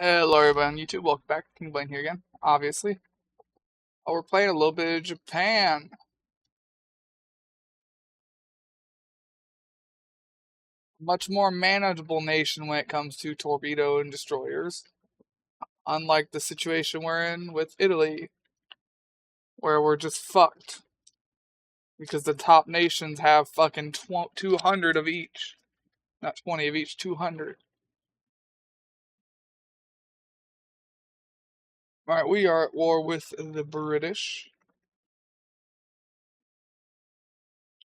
Hello everybody on YouTube, welcome back. King Blaine here again, obviously. We're playing a little bit of Japan. Much more manageable nation when it comes to torpedo and destroyers. Unlike the situation we're in with Italy, where we're just fucked. Because the top nations have fucking 200 of each. Not 20 of each, 200. Alright, we are at war with the British.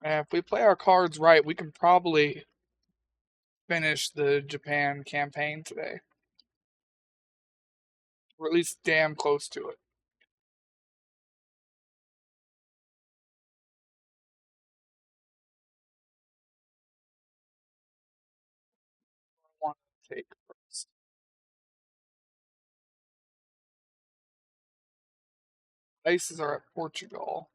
And if we play our cards right, we can probably finish the Japan campaign today. Or at least damn close to it. Want to take first. Bases are at Portugal.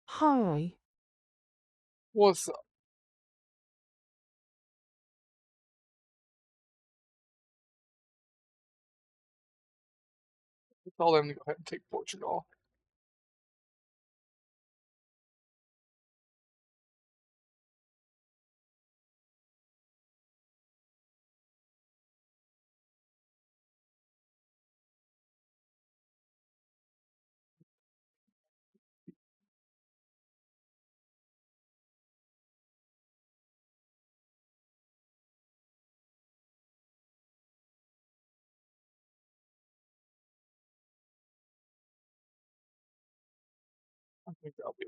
Hi. What's up? Tell them to go ahead and take Portugal. I think that'll be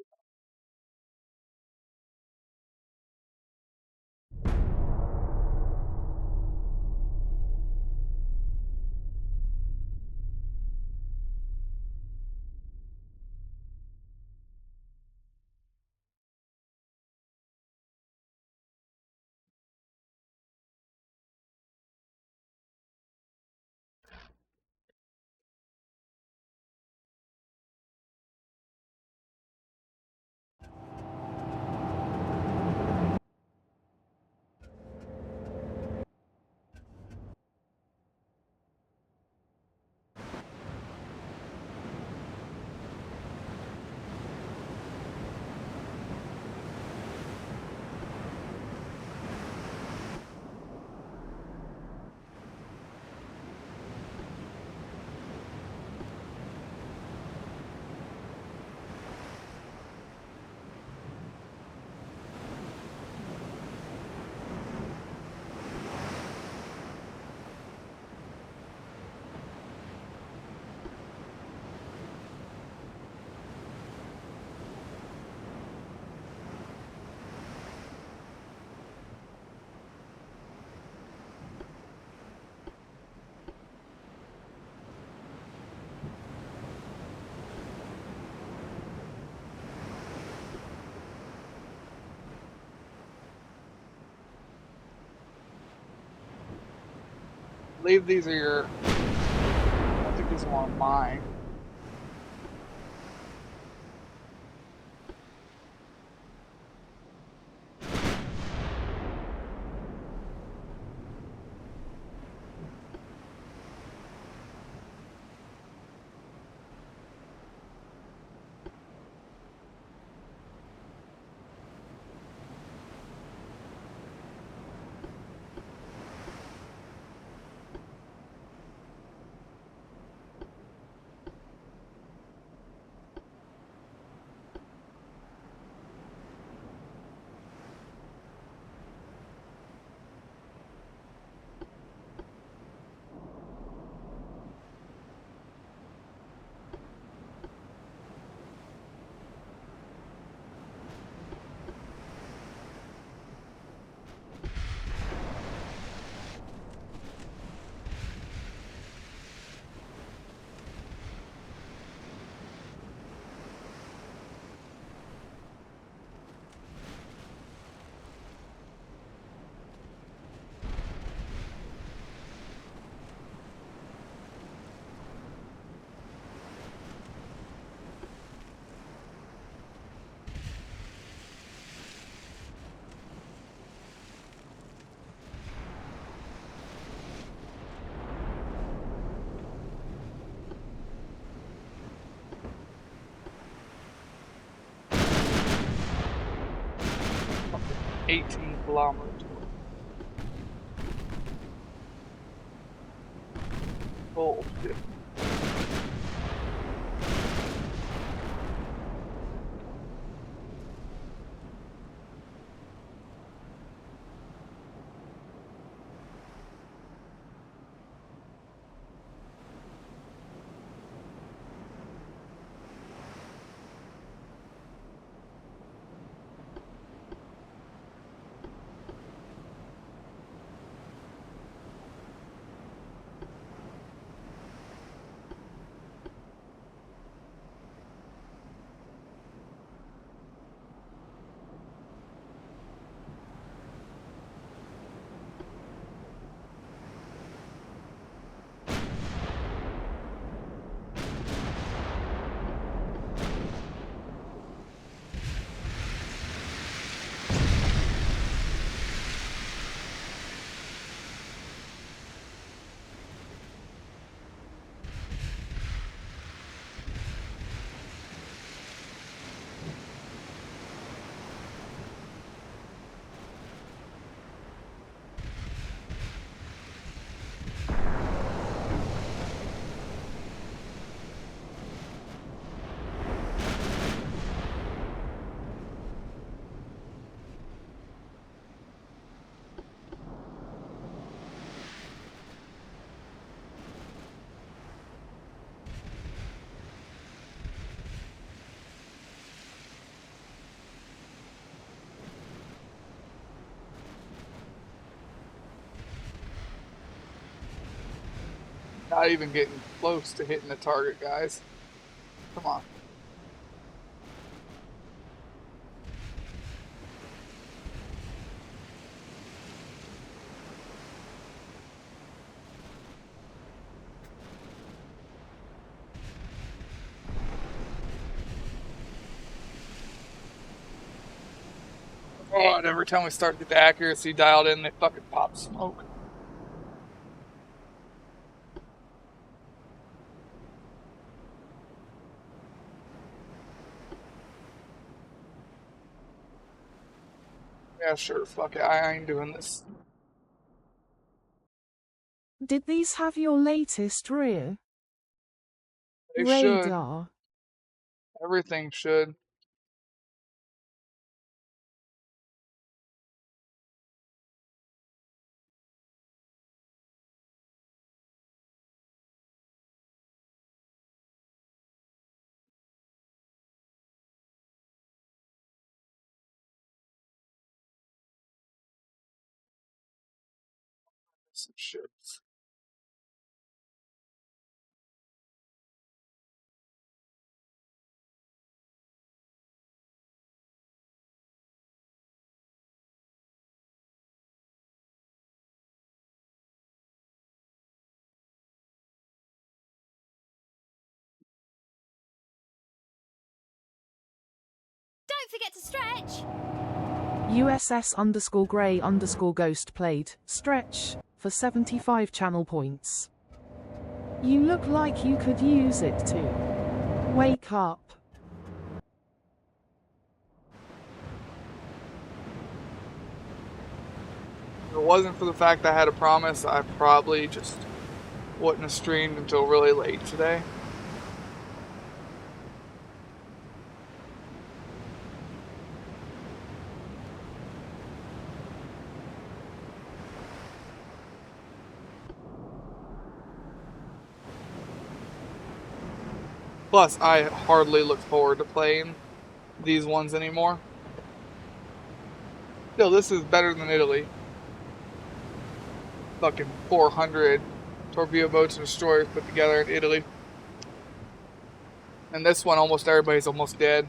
I believe these are your. I don't think these are one of mine. 18 kilometers. Bullshit. Not even getting close to hitting the target, guys. Come on. Oh, and every time we start to get the accuracy dialed in, they fucking pop smoke. Yeah, sure, fuck it. I ain't doing this. Did these have your latest rear They radar? should. Everything should. Some shit. Don't forget to stretch! USS_Grey_Ghost played Stretch for 75 channel points. You look like you could use it to wake up. If it wasn't for the fact I had a promise, I probably just wouldn't have streamed until really late today. Plus, I hardly look forward to playing these ones anymore. Still, this is better than Italy. Fucking 400 torpedo boats and destroyers put together in Italy. And this one, almost everybody's almost dead.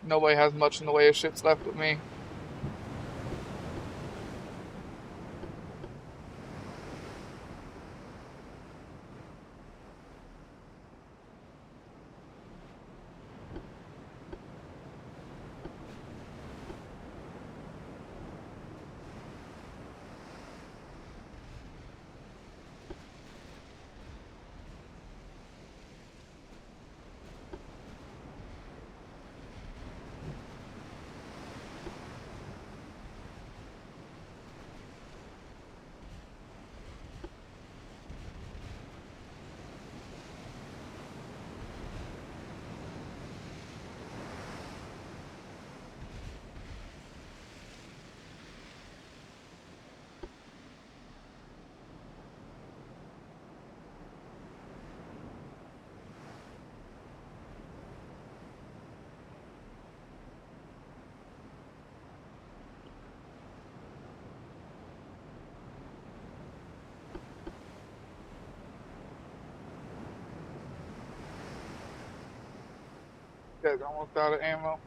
Nobody has much in the way of ships left with me. Guy's almost out of ammo.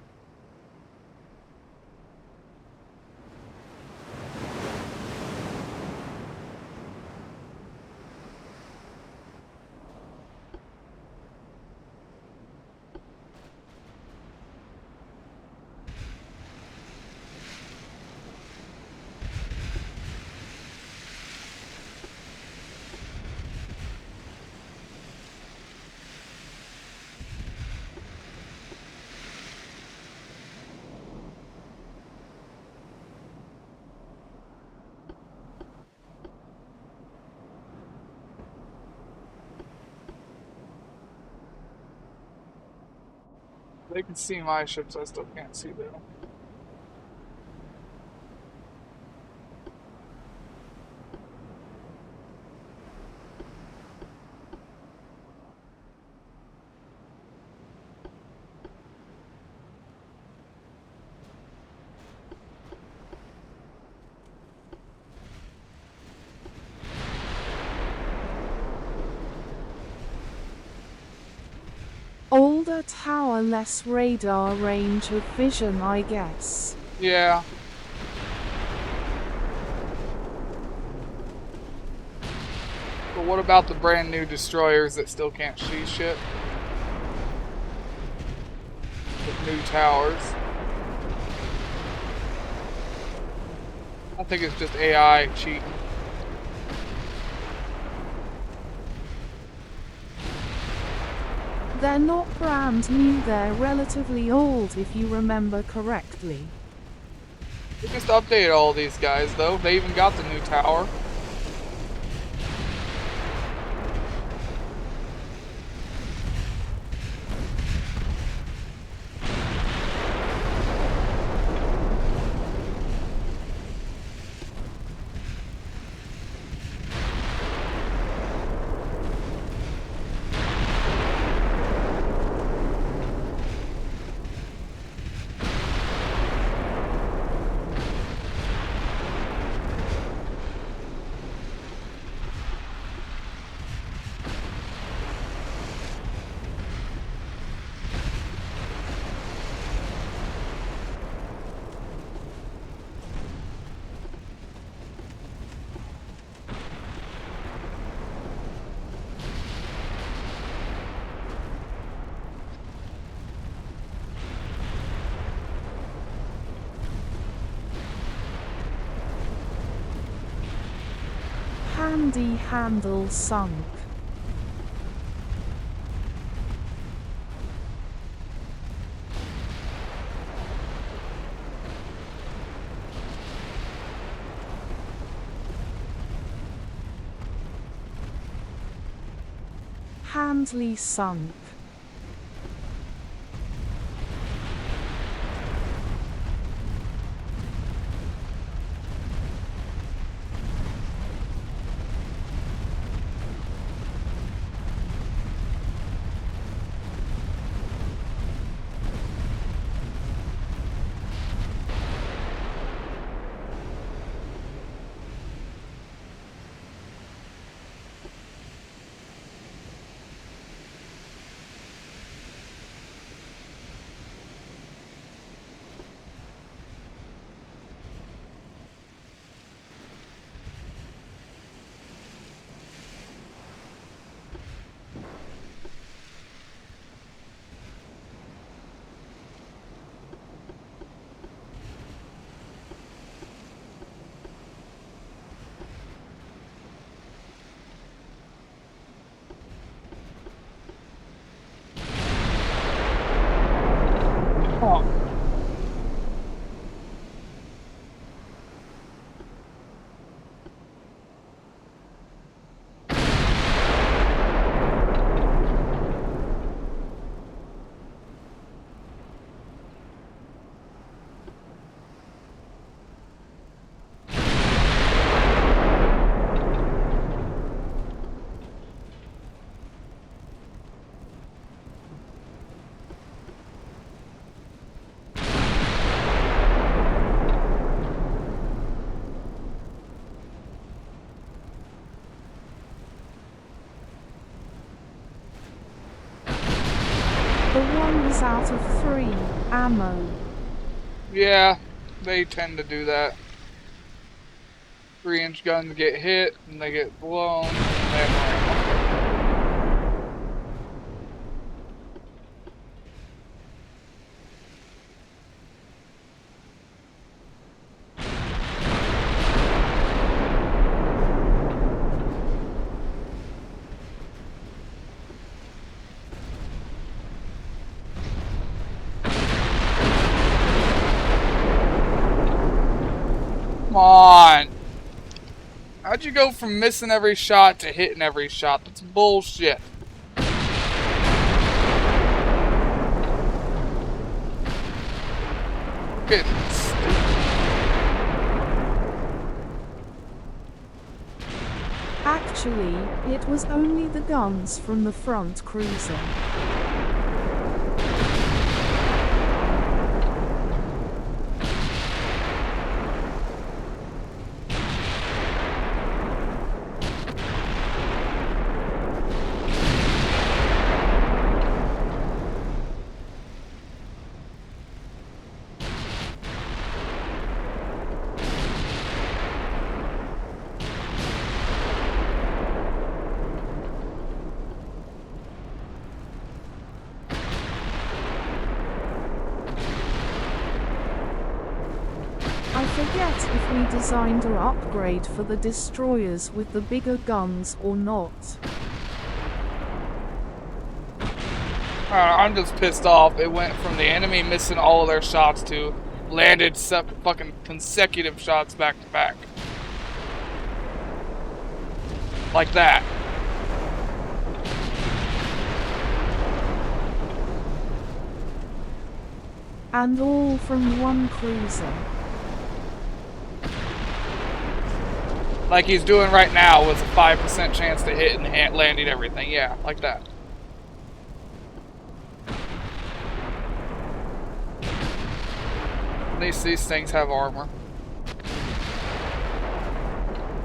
They can see my ships, I still can't see them. Older tower, less radar range of vision, I guess. Yeah. But what about the brand new destroyers that still can't see shit? With new towers. I think it's just AI cheating. They're not brand new, they're relatively old if you remember correctly. They just updated all these guys though. They even got the new tower. Handy handle sunk. Handley sunk. The one was out of 3 ammo. Yeah, they tend to do that. 3-inch guns get hit, and they get blown, and they have no ammo. Come on! How'd you go from missing every shot to hitting every shot? That's bullshit. Getting stupid. Actually, it was only the guns from the front cruiser. I forget if we designed or upgrade for the destroyers with the bigger guns or not. I'm just pissed off. It went from the enemy missing all of their shots to landed fucking consecutive shots back to back. Like that. And all from one cruiser. Like he's doing right now with a 5% chance to hit and landing everything. Yeah, like that. At least these things have armor.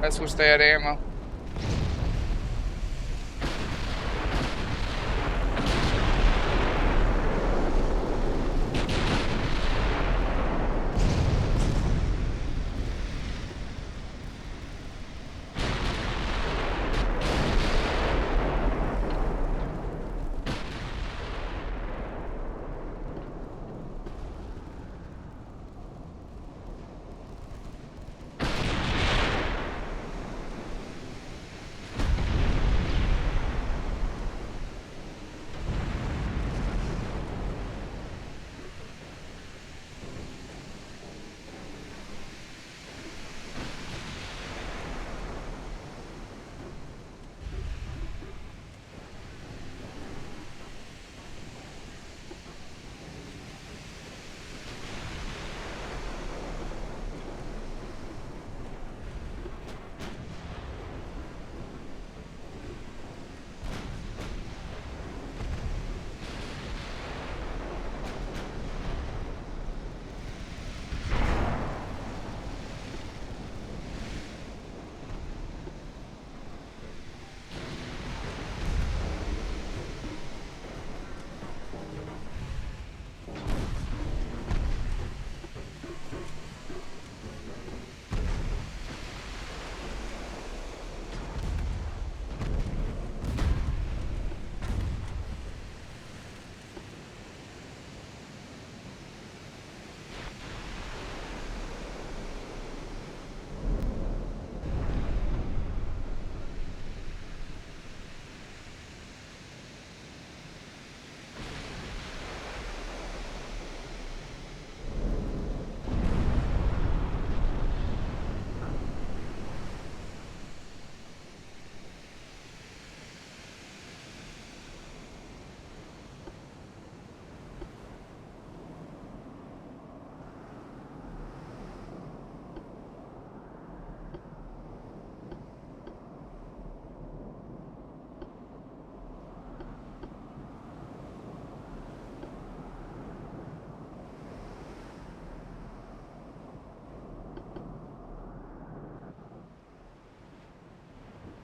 I just wish they had ammo.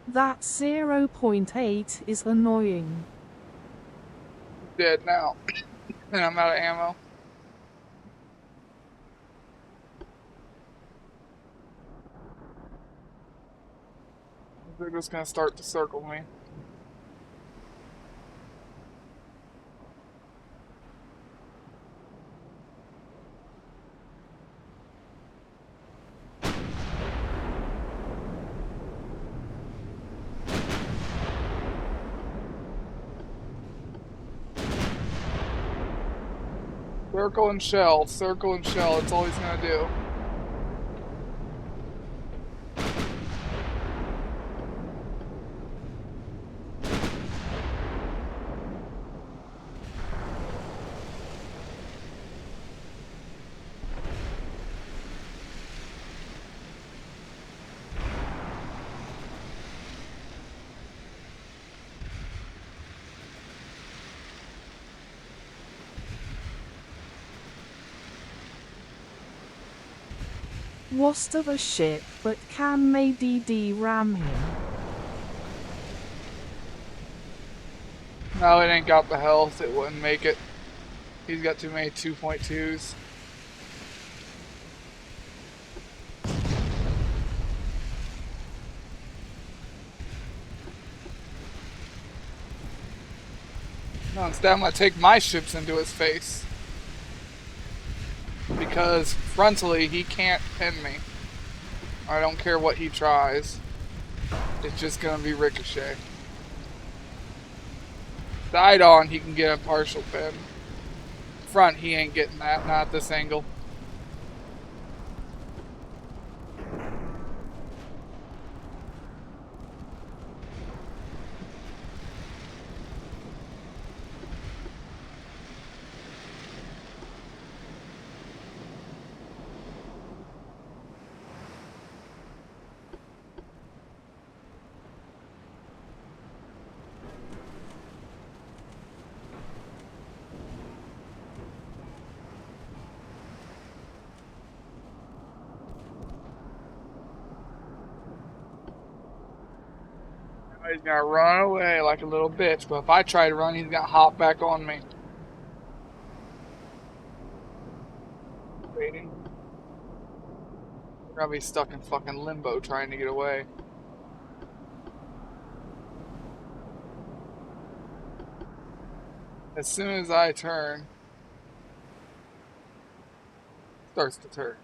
That 0.8 is annoying. dead now. And I'm out of ammo. They're just gonna start to circle me. Circle and shell, circle and shell. It's all he's gonna do. Worst of a ship, but can they DD ram him? No, it ain't got the health. It wouldn't make it. He's got too many 2.2s. No, instead I'm gonna take my ships into his face. Because frontally he can't pin me. I don't care what he tries. It's just gonna be ricochet. Side on, he can get a partial pin. Front, he ain't getting that, not at this angle. He's gonna run away like a little bitch, but if I try to run, he's gonna hop back on me. Waiting. We're gonna be stuck in fucking limbo trying to get away. As soon as I turn, starts to turn.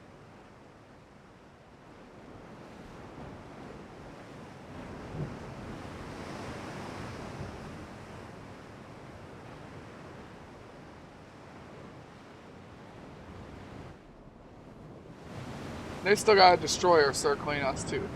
They still got a destroyer circling us too.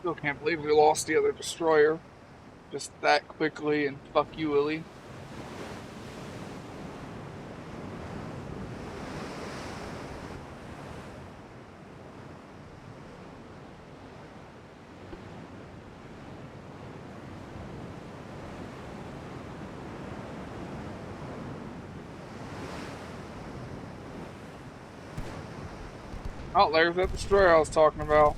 Still can't believe we lost the other destroyer just that quickly and fuck you, Willie. Oh, there's that destroyer I was talking about.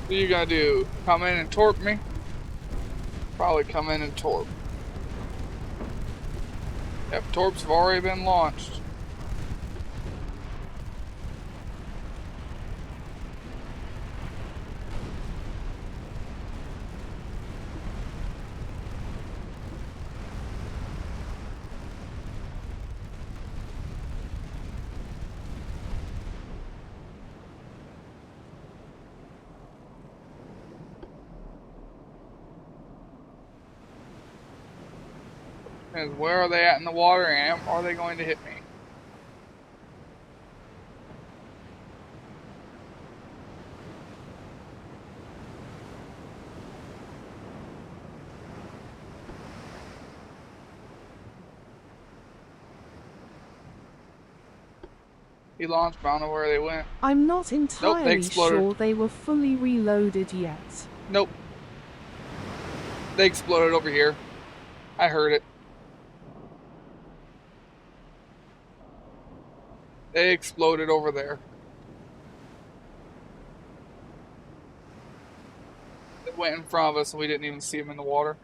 What are you gonna do? Come in and torp me? Probably come in and torp. Yep, torps have already been launched. And where are they at in the water, and are they going to hit me? He launched, but I don't know where they went. I'm not entirely exploded. sure they were fully reloaded yet. Nope. They exploded over here. I heard it. They exploded over there. They went in front of us and we didn't even see them in the water.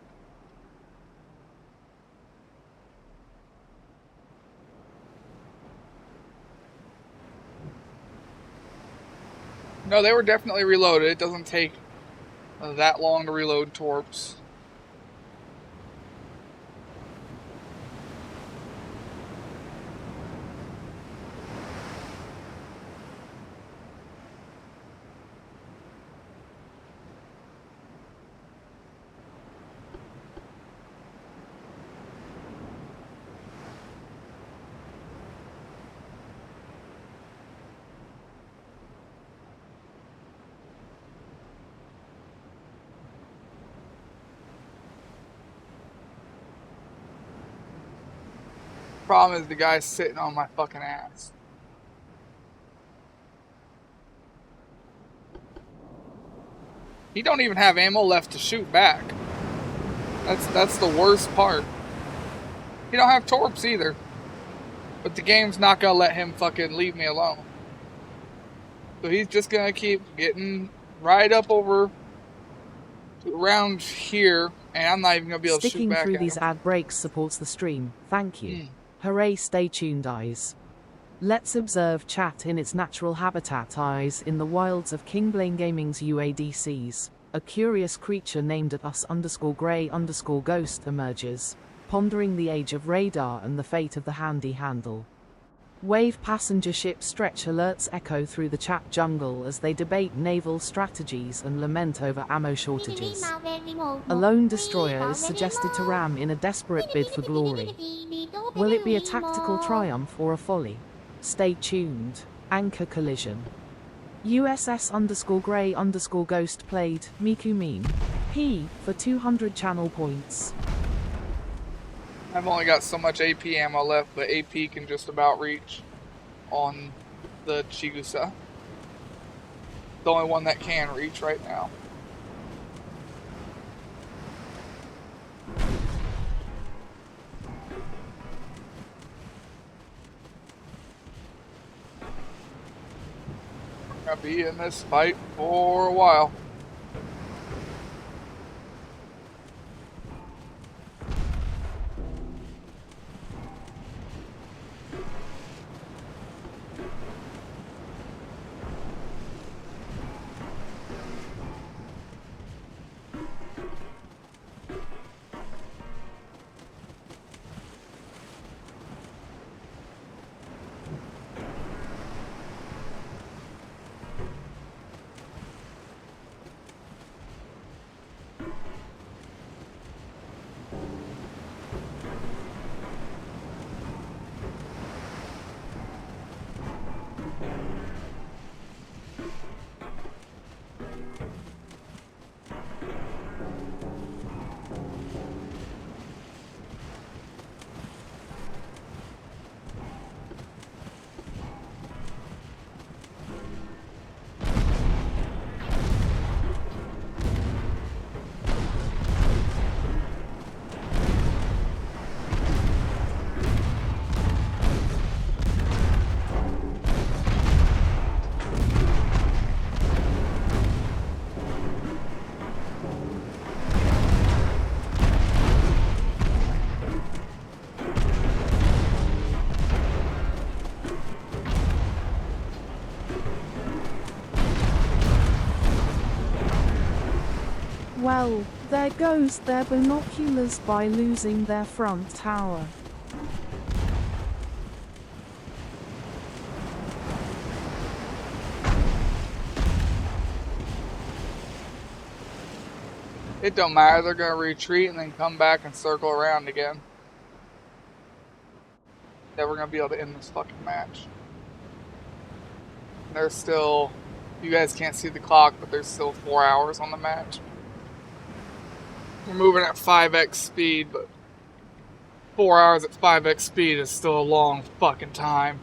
No, they were definitely reloaded. It doesn't take that long to reload torps. Problem is the guy's sitting on my fucking ass. He don't even have ammo left to shoot back. That's the worst part. He don't have torps either. But the game's not gonna let him fucking leave me alone. So he's just gonna keep getting right up over around here, and I'm not even gonna be able to shoot back Sticking through at these him. ad breaks supports the stream. Thank you. Hooray, stay tuned, eyes. Let's observe chat in its natural habitat, eyes, in the wilds of King Blaine Gaming's UADCs. A curious creature named at us_grey_ghost emerges, pondering the age of radar and the fate of the handy handle. Wave passenger ship Stretch alerts echo through the chat jungle as they debate naval strategies and lament over ammo shortages. A lone destroyer is suggested to ram in a desperate bid for glory. Will it be a tactical triumph or a folly? Stay tuned. Anchor collision. USS_grey_ghost played Miku Meme. P for 200 channel points. I've only got so much AP ammo left, but AP can just about reach on the Chigusa. The only one that can reach right now. I'm gonna be in this fight for a while. Well, there goes their binoculars by losing their front tower. It don't matter, they're gonna retreat and then come back and circle around again. Never gonna be able to end this fucking match. There's still, you guys can't see the clock, but there's still 4 hours on the match. We're moving at 5x speed, but 4 hours at 5x speed is still a long fucking time.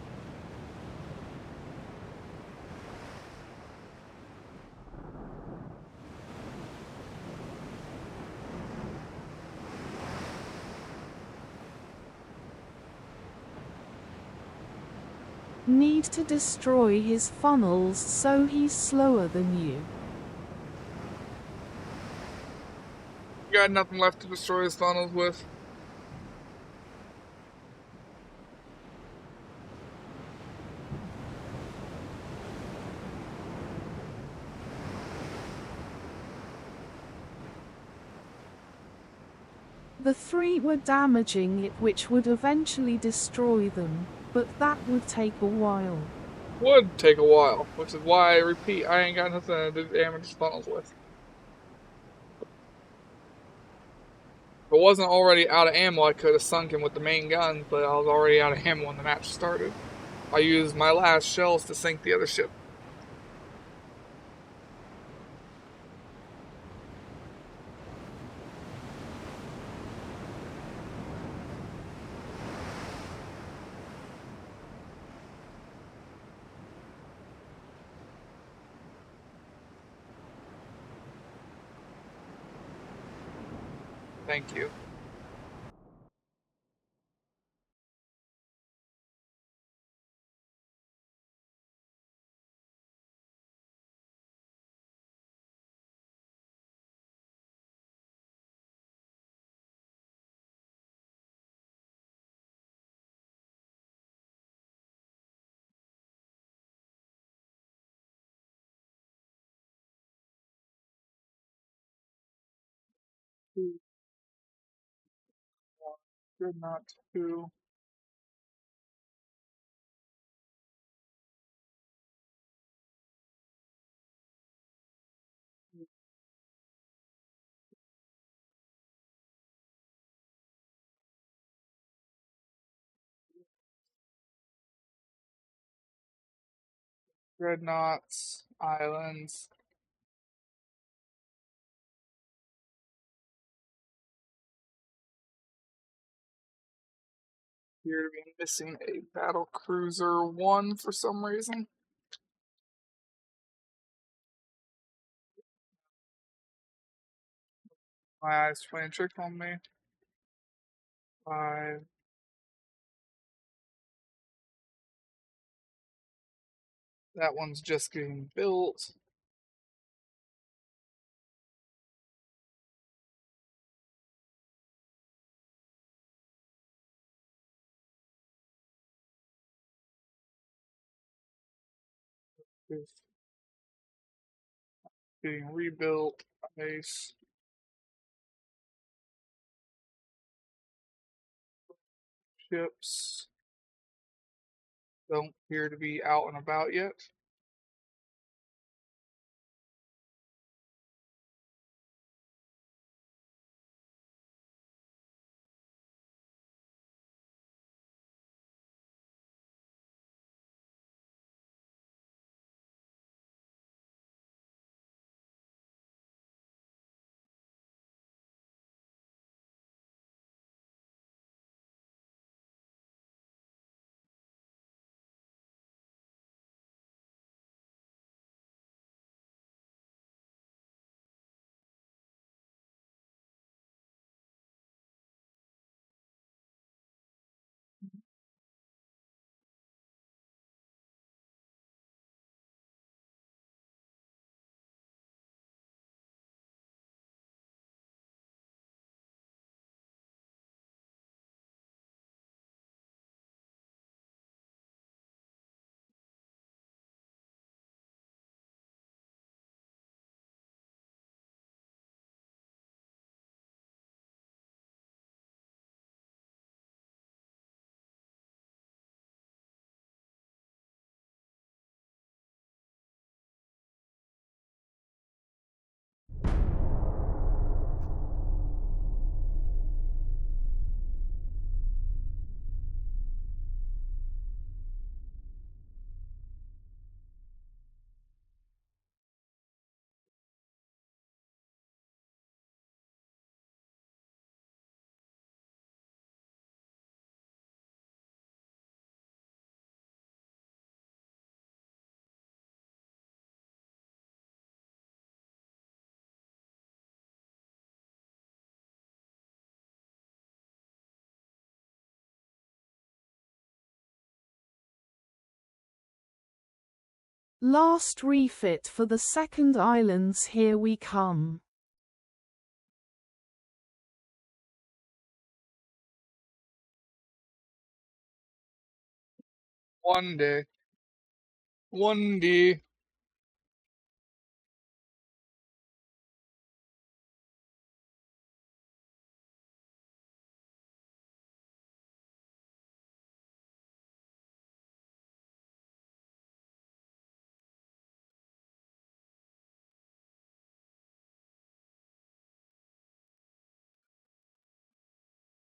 Need to destroy his funnels so he's slower than you. You got nothing left to destroy his funnels with. The 3 were damaging it, which would eventually destroy them, but that would take a while. Would take a while, which is why I repeat, I ain't got nothing to damage his funnels with. If I wasn't already out of ammo, I could have sunk him with the main guns, but I was already out of ammo when the match started. I used my last shells to sink the other ship. Thank you. Dreadnought 2. Dreadnoughts, islands. Appear to be missing a battle cruiser 1 for some reason. My eyes playing trick on me. 5. That one's just getting built. It's getting rebuilt. Ice. Ships don't appear to be out and about yet. Last refit for the second islands, here we come. One day. One day.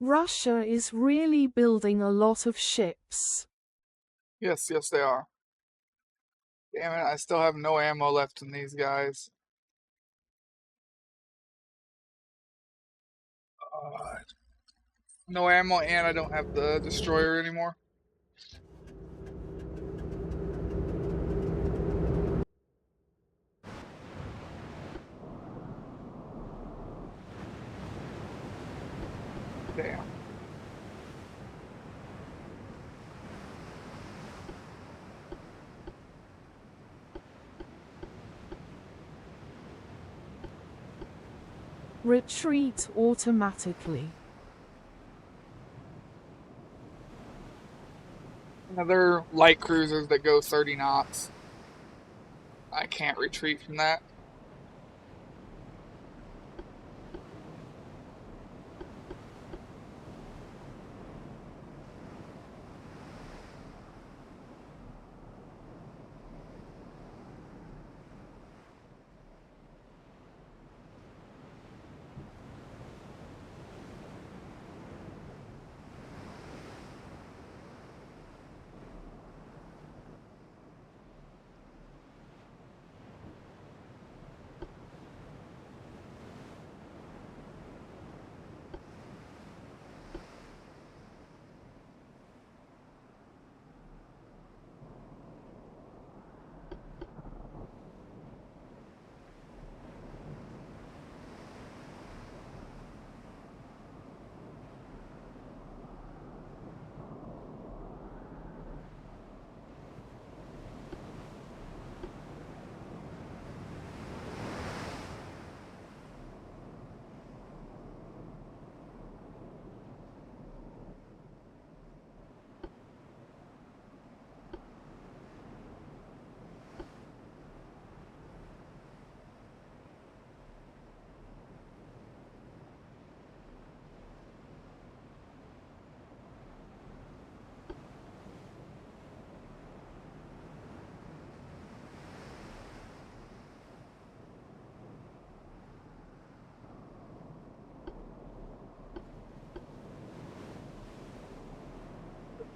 Russia is really building a lot of ships. Yes, yes, they are. Damn it, I still have no ammo left in these guys. No ammo, and I don't have the destroyer anymore. Damn. Retreat automatically. Another light cruisers that go 30 knots. I can't retreat from that.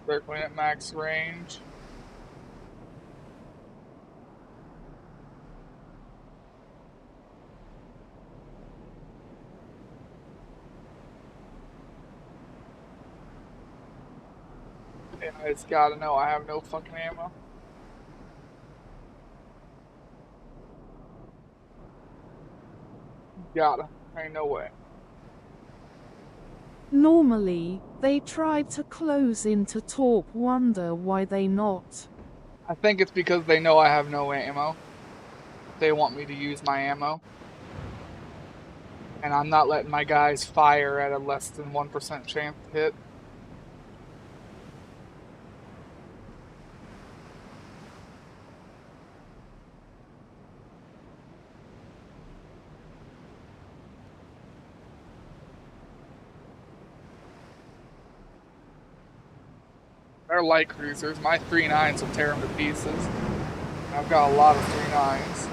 Circling at max range. And I just gotta know I have no fucking ammo. Gotta. Ain't no way. Normally, they try to close into torp, wonder why they not. I think it's because they know I have no ammo. They want me to use my ammo. And I'm not letting my guys fire at a less than 1% chance to hit. They're light cruisers. My 3.9s will tear them to pieces. I've got a lot of 3.9s.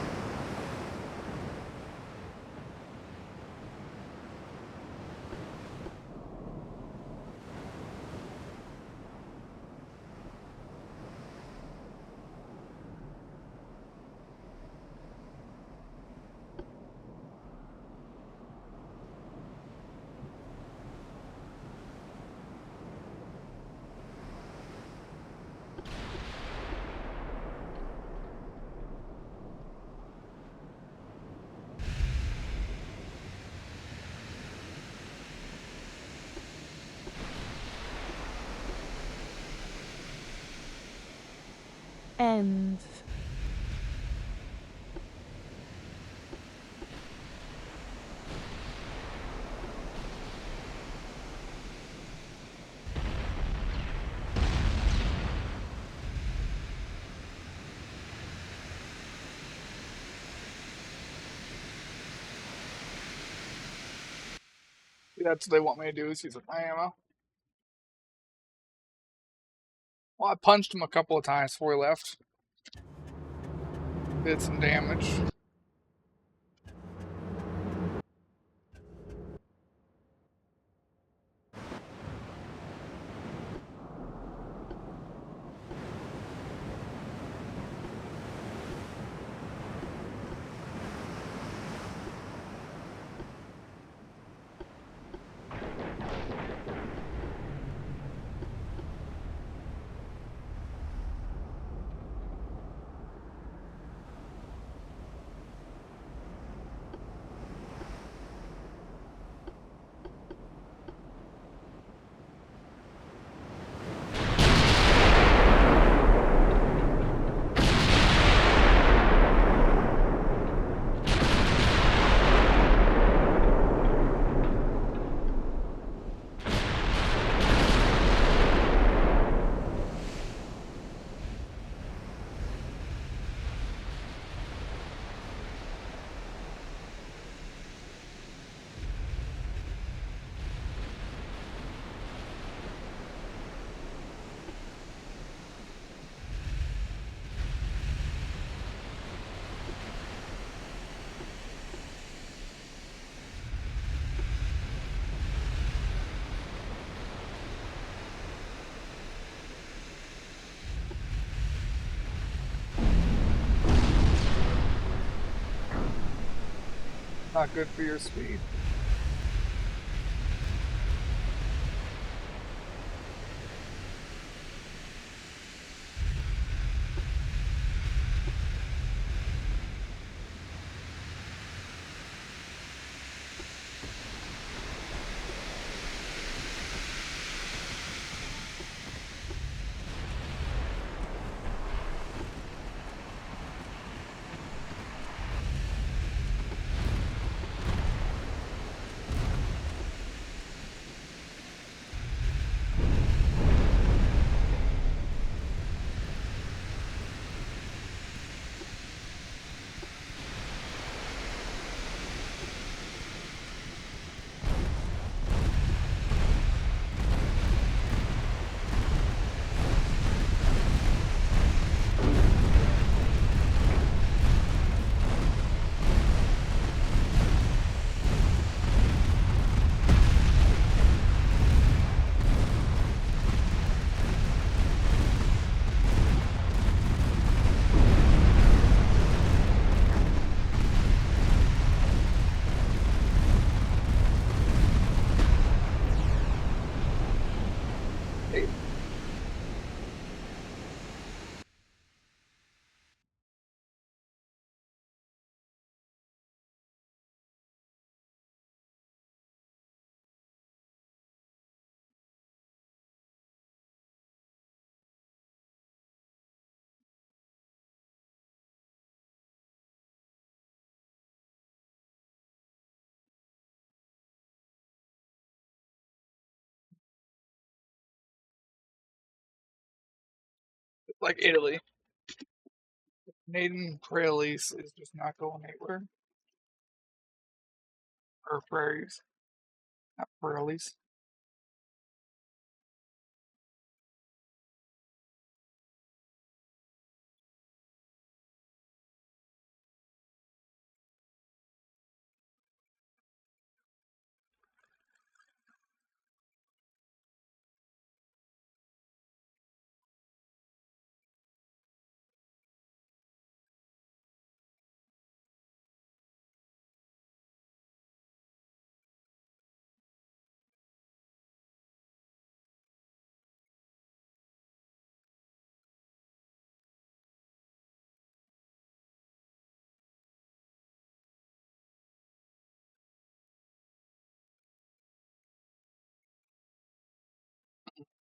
End. That's what they want me to do, is use up my ammo. Well, I punched him a couple of times before he left. Did some damage. Not good for your speed. Hey, like Italy. Maiden prairies is just not going anywhere. Or prairies, not prairies.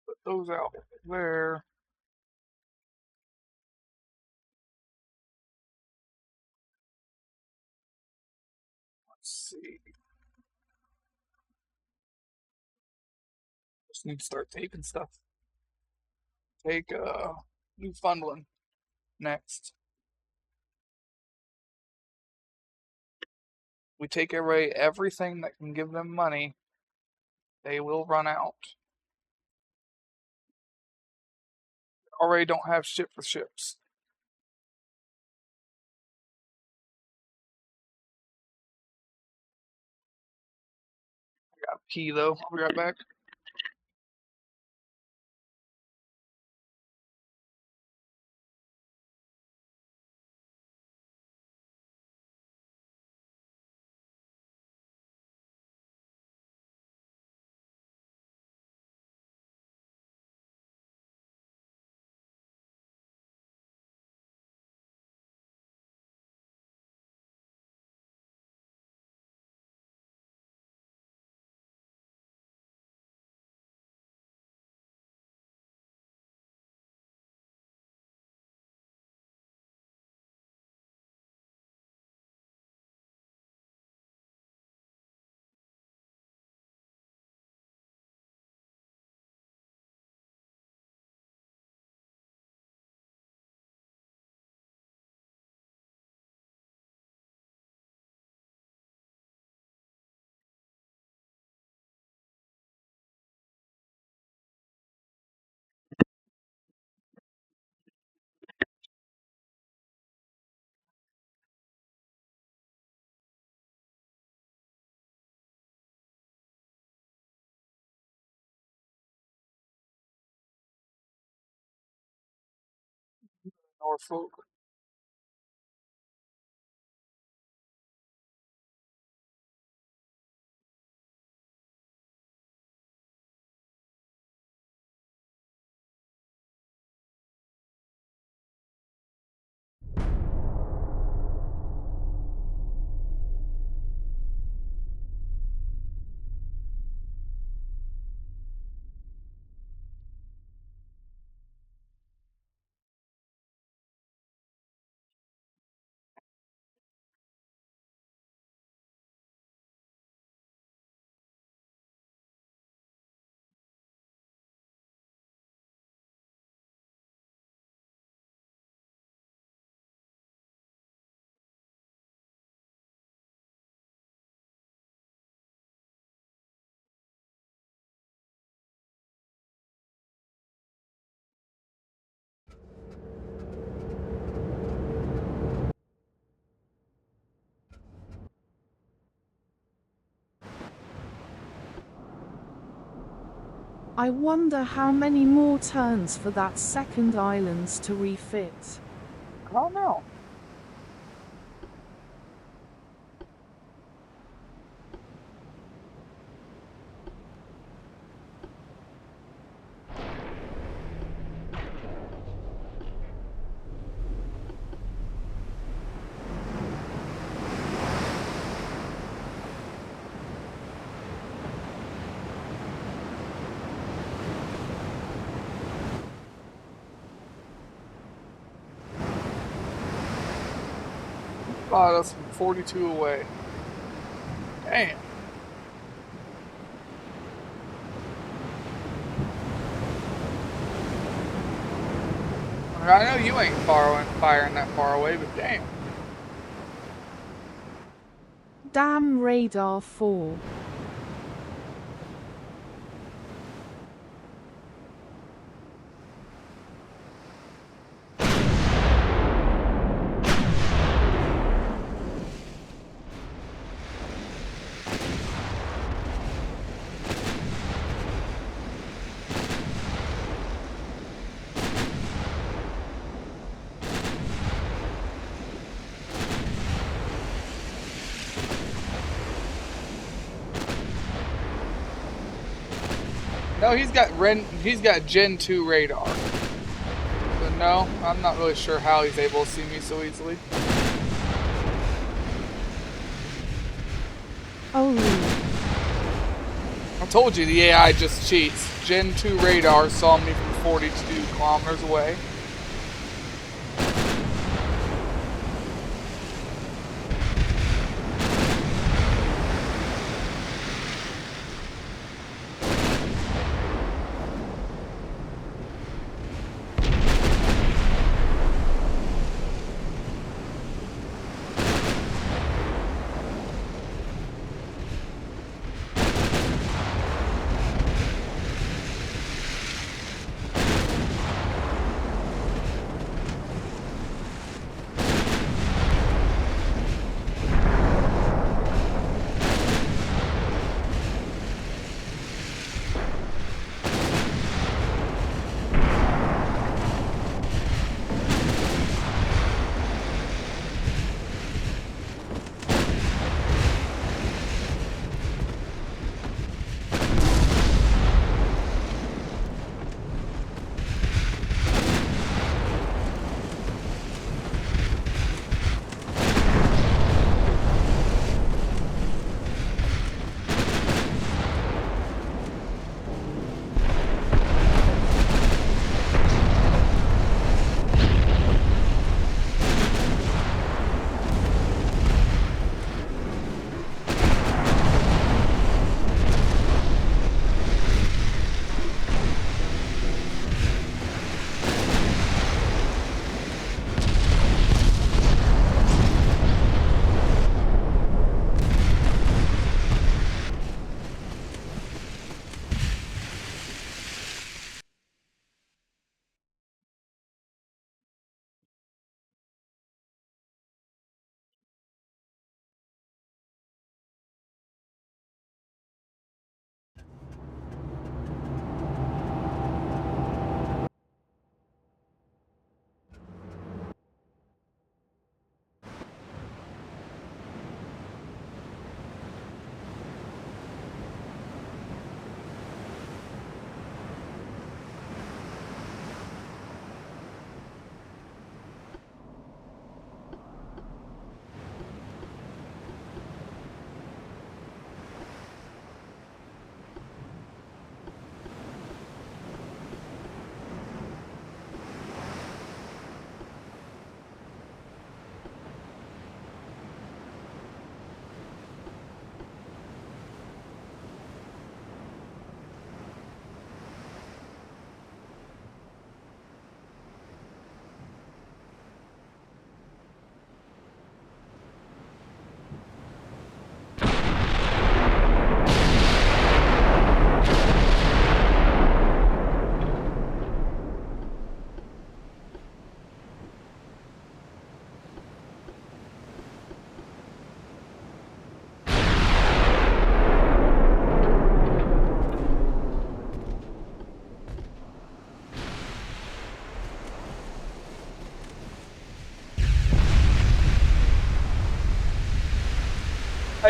Put those out there. Let's see. Just need to start taking stuff. Take Newfoundland next. We take away everything that can give them money They will run out. Already don't have ship for ships. I got pee though. I'll be right back. Norfolk. I wonder how many more turns for that second islands to refit. I don't know. Oh, that's 42 away. Damn. I know you ain't firing that far away, but damn. Damn radar 4. No, he's got Gen 2 radar. So no, I'm not really sure how he's able to see me so easily. Oh. I told you the AI just cheats. Gen 2 radar saw me from 42 kilometers away.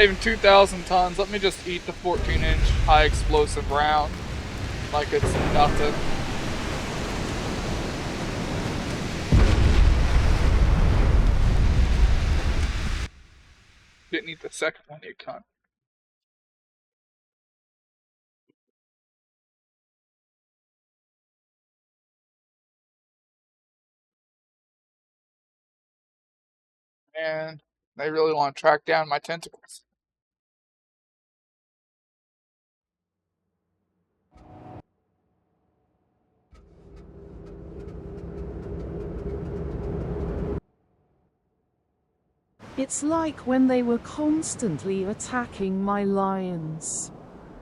even 2,000 tons. Let me just eat the 14-inch high explosive round like it's nothing. Didn't eat the second one, you cunt. And they really want to track down my tentacles. It's like when they were constantly attacking my lions.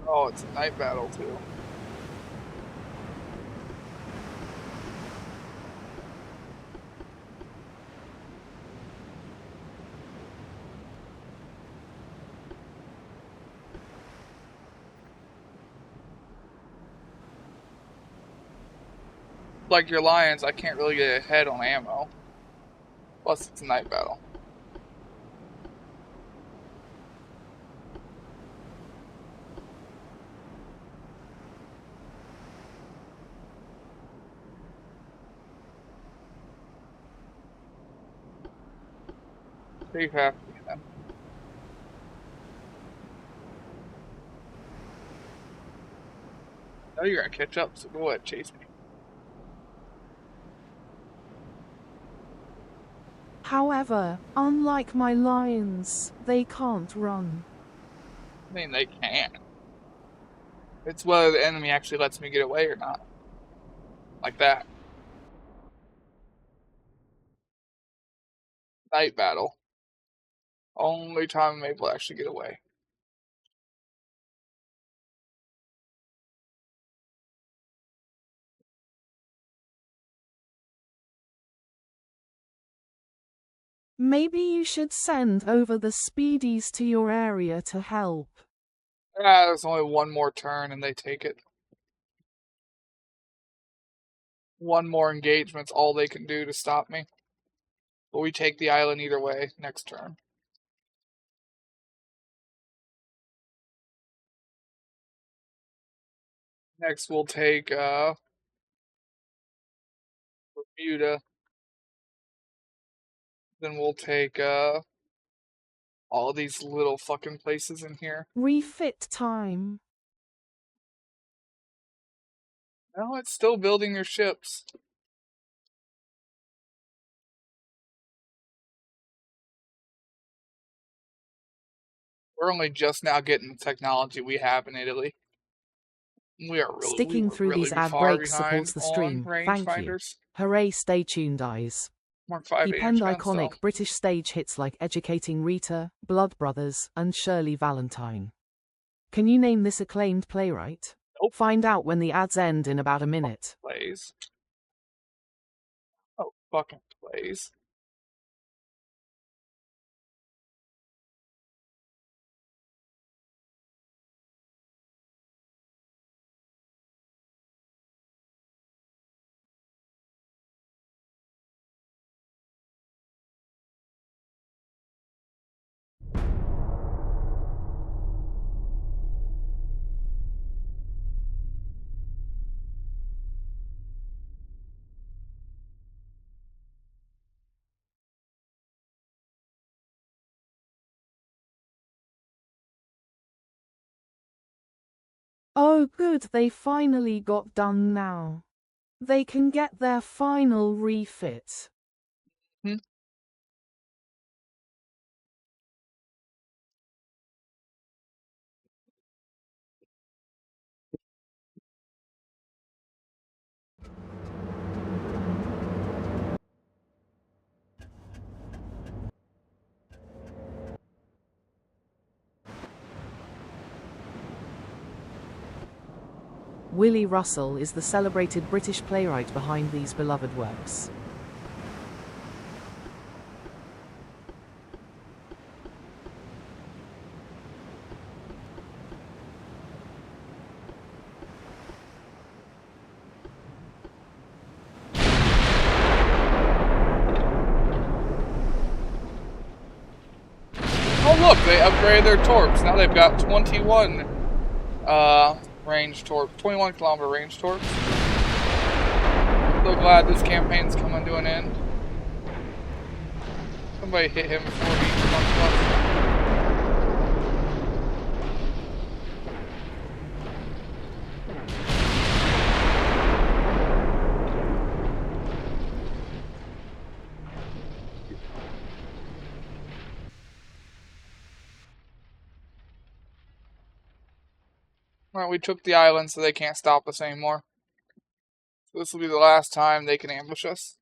Oh, it's a night battle too. Like your lions, I can't really get ahead on ammo. Plus, it's a night battle. Pretty happy then. I know you're gonna catch up, so go ahead, chase me. However, unlike my lions, they can't run. I mean, they can. It's whether the enemy actually lets me get away or not. Like that. Night battle. Only time I'm able to actually get away. Maybe you should send over the speedies to your area to help. There's only one more turn and they take it. One more engagement's all they can do to stop me. But we take the island either way next turn. Next we'll take Bermuda. Then we'll take all these little fucking places in here. Refit time. No, it's still building your ships. We're only just now getting the technology we have in Italy. Sticking through these ad breaks supports the stream. Thank you. Hooray, stay tuned, eyes. He penned iconic British stage hits like Educating Rita, Blood Brothers, and Shirley Valentine. Can you name this acclaimed playwright? Nope. Find out when the ads end in about a minute. Plays. Oh, fucking plays. Oh good, they finally got done now. They can get their final refit. Willie Russell is the celebrated British playwright behind these beloved works. Oh look, They upgraded their torps. Now they've got 21 range torps, 21 kilometer range torps. So glad this campaign's coming to an end. Somebody hit him before he comes up. Alright, we took the island so they can't stop us anymore. So this will be the last time they can ambush us.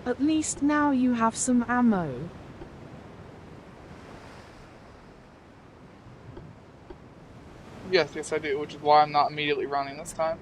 At least now you have some ammo. Yes, I do, which is why I'm not immediately running this time.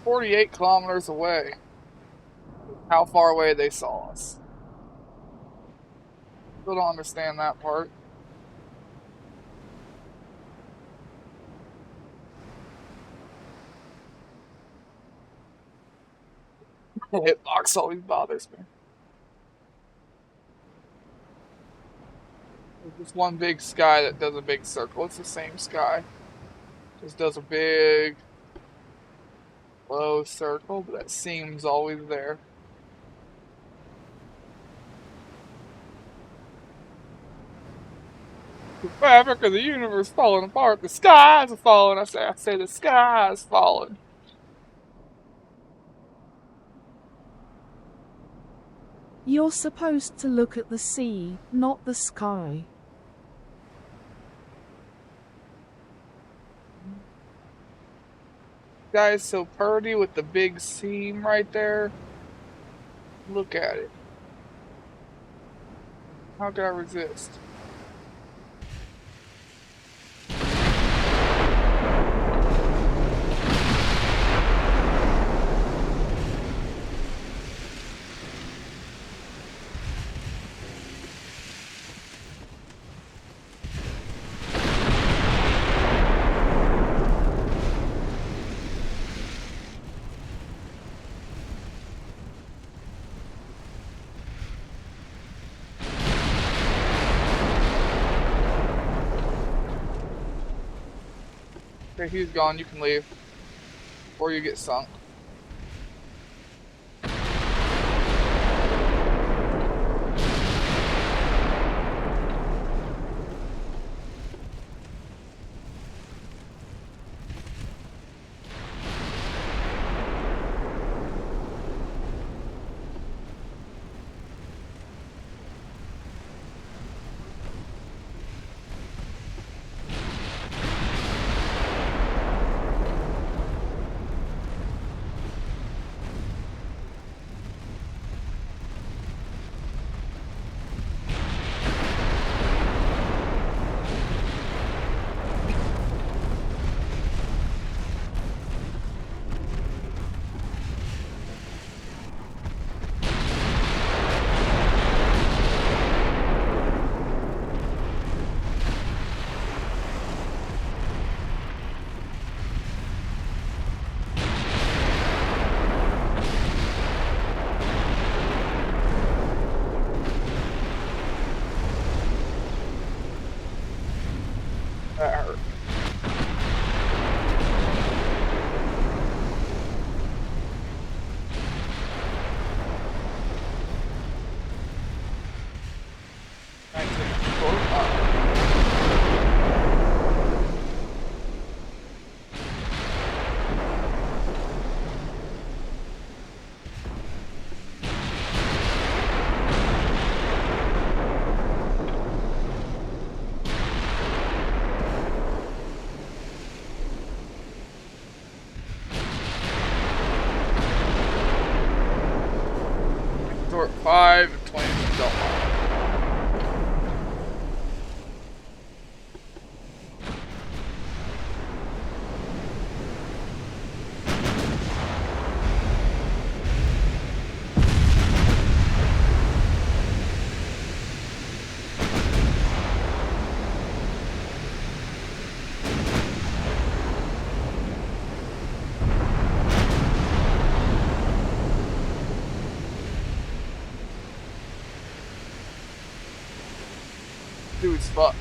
"48 kilometers away." How far away they saw us. Still don't understand that part. Hitbox always bothers me. There's just one big sky that does a big circle. It's the same sky. Just does a big low circle, but that seam's always there. The fabric of the universe falling apart. The skies are falling. I say the sky is falling. You're supposed to look at the sea, not the sky. Guy is so purty with the big seam right there. Look at it. How could I resist? Okay, he's gone. You can leave. Or you get sunk. we're at 5 and 20 to Delmar. Dude's fucked.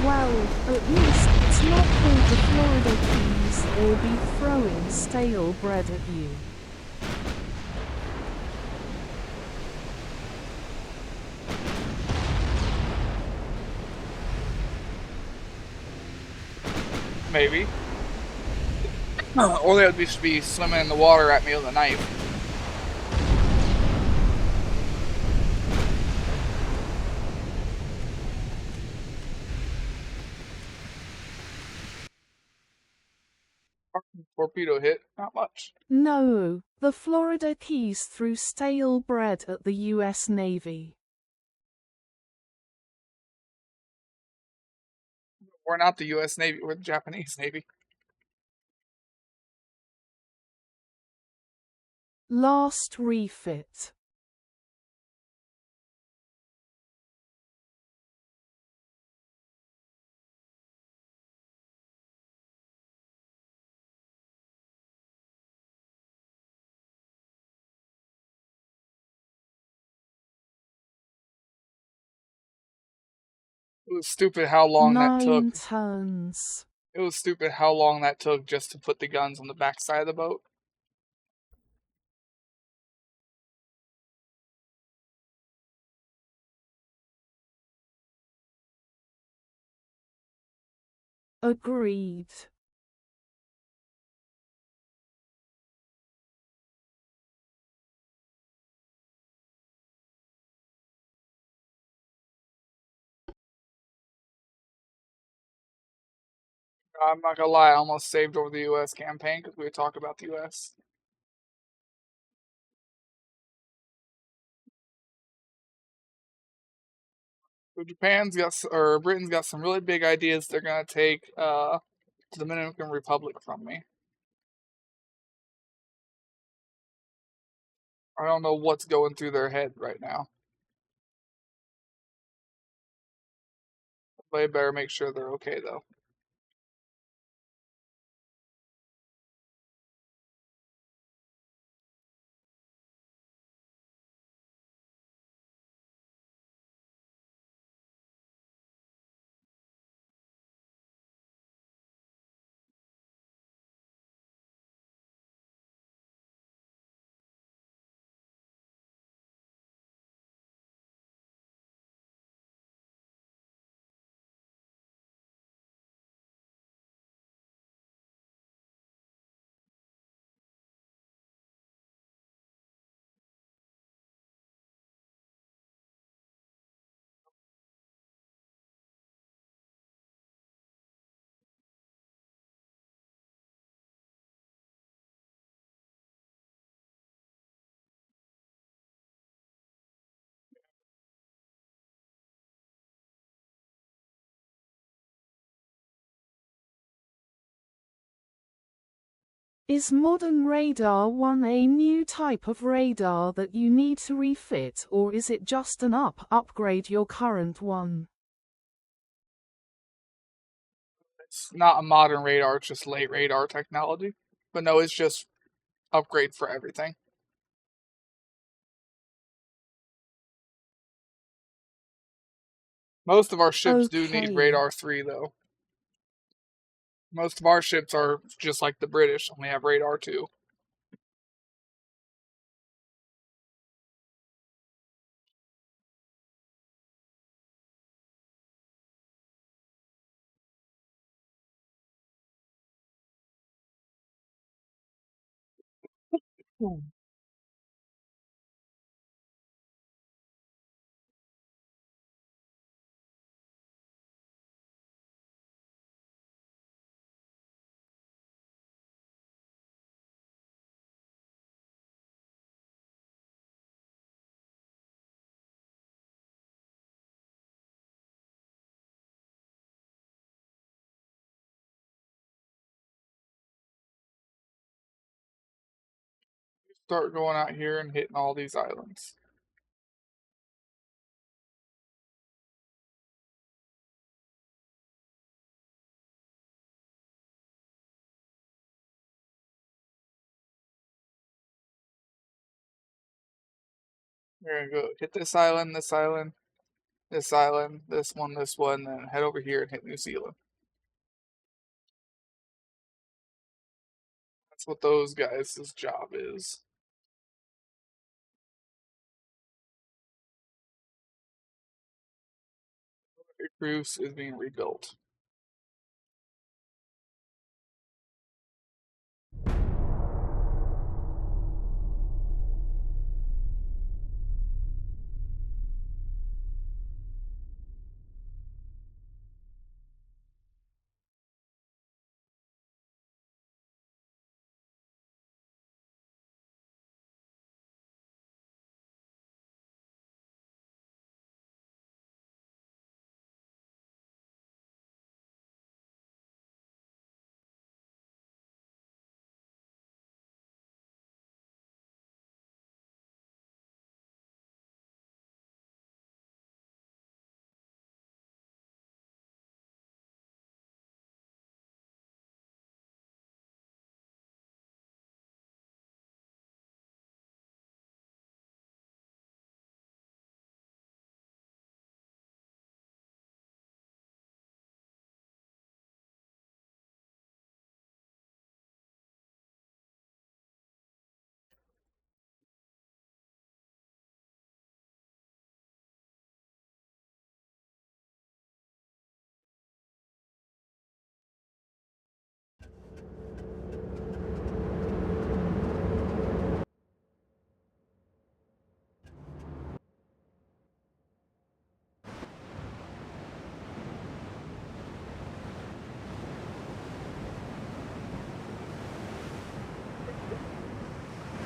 Well, at least it's not called the Florida Keys or be throwing stale bread at you. Maybe. Or they would just be swimming in the water at me with a knife. Torpedo hit, not much. No, the Florida Keys threw stale bread at the U.S. Navy. We're not the U.S. Navy, we're the Japanese Navy. Last refit. It was stupid how long that took. 9 turns. It was stupid how long that took just to put the guns on the backside of the boat. Agreed. I'm not gonna lie, I almost saved over the U.S. campaign because we had talked about the U.S. So Britain's got some really big ideas they're gonna take to the Dominican Republic from me. I don't know what's going through their head right now. They better make sure they're okay though. Is modern radar 1 a new type of radar that you need to refit, or is it just an upgrade your current one? It's not a modern radar, it's just late radar technology. But no, it's just upgrade for everything. Most of our ships do need Okay. radar 3 though. Most of our ships are just like the British, only have radar 2. Start going out here and hitting all these islands. We're gonna go hit this island, this island, this island, this one, then head over here and hit New Zealand. That's what those guys' job is. Your cruise is being rebuilt.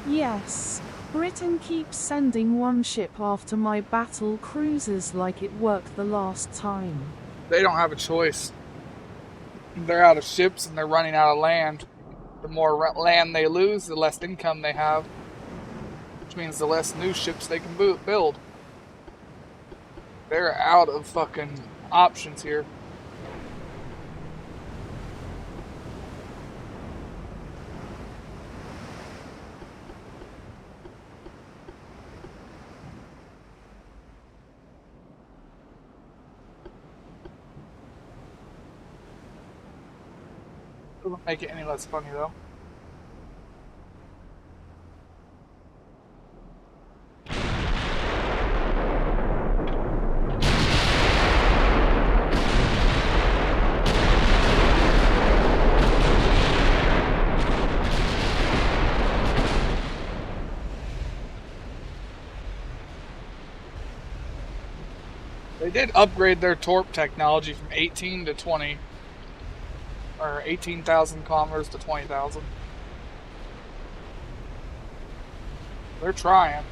Yes. Britain keeps sending one ship after my battle cruisers like it worked the last time. They don't have a choice. They're out of ships and they're running out of land. The more land they lose, the less income they have, which means the less new ships they can build. They're out of fucking options here. Doesn't make it any less funny though. They did upgrade their torp technology from 18 to 20. Or 18,000 kilometers to 20,000. They're trying.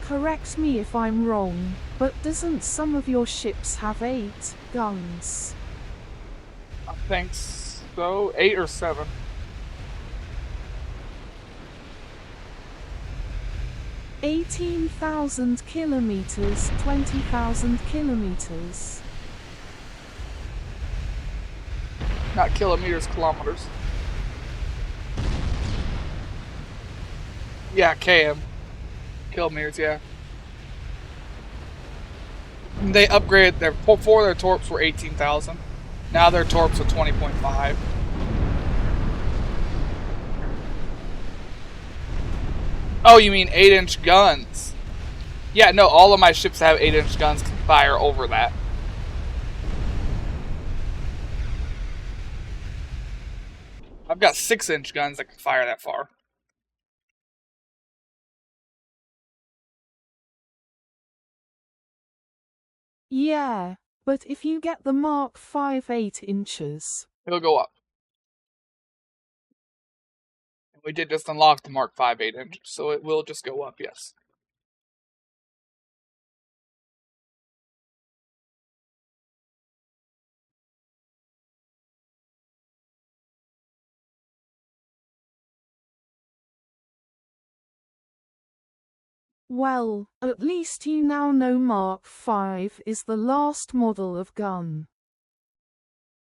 Correct me if I'm wrong, but doesn't some of your ships have 8 guns? I think so. 8 or 7. 18,000 kilometers, 20,000 kilometers. Not kilometers, kilometers. Yeah, km. Kilometers, yeah. They upgraded their before their torps were 18,000. Now their torps are 20.5. Oh, you mean 8-inch guns? Yeah, no, all of my ships that have 8-inch guns can fire over that. I've got 6-inch guns that can fire that far. Yeah, but if you get the Mark 5 8 inches, it'll go up. We did just unlock the Mark 5 8-inch, so it will just go up, yes. well, at least you now know Mark 5 is the last model of gun.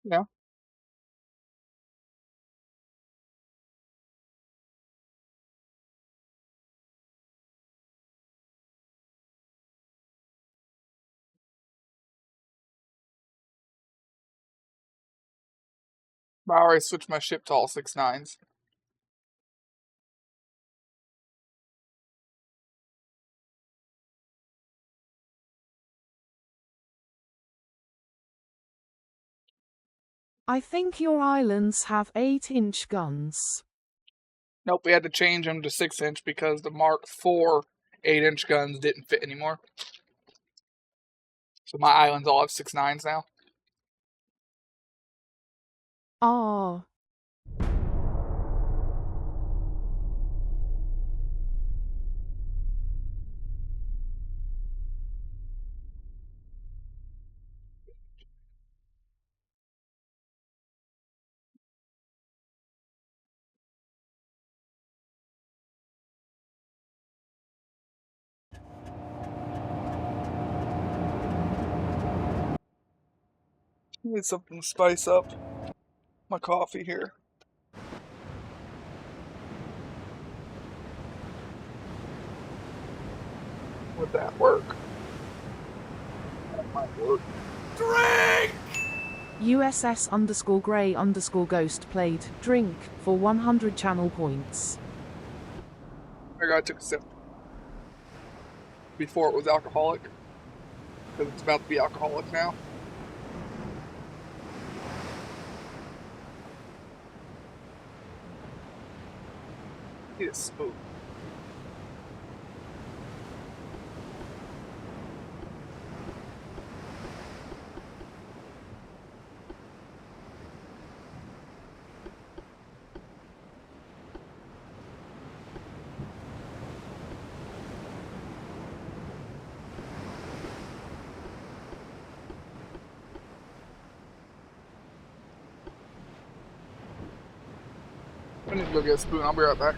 Yeah. I already switched my ship to all 6.9s. I think your islands have 8-inch guns. Nope, we had to change them to 6-inch because the Mark 4 8-inch guns didn't fit anymore. So my islands all have 6.9s now. Ah. Need something to spice up my coffee here. Would that work? That might work. Drink! USS_Grey_Ghost played Drink for 100 channel points. I took a sip. Before it was alcoholic. Because it's about to be alcoholic now. Need a spoon. I need to go get a spoon. I'll be right back.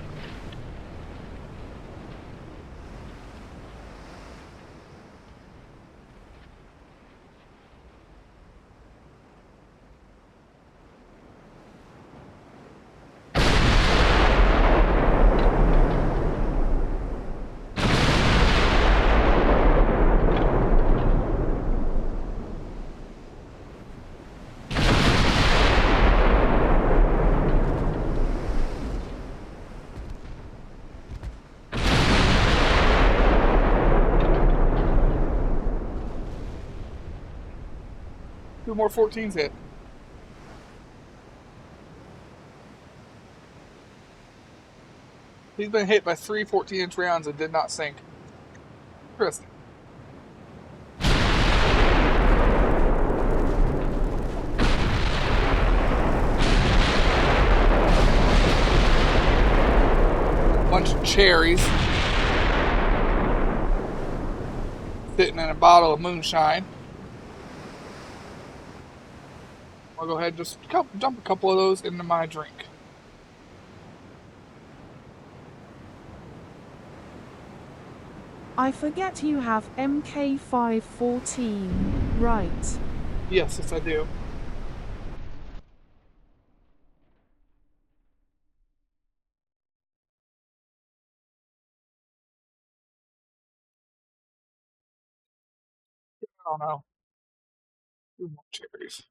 Two more 14s hit. He's been hit by 3 14-inch rounds that did not sink. Interesting. Bunch of cherries. Sitting in a bottle of moonshine. I'll go ahead and just dump a couple of those into my drink. I forget you have MK514, right? Yes, I do. I don't know. 2 more cherries.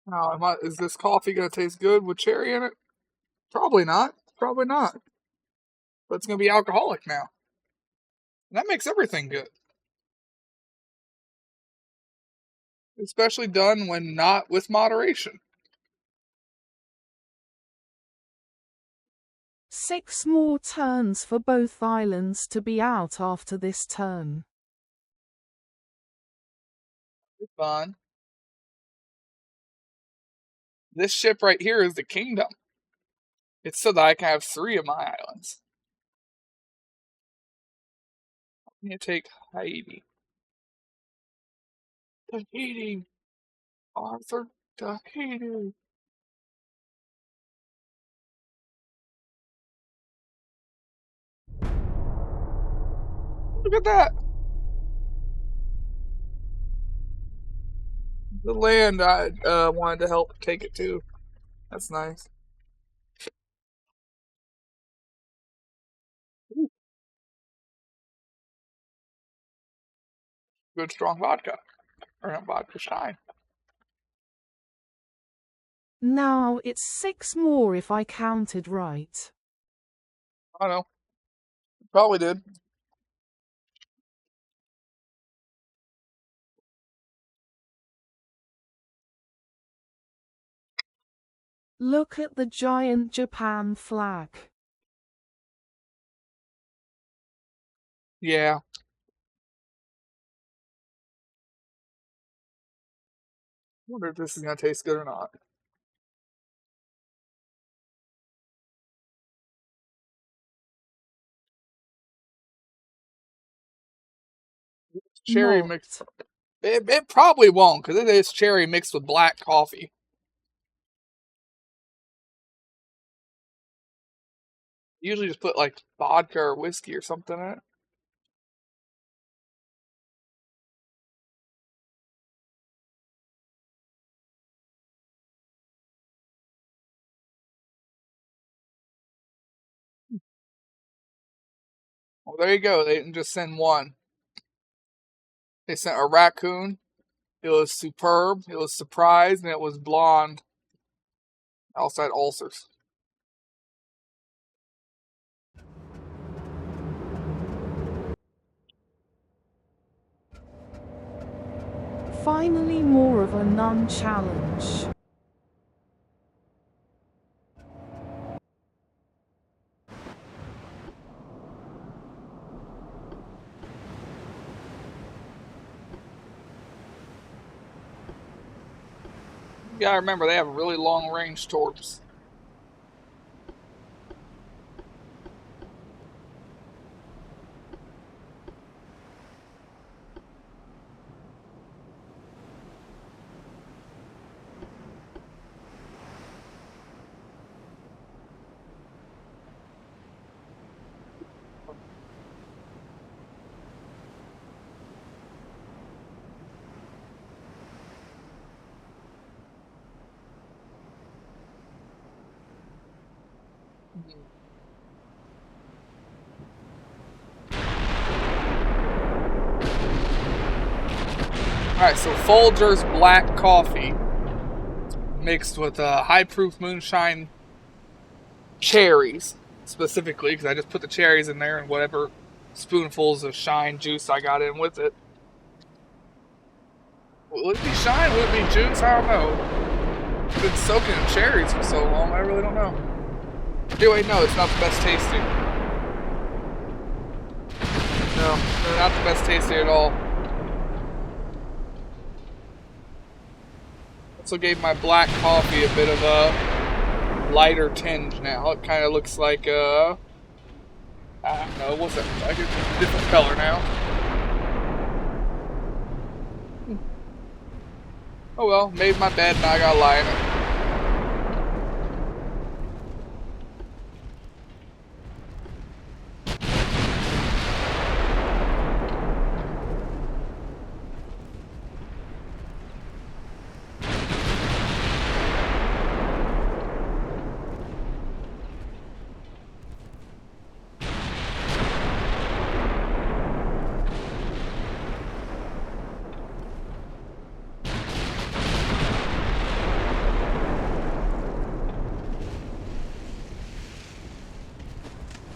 Now, is this coffee gonna taste good with cherry in it? Probably not. Probably not. But it's gonna be alcoholic now. And that makes everything good. Especially done when not with moderation. 6 more turns for both islands to be out after this turn. It's fun. This ship right here is the kingdom. It's so that I can have 3 of my islands. I'm gonna take Haiti. Tahiti. Arthur, Tahiti. Look at that. The land I wanted to help take it to. That's nice. Ooh, good strong vodka. Or not vodka, shine. Now it's 6 more if I counted right. I don't know. Probably did. Look at the giant Japan flag. Yeah. Wonder if this is gonna taste good or not. Cherry mixed. Not. It probably won't, because it is cherry mixed with black coffee. Usually just put like vodka or whiskey or something in it. Well, there you go. They didn't just send one. They sent a raccoon. It was superb. It was surprised, and it was blonde. Outside ulcers. Finally more of a non-challenge. You gotta remember, they have really long range torps. Alright, so Folgers black coffee mixed with high proof moonshine cherries, specifically, because I just put the cherries in there and whatever spoonfuls of shine juice I got in with it. Would it be shine? Would it be juice? I don't know. It's been soaking in cherries for so long, I really don't know. Anyway, no, it's not the best tasting. No, they're not the best tasting at all. Also gave my black coffee a bit of a lighter tinge now. It kind of looks like I don't know, what's that? Like it's a different color now. Oh well, made my bed, now I gotta lie in it.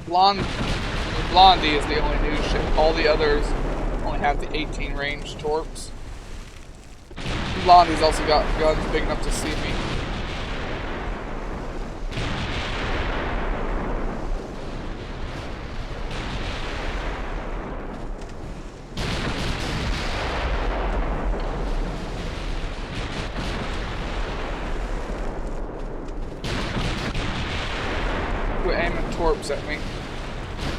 Blonde, Blondie is the only new ship. All the others only have the 18 range torps. Blondie's also got guns big enough to see me. Quit aiming torps at me.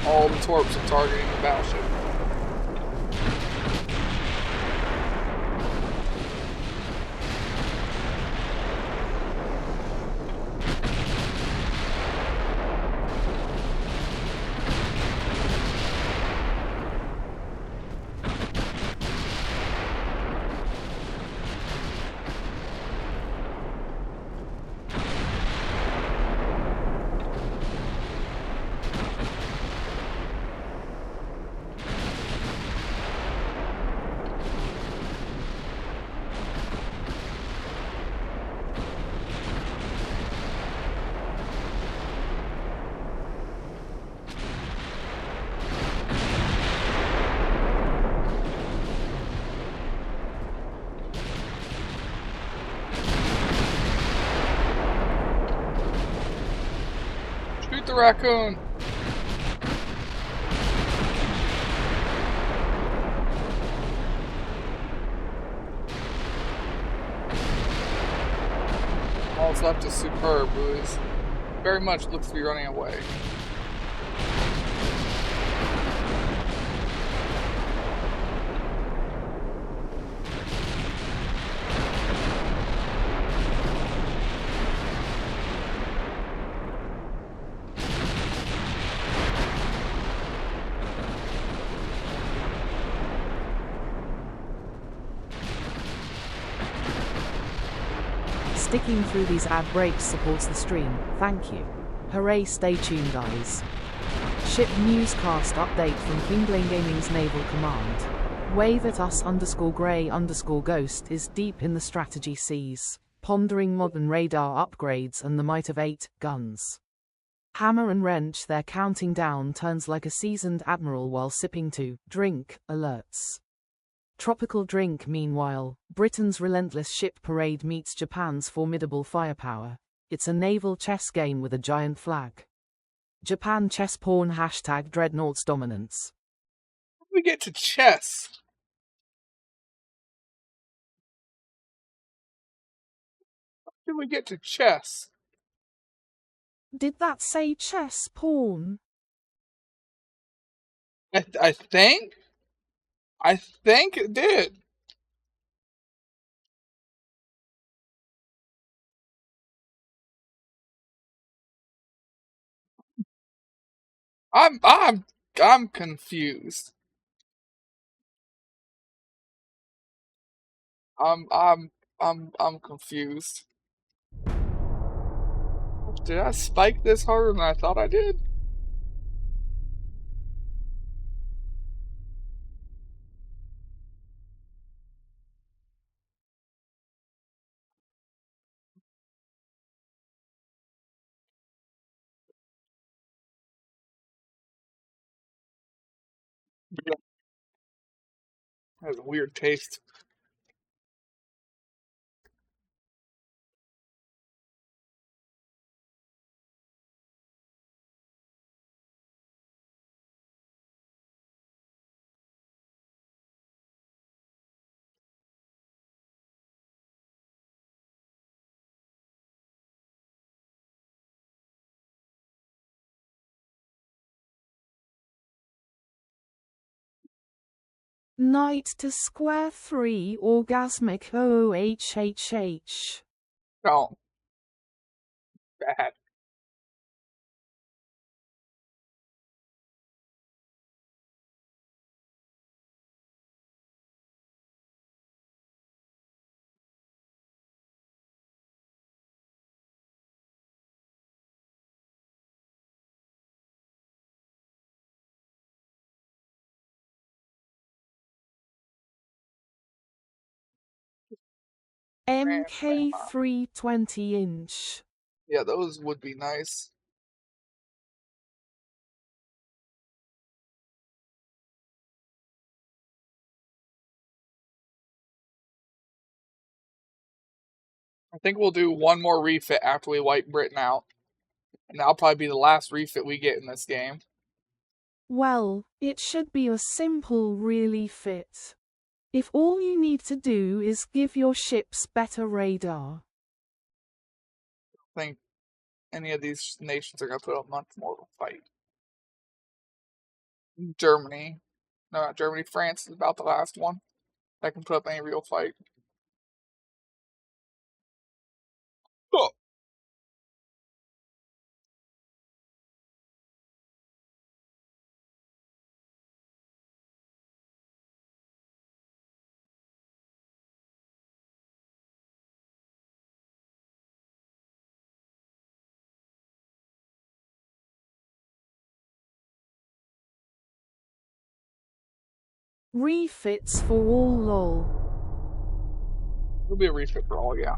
All the torps are targeting the battleship. Shoot the raccoon! All that's left is superb, boys. Very much looks to be running away. Sticking through these ad breaks supports the stream, thank you. Hooray, stay tuned guys. Ship newscast update from Kingbane Gaming's Naval Command. Wave at us _grey_ghost is deep in the strategy seas, pondering modern radar upgrades and the might of 8 guns. Hammer and wrench, their counting down turns like a seasoned admiral while sipping to drink alerts. Tropical drink. Meanwhile, Britain's relentless ship parade meets Japan's formidable firepower. It's a naval chess game with a giant flag. Japan chess pawn #Dreadnoughts dominance. How do we get to chess? How do we get to chess? Did that say chess pawn? I think it did. I'm confused. I'm I'm I'm confused. Did I spike this harder than I thought I did? That has a weird taste. Knight to square 3 orgasmic OHHH. Don't. Bad. MK 320 inch. Yeah, those would be nice. I think we'll do one more refit after we wipe Britain out. And that'll probably be the last refit we get in this game. Well, it should be a simple really fit. If all you need to do is give your ships better radar. I think any of these nations are going to put up much more of a fight. Germany. No, not Germany. France is about the last one that can put up any real fight. Oh. Refits for all lol. It'll be a refit for all, yeah.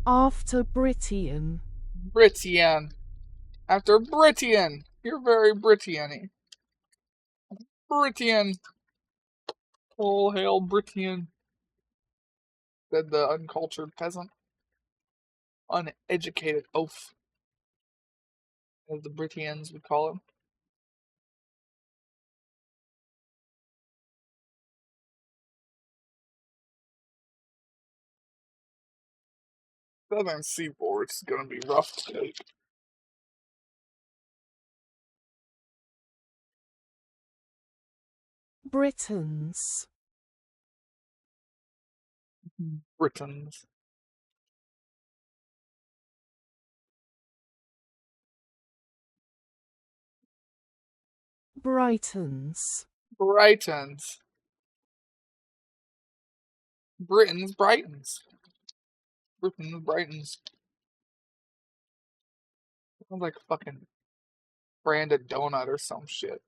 After Britian. Britian. After Britian. You're very Britian-y. Britian. All hail Britian. Said the uncultured peasant. Uneducated oaf. As the Britians would call him. Southern seaboard's gonna be rough to take. Britons. Britons. Brightons. Brightons. Britons, Brightons. Britons, Brightons. Sounds like a fucking branded donut or some shit.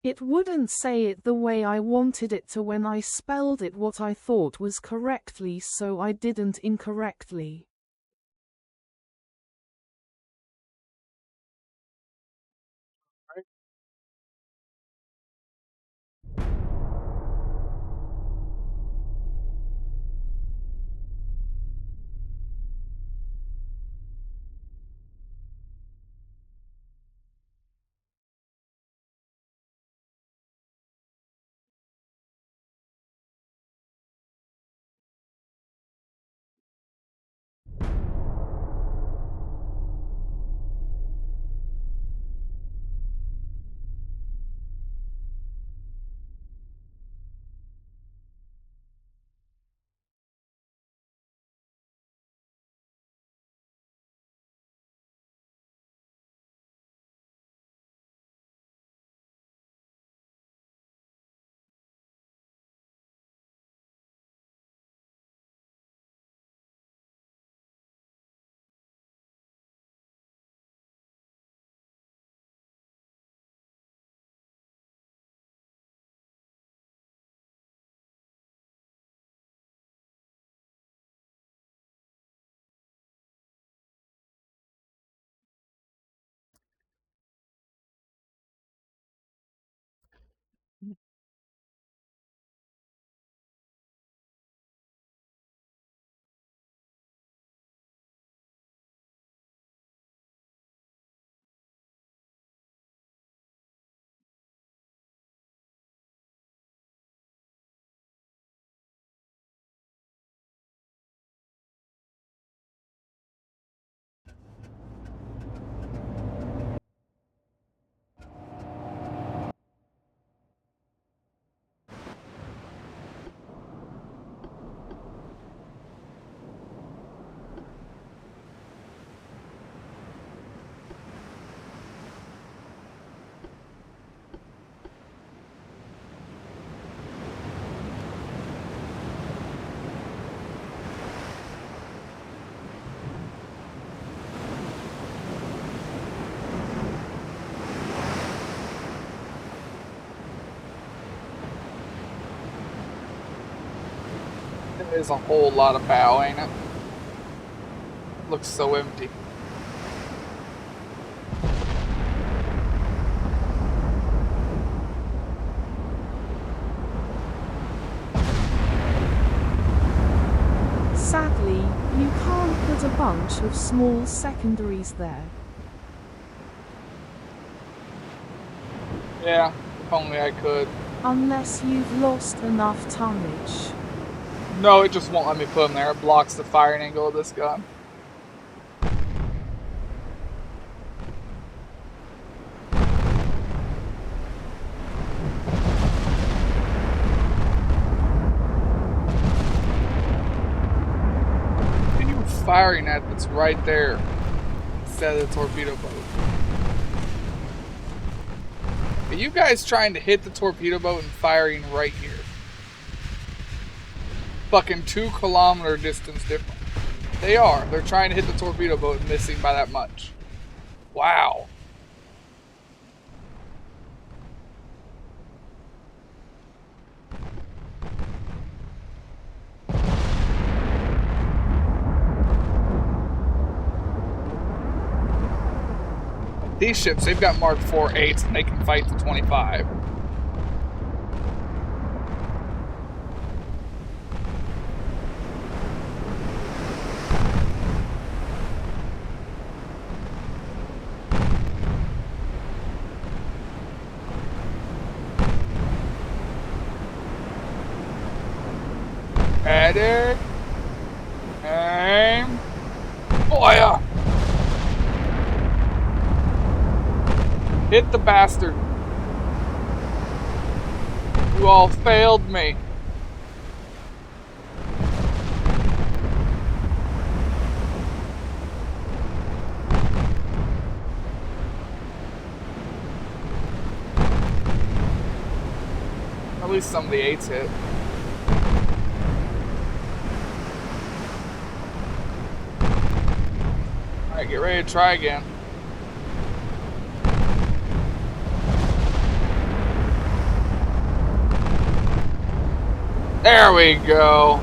It wouldn't say it the way I wanted it to when I spelled it what I thought was correctly, so I didn't incorrectly. Right? There's a whole lot of bow, ain't it? Looks so empty. Sadly, you can't put a bunch of small secondaries there. Yeah, if only I could. Unless you've lost enough tonnage. No, it just won't let me put them there. It blocks the firing angle of this gun. What are you firing at that's right there instead of the torpedo boat? Are you guys trying to hit the torpedo boat and firing right here? Fucking 2 kilometer distance difference. They are. They're trying to hit the torpedo boat and missing by that much. Wow. These ships, they've got Mark 4 8s and they can fight the 25. Medic. Aim. Fire. Hit the bastard. You all failed me. At least some of the 8s hit. Alright, get ready to try again. There we go.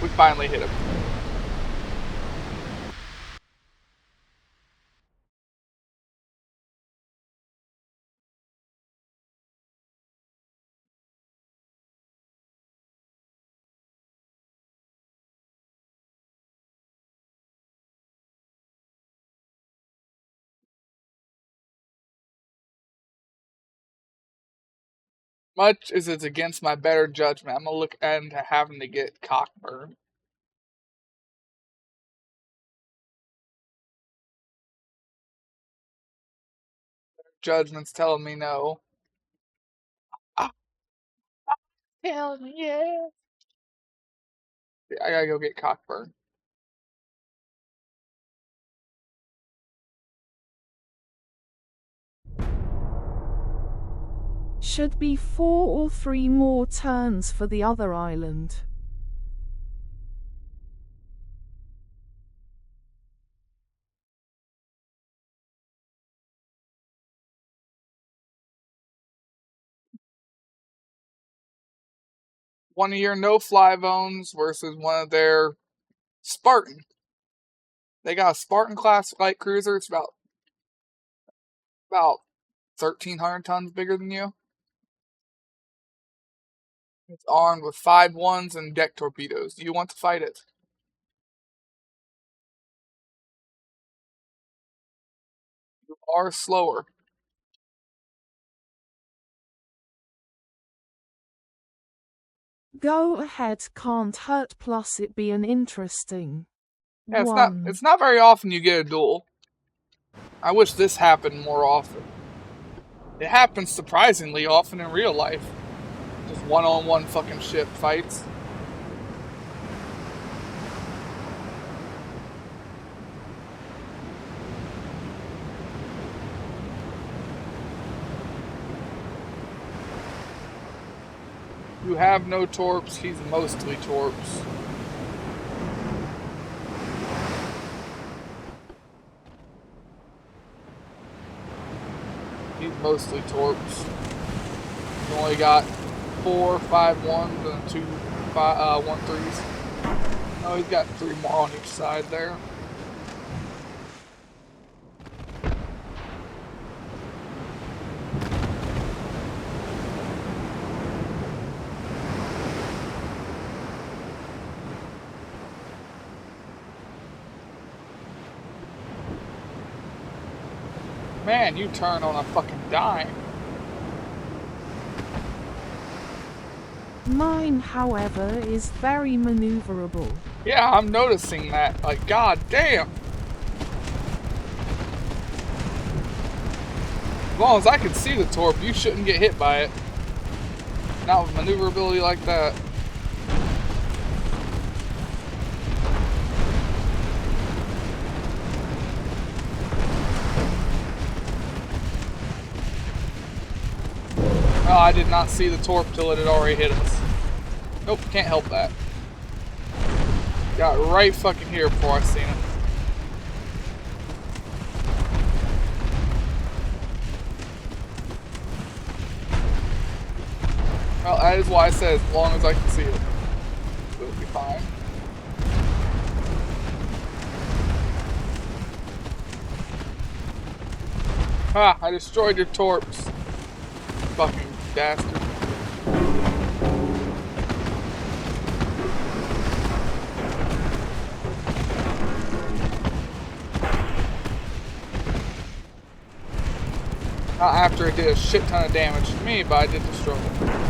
We finally hit him. Much as it's against my better judgment, I'm gonna look into having to get cockburn. Judgment's telling me no. Ah, telling me yes. I gotta go get cockburn. Should be 4 or 3 more turns for the other island. One of your no-fly zones versus one of their Spartan. They got a Spartan class light cruiser. It's about 1,300 tons bigger than you. It's armed with 5.1s and deck torpedoes. Do you want to fight it? You are slower. Go ahead, can't hurt, plus it be an interesting Yeah, one. it's not very often you get a duel. I wish this happened more often. It happens surprisingly often in real life. Just one-on-one fucking ship fights. You have no torps, he's mostly torps. He's mostly torps. You only got 4 5-1s and 2 1-3s. Oh, he's got 3 more on each side there. Man, you turn on a fucking dime. Mine, however, is very maneuverable. Yeah, I'm noticing that. Like, god damn. As long as I can see the torp, you shouldn't get hit by it. Not with maneuverability like that. Oh, I did not see the torp till it had already hit us. Nope, can't help that. Got right fucking here before I seen it. Well, that is why I said as long as I can see it, it'll be fine. Ha! I destroyed your torps. Fucking bastard. Not after it did a shit ton of damage to me, but I did destroy it.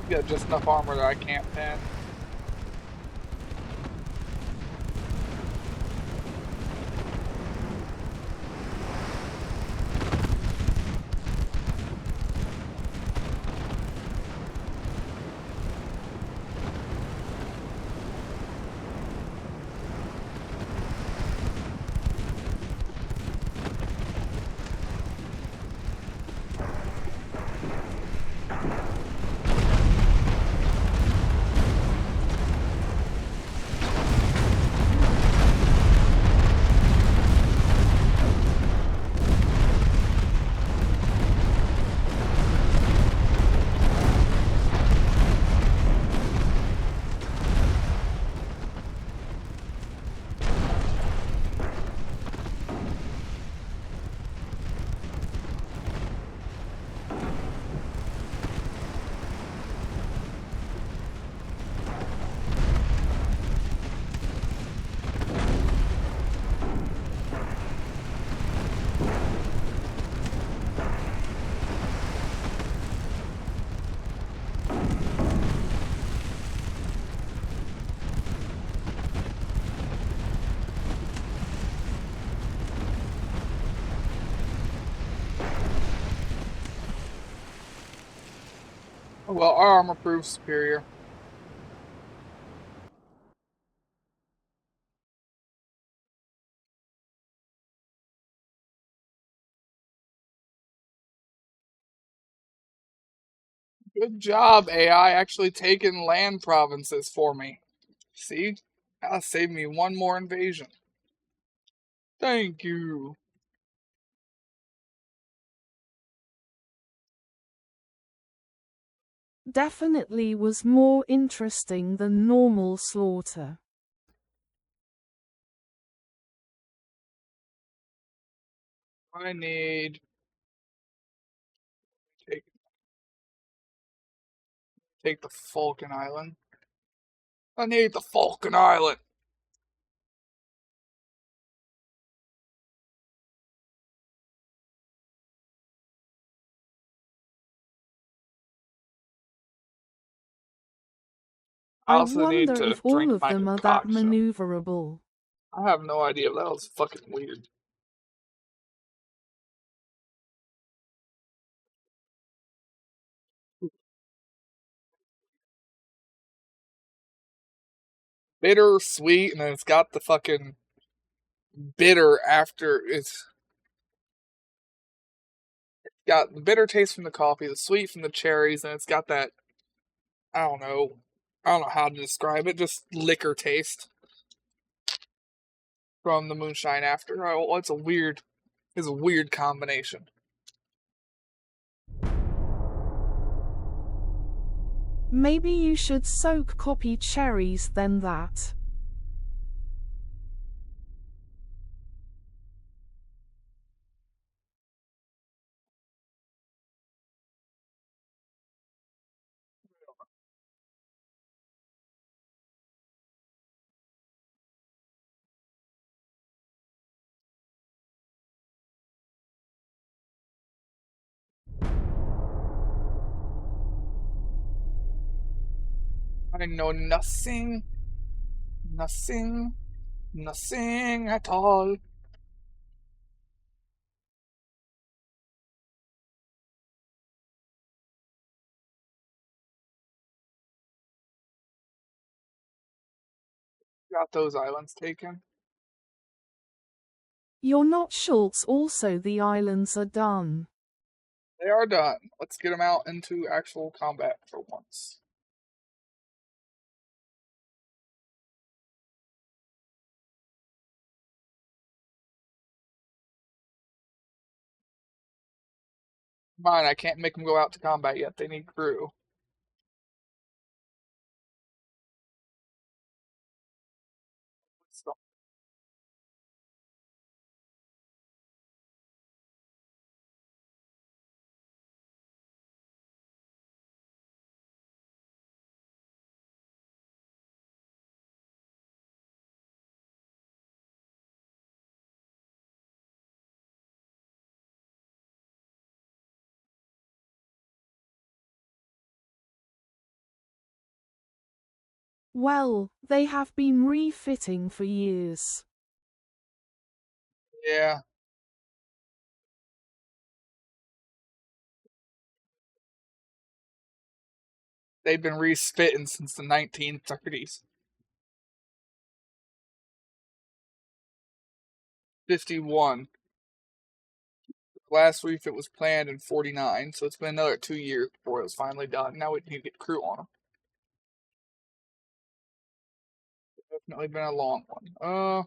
You got just enough armor that I can't pin. Well, our armor proves superior. Good job, AI, actually taking land provinces for me. See? That'll save me one more invasion. Thank you. Definitely was more interesting than normal slaughter. I need take take the Falcon Island. I need the Falcon Island. I I also need wonder to if all drink of my them are that concoction. maneuverable. I have no idea. That was fucking weird. Bitter, sweet, and then it's got the fucking bitter after. It's got the bitter taste from the coffee, the sweet from the cherries, and it's got that. I don't know. I don't know how to describe it. Just liquor taste from the moonshine after. Oh, it's a weird. It's a weird combination. Maybe you should soak copy cherries then that. I know nothing, nothing, nothing at all. Got those islands taken. You're not Schultz, also the islands are done. They are done. Let's get them out into actual combat for once. Mine, I can't make them go out to combat yet. They need crew. So, Well, they have been refitting for years. yeah. They've been respitting since the 1930s. 51. Last refit was planned in 49, so it's been another 2 years before it was finally done. Now we need to get crew on them. Definitely been a long one.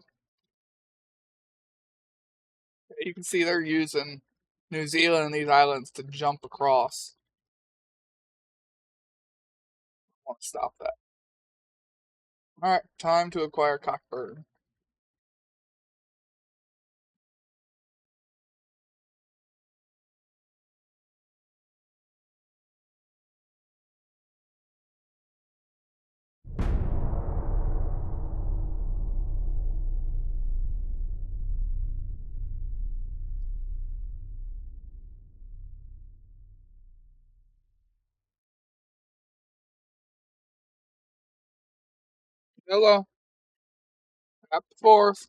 You can see they're using New Zealand and these islands to jump across. I want to stop that. Alright, time to acquire Cockburn. Hello. Up the fourth.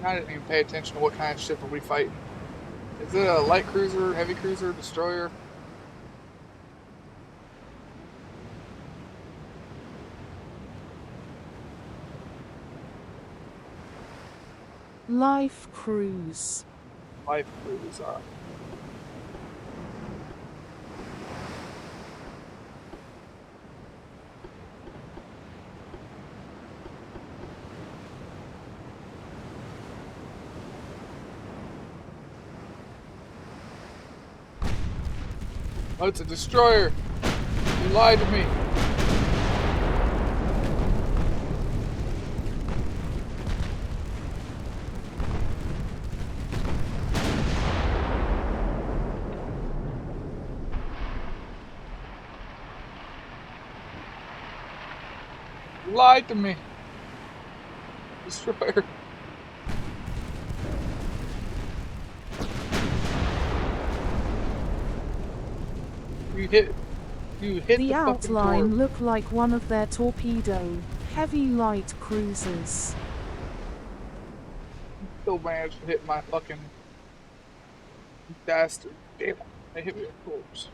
I didn't even pay attention to what kind of ship are we fighting. Is it a light cruiser, heavy cruiser, destroyer? Life cruise. Light cruiser. Oh, it's a destroyer. You lied to me. You lied to me. Destroyer. You hit The the fucking outline torp. looked like one of their torpedo, heavy light cruisers. Still managed to hit my fucking bastard. Damn it. They hit me with torps.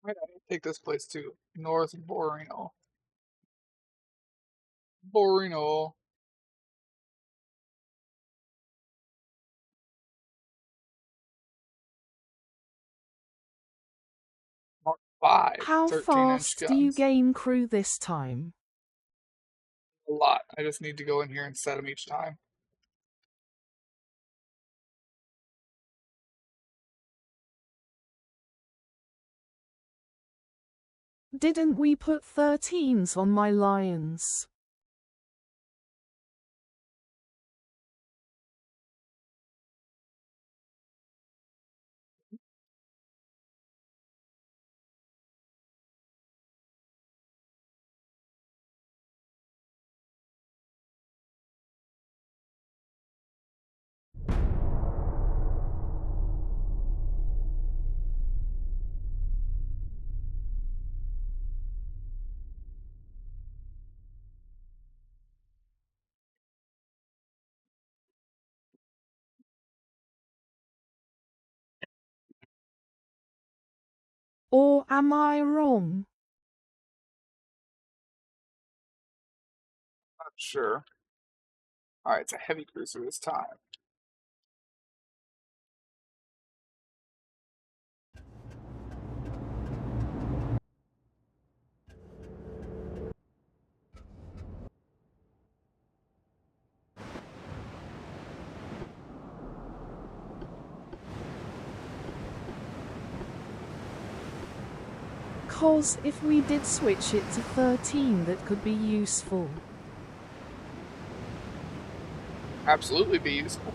Why did I take this place to North Borino? Borino. Mark 5, How 13-inch fast do you guns. gain crew this time? A lot. I just need to go in here and set them each time. Didn't we put 13s on my lions? Or am I wrong? Not sure. Alright, it's a heavy cruiser this time. Cause if we did switch it to 13, that could be useful. Absolutely be useful.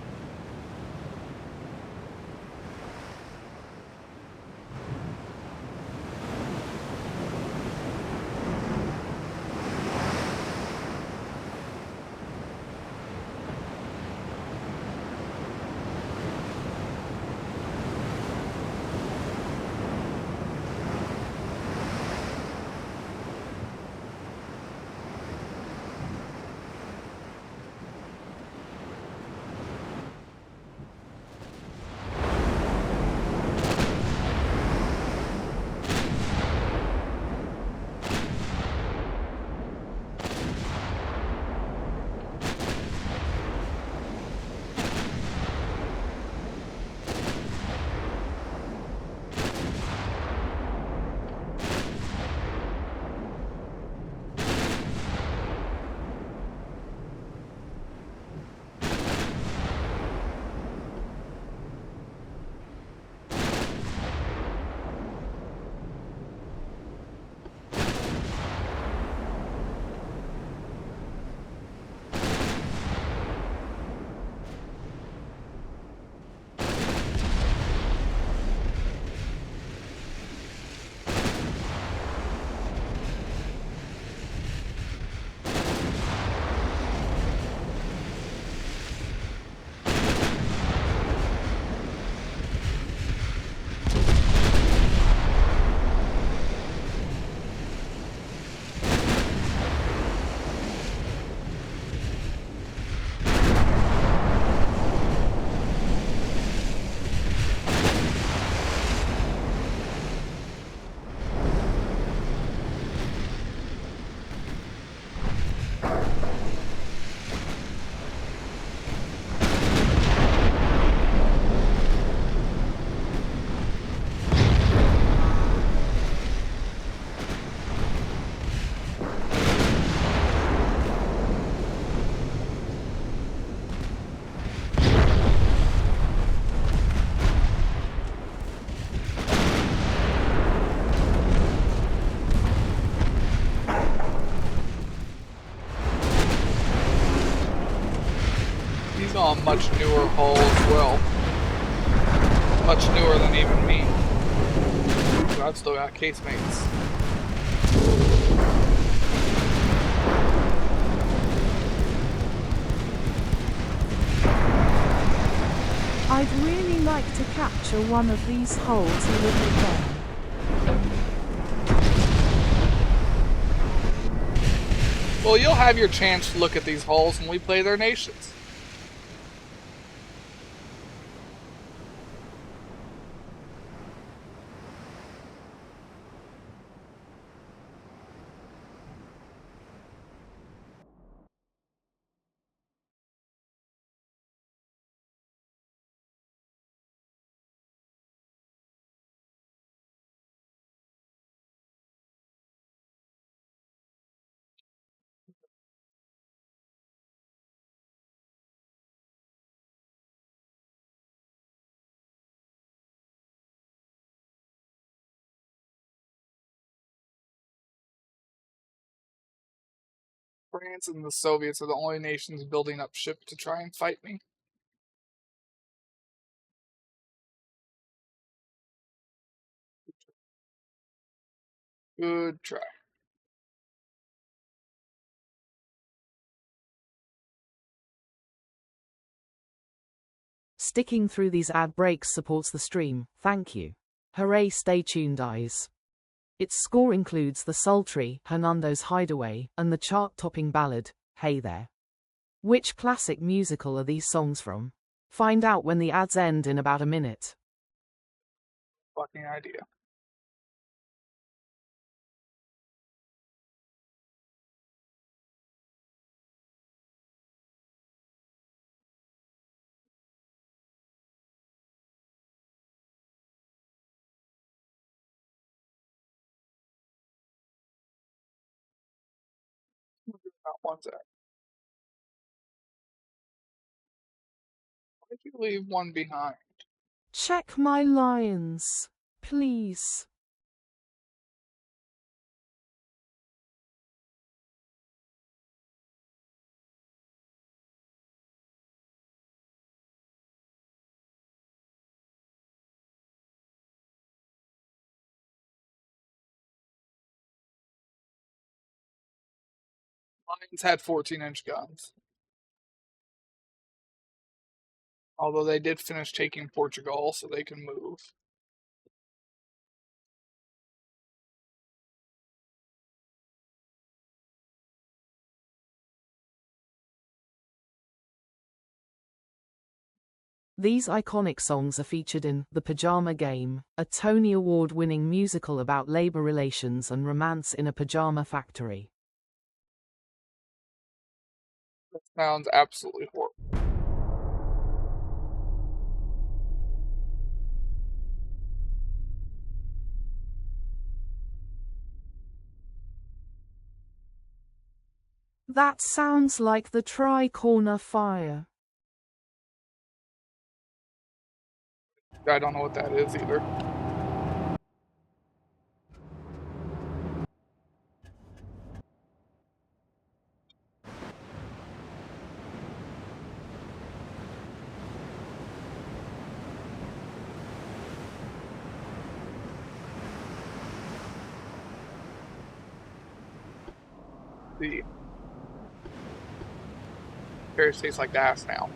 He's on a much newer hull as well. Much newer than even me. But I've still got casemates. I'd really like to capture one of these hulls a little then. Well, you'll have your chance to look at these hulls when we play their nations. France and the Soviets are the only nations building up ships to try and fight me. Good try. Sticking through these ad breaks supports the stream, thank you. Hooray, stay tuned, eyes. Its score includes the sultry Hernando's Hideaway and the chart-topping ballad, Hey There. Which classic musical are these songs from? Find out when the ads end in about a minute. Fucking idea. Not one's at. Why did you leave one behind? Check my lions, please. Lions had 14-inch guns. Although they did finish taking Portugal, so they can move. These iconic songs are featured in The Pajama Game, a Tony Award-winning musical about labor relations and romance in a pajama factory. That sounds absolutely horrible. That sounds like the Tri-Corner Fire. I don't know what that is either. The Paris tastes like ass now.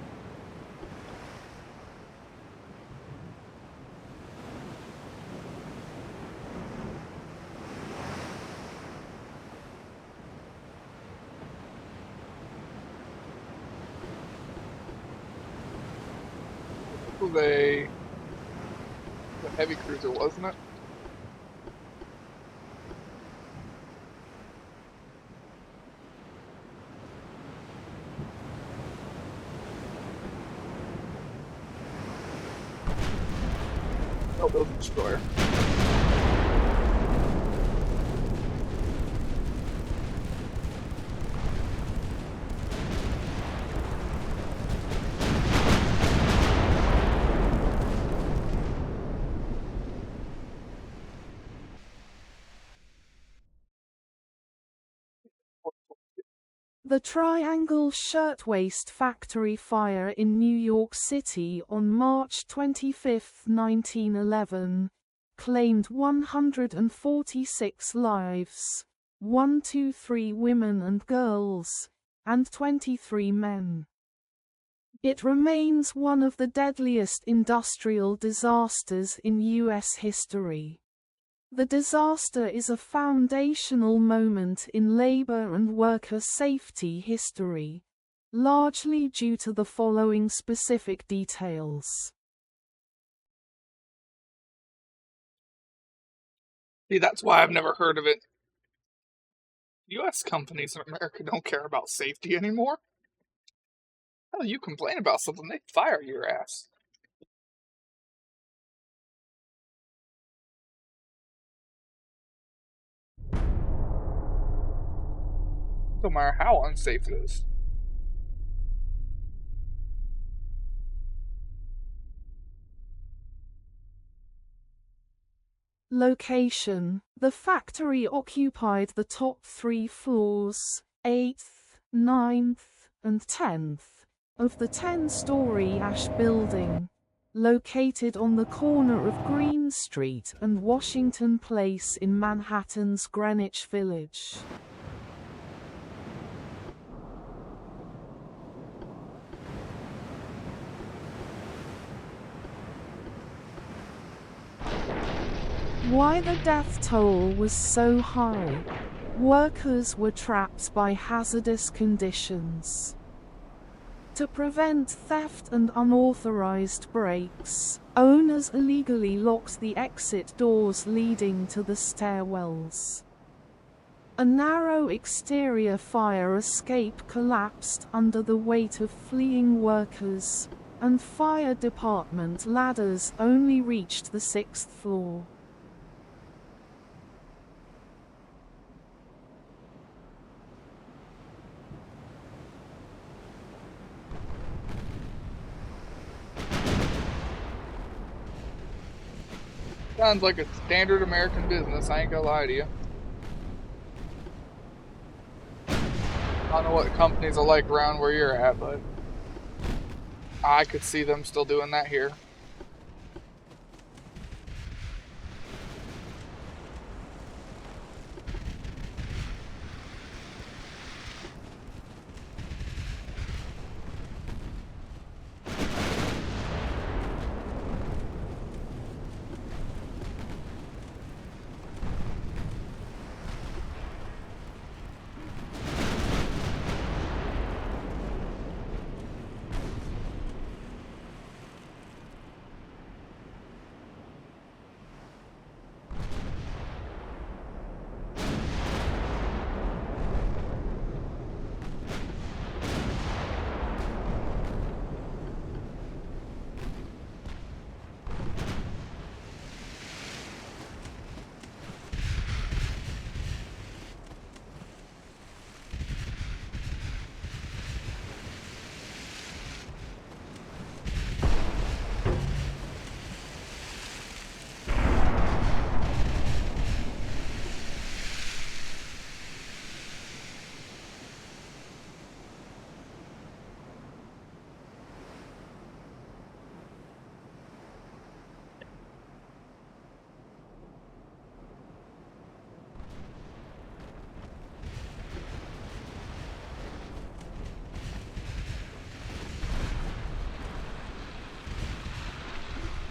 This was a heavy cruiser, wasn't it? Oh, that was a destroyer. The Triangle Shirtwaist Factory fire in New York City on March 25, 1911, claimed 146 lives, 123 women and girls, and 23 men. It remains one of the deadliest industrial disasters in U.S. history. The disaster is a foundational moment in labor and worker safety history, largely due to the following specific details. See, that's why I've never heard of it. U.S. companies in America don't care about safety anymore. Hell, you complain about something, they fire your ass. No matter how unsafe it is. Location: the factory occupied the top 3 floors, 8th, 9th, and 10th, of the 10-story Ash Building, located on the corner of Green Street and Washington Place in Manhattan's Greenwich Village. Why the death toll was so high? Workers were trapped by hazardous conditions. To prevent theft and unauthorized breaks, owners illegally locked the exit doors leading to the stairwells. A narrow exterior fire escape collapsed under the weight of fleeing workers, and fire department ladders only reached the 6th floor. Sounds like a standard American business, I ain't gonna lie to you. I don't know what companies are like around where you're at, but I could see them still doing that here.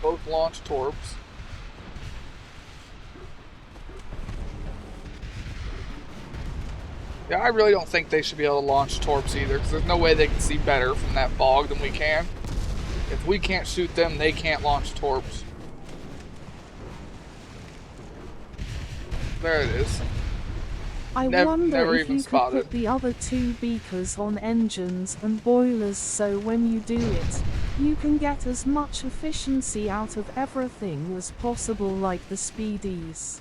Both launch torps. Yeah, I really don't think they should be able to launch torps either, because there's no way they can see better from that fog than we can. If we can't shoot them, they can't launch torps. There it is. I wonder if even you spotted. could put the other 2 beakers on engines and boilers so when you do it, you can get as much efficiency out of everything as possible like the Speedies.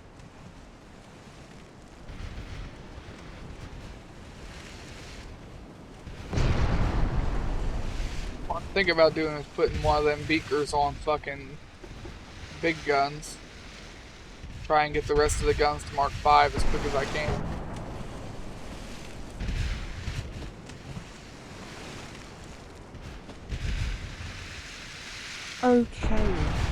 What I'm thinking about doing is putting one of them beakers on fucking big guns. Try and get the rest of the guns to Mark 5 as quick as I can. Okay.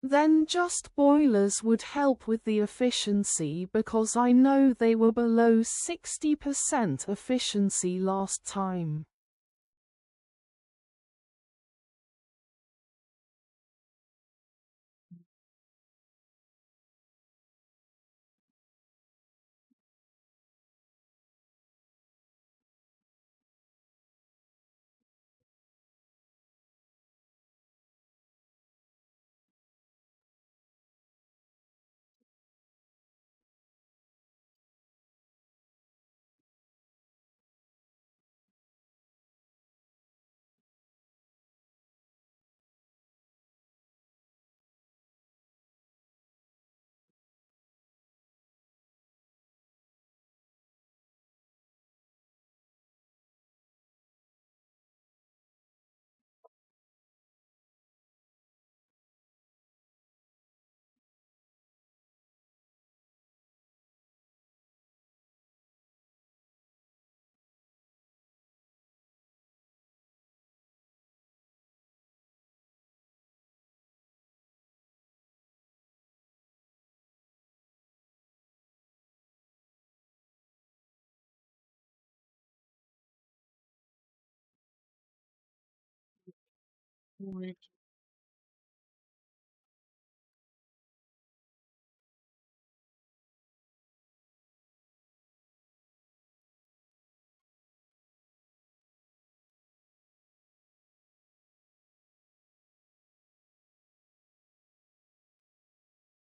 Then just boilers would help with the efficiency because I know they were below 60% efficiency last time.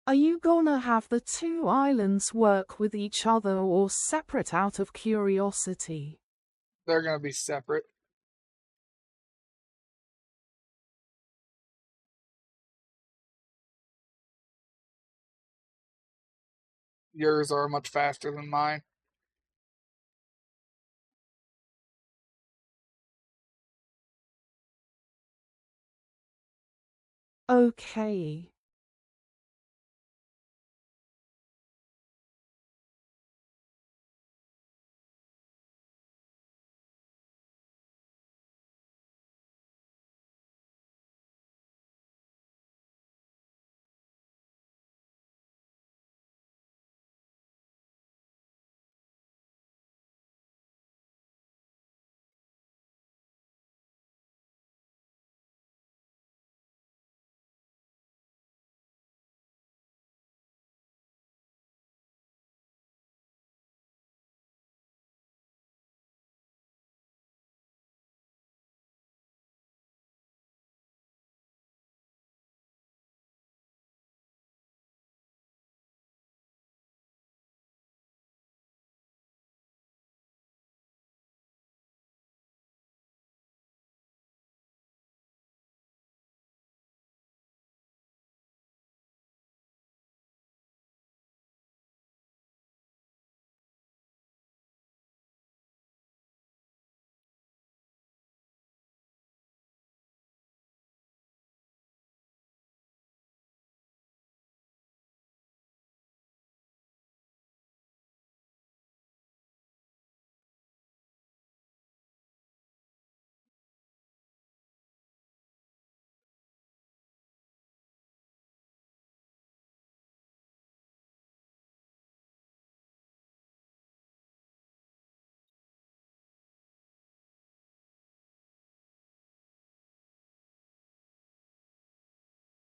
Are you gonna have the two islands work with each other or separate out of curiosity? They're gonna be separate. Yours are much faster than mine. Okay.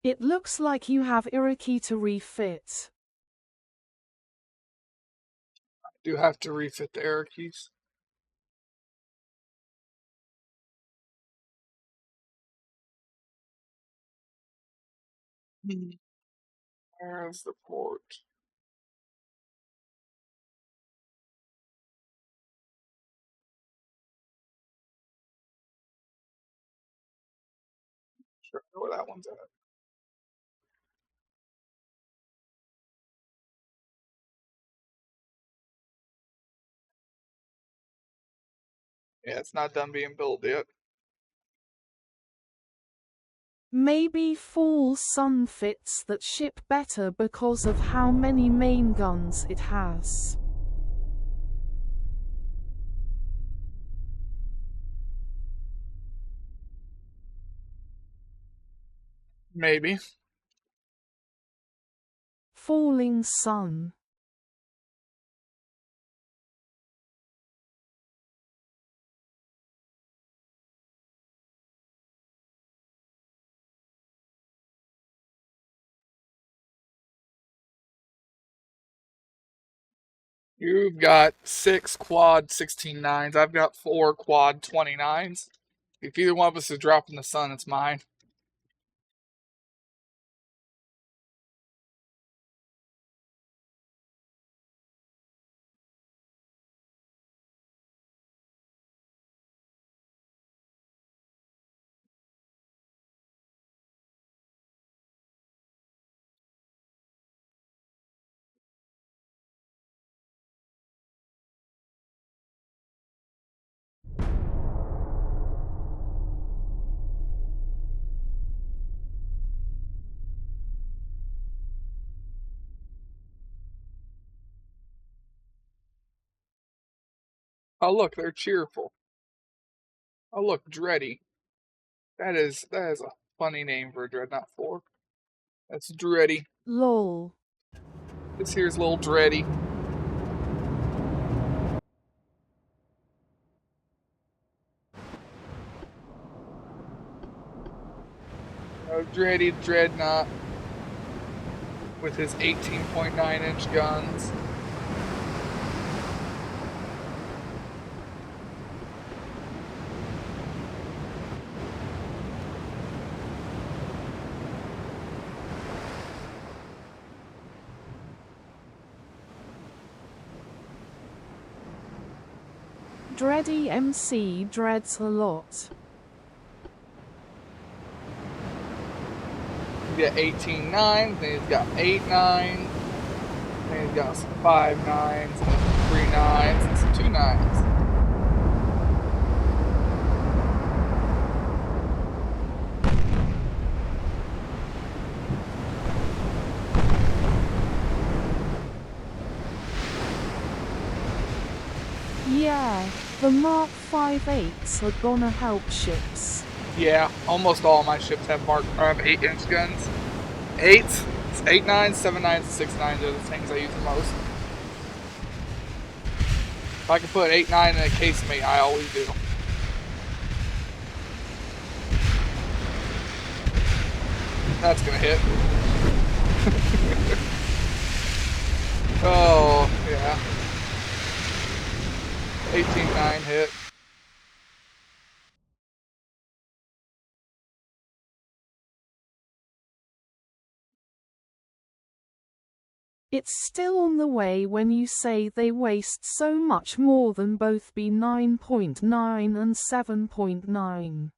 It looks like you have Iriki to refit. Do have to refit the arrow keys. Where's the port? Sure, I know where that one's at. Yeah, it's not done being built yet. Maybe Fall Sun fits that ship better because of how many main guns it has. Maybe. Falling Sun. You've got 6 quad 16-9s. I've got 4 quad 29s. If either one of us is dropping the sun, it's mine. Oh look, they're cheerful. Oh look, Dready. That is a funny name for a Dreadnought 4. That's Dready. Lol. This here's little Dready. Dready Dreadnought with his 18.9-inch guns. Dready MC dreads a lot. He's got 18-9s, then he's got 8-9s, then he's got some 5-9s, and 3-9s, and some 2-9s. Yeah, the Mark 5.8s are gonna help ships. Yeah, almost all of my ships have 8-inch guns. 8s, 8-9s, 7-9s, and 6-9s are the things I use the most. If I can put 8-9 in a casemate, I always do. That's gonna hit. Oh, yeah. 18-9 hit. It's still on the way when you say they waste so much more than both B9.9 and 7.9.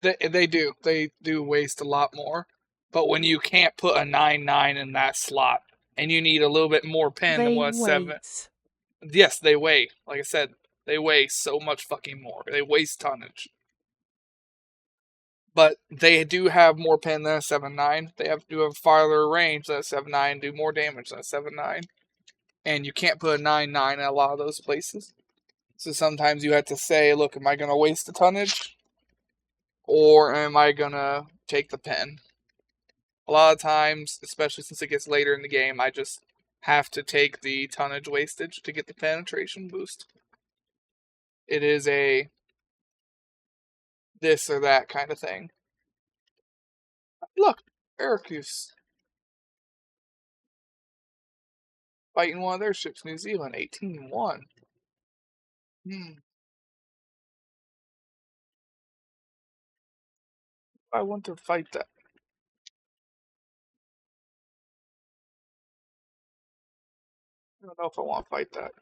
They do. They do waste a lot more. But when you can't put a 9-9 in that slot, and you need a little bit more pin than They what a 7... wait. Yes, they weigh. Like I said, they weigh so much fucking more. They waste tonnage. But they do have more pin than a 7-9. They do have farther range than a 7-9, do more damage than a 7-9. And you can't put a 9-9 in a lot of those places. So sometimes you have to say, look, am I going to waste the tonnage? Or am I going to take the pin? A lot of times, especially since it gets later in the game, I just have to take the tonnage wastage to get the penetration boost. It is a this or that kind of thing. Look, Syracuse fighting one of their ships, New Zealand, 18-1. I want to fight that. I don't know if I want to fight that.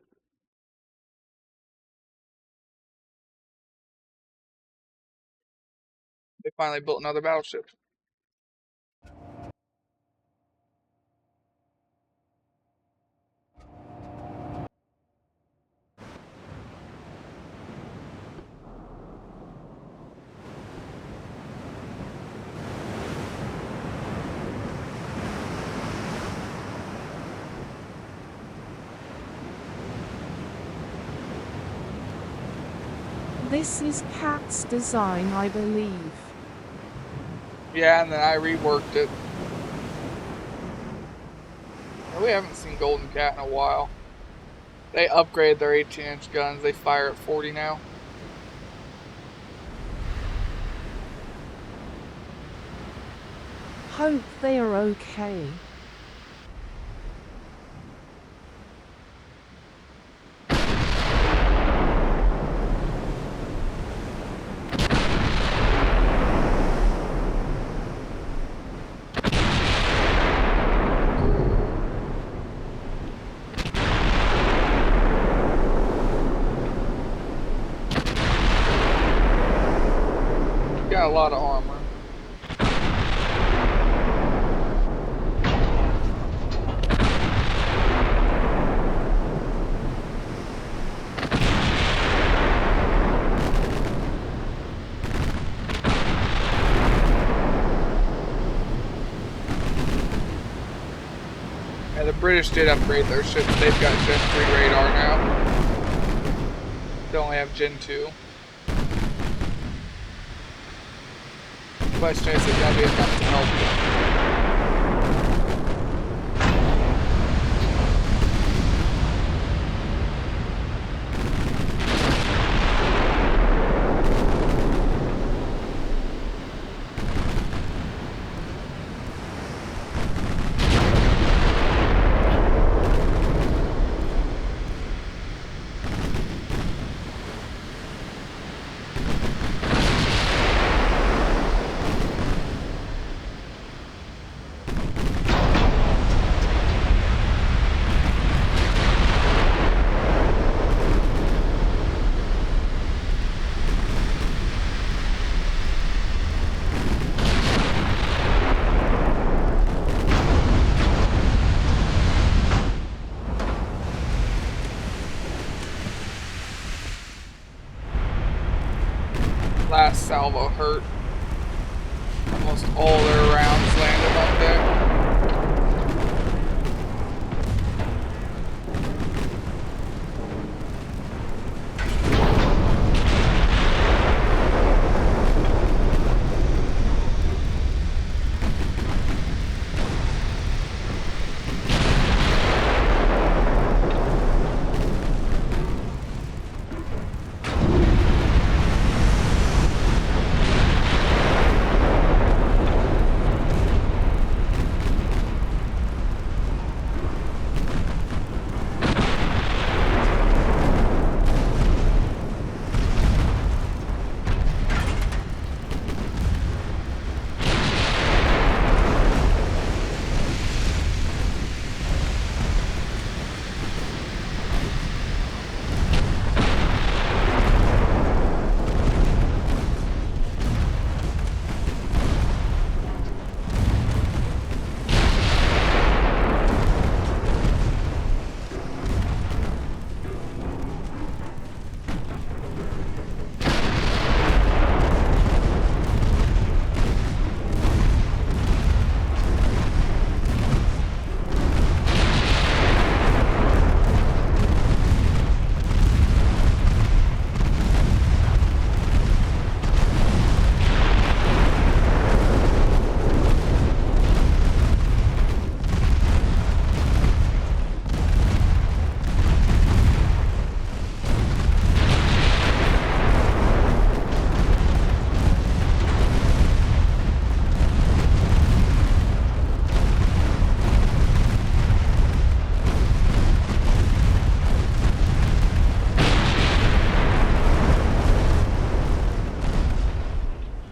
They finally built another battleship. This is Cat's design, I believe. Yeah, and then I reworked it. We haven't seen Golden Cat in a while. They upgraded their 18-inch guns. They fire at 40 now. Hope they are okay. Got a lot of armor. Yeah, the British did upgrade their ships. They've got Gen 3 radar now. They only have Gen 2. The question is gonna be enough to help them. Last salvo hurt. Almost all their rounds landed on deck.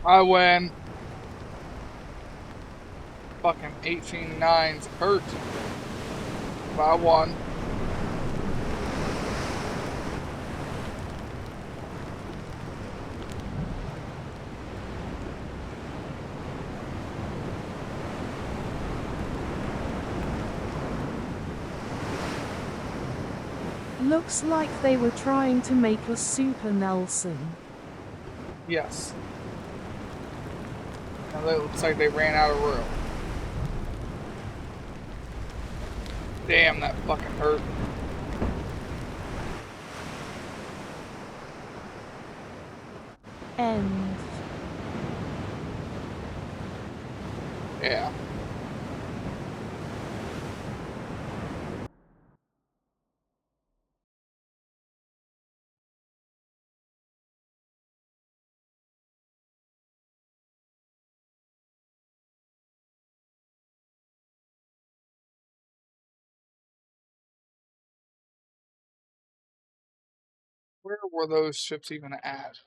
I win. Fucking 18-9's hurt. But I won. Looks like they were trying to make a Super Nelson. Yes. Now it looks like they ran out of room. Damn, that fucking hurt. End. Yeah. Where were those ships even at?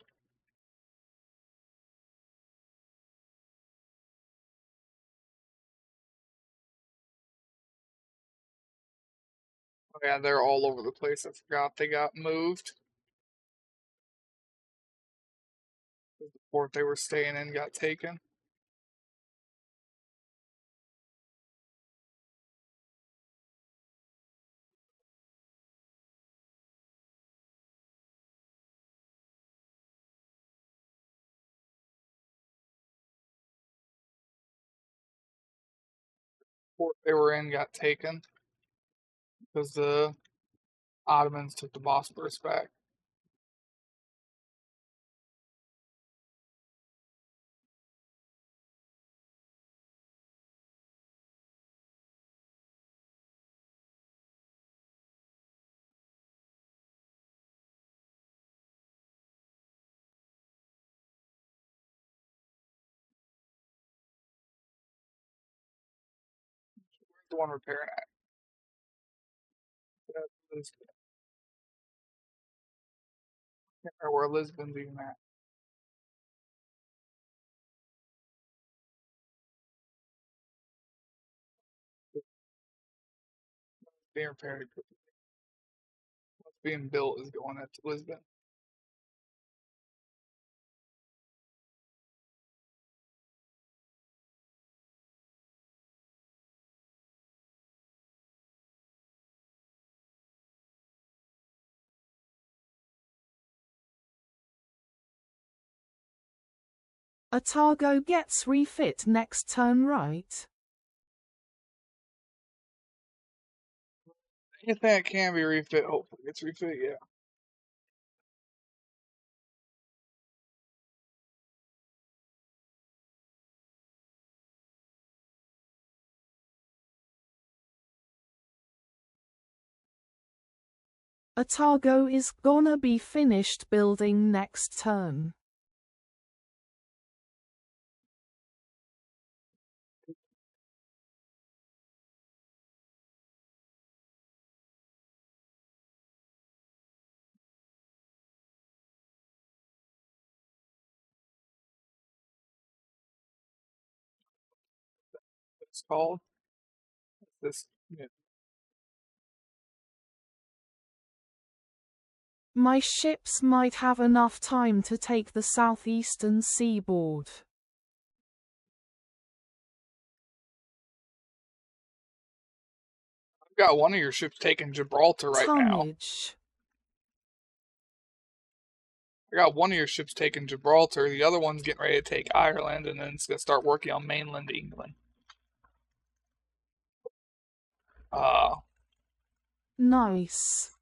Oh, yeah, they're all over the place. I forgot they got moved. The port they were staying in got taken. Port they were in got taken because the Ottomans took the Bosporus back. Where's the one repairing at? That's Lisbon. Can't remember where Lisbon's even at. Being repaired. What's being built is going at Lisbon. Otago gets refit next turn, right? Anything that can be refit, hopefully gets refit, yeah. Otago is gonna be finished building next turn. It's called this. Yeah. My ships might have enough time to take the southeastern seaboard. I've got one of your ships taking Gibraltar right now. Tonnage. I got one of your ships taking Gibraltar. The other one's getting ready to take Ireland, and then it's gonna start working on mainland England. Nice.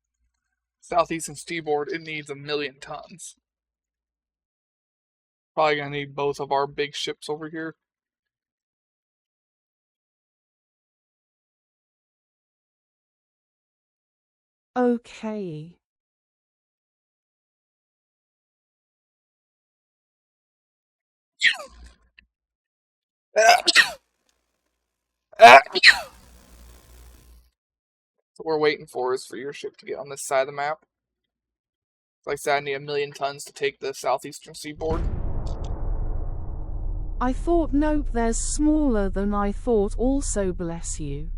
Southeastern seaboard, it needs 1,000,000 tons. Probably gonna need both of our big ships over here. Okay. So we're waiting for is for your ship to get on this side of the map. Like I said, I need 1,000,000 tons to take the southeastern seaboard. I thought nope, there's smaller than I thought also, bless you.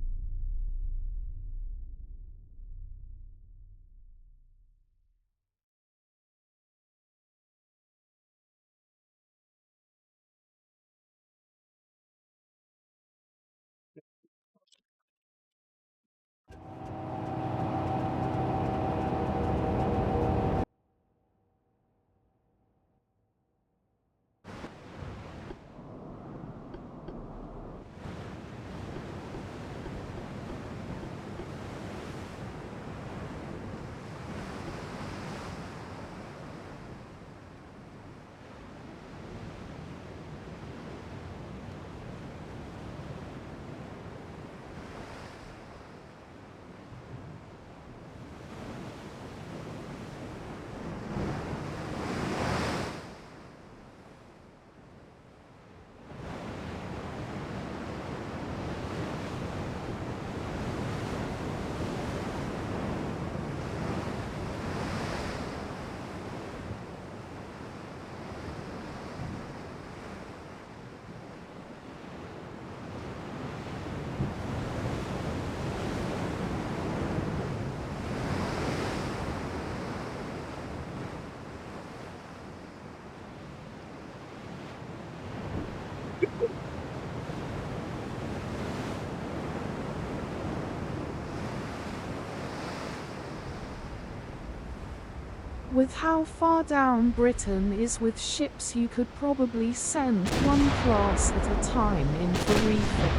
With how far down Britain is with ships, you could probably send one class at a time in for refit.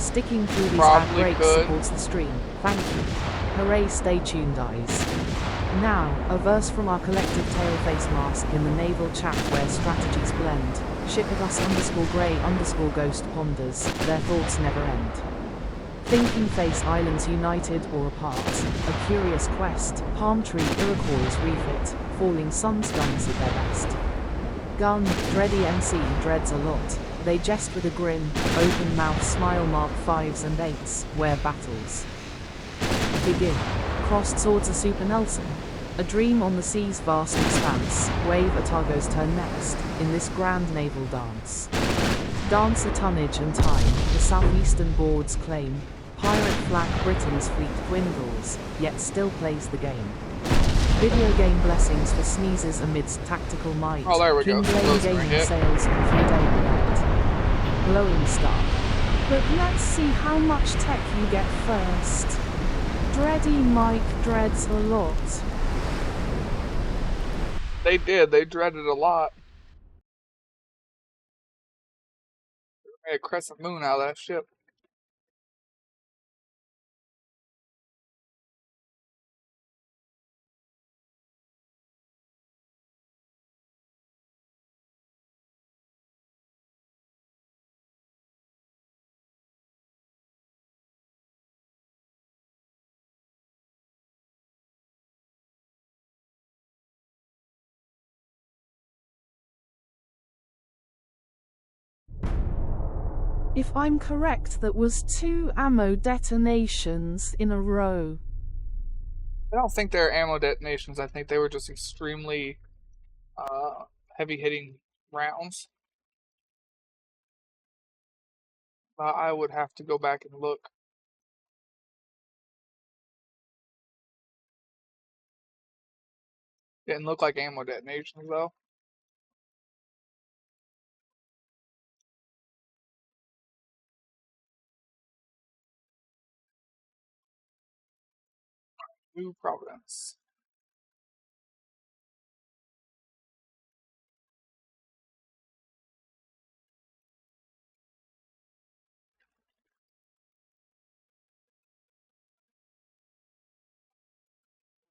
Sticking through these ad Probably breaks could. supports the stream. Thank you. Hooray, stay tuned, eyes. Now, a verse from our collective tailface mask in the naval chat where strategies blend. Ship of us _grey_ghost ponders, their thoughts never end. Thinking face islands united or apart. A curious quest, palm tree Iroquois refit, falling suns guns at their best. Gun, dready MC dreads a lot. They jest with a grin, open mouth smile mark 5s and 8s, where battles begin. Crossed swords a Super Nelson. A dream on the sea's vast expanse, wave Otago's turn next, in this grand naval dance. Dance a tonnage and time, the southeastern boards claim. Pirate flag Britain's fleet dwindles, yet still plays the game. Video game blessings for sneezes amidst tactical might. Oh, there we go. King Those Blame are gaming hit. sails on through day and night. Glowing star. But let's see how much tech you get first. Dready Mike dreads a lot. They did. They dreaded a lot. They made a crescent moon out of that ship. If I'm correct, that was 2 ammo detonations in a row. I don't think they're ammo detonations. I think they were just extremely heavy-hitting rounds. I would have to go back and look. Didn't look like ammo detonations though. New Providence.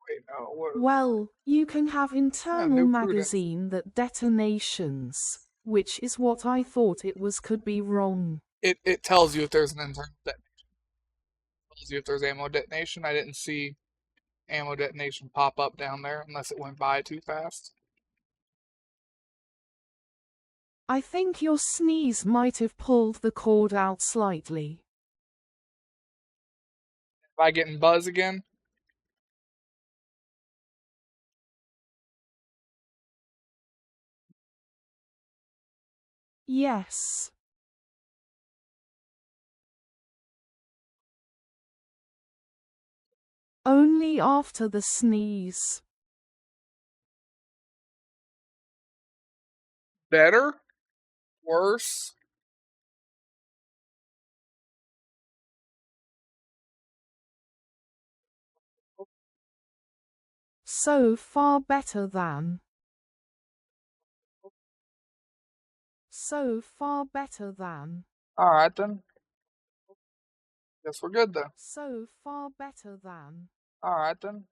Wait, no, what? Well, you can have internal New Prudence. magazine that detonations, which is what I thought it was. Could be wrong. It tells you if there's an internal detonation. It tells you if there's ammo detonation. I didn't see ammo detonation pop up down there unless it went by too fast. I think your sneeze might have pulled the cord out slightly. Am I getting buzz again? Yes. Only after the sneeze. Better? Worse? So far better than. So far better than. Alright then. Guess we're good then. So far better than. Alright then.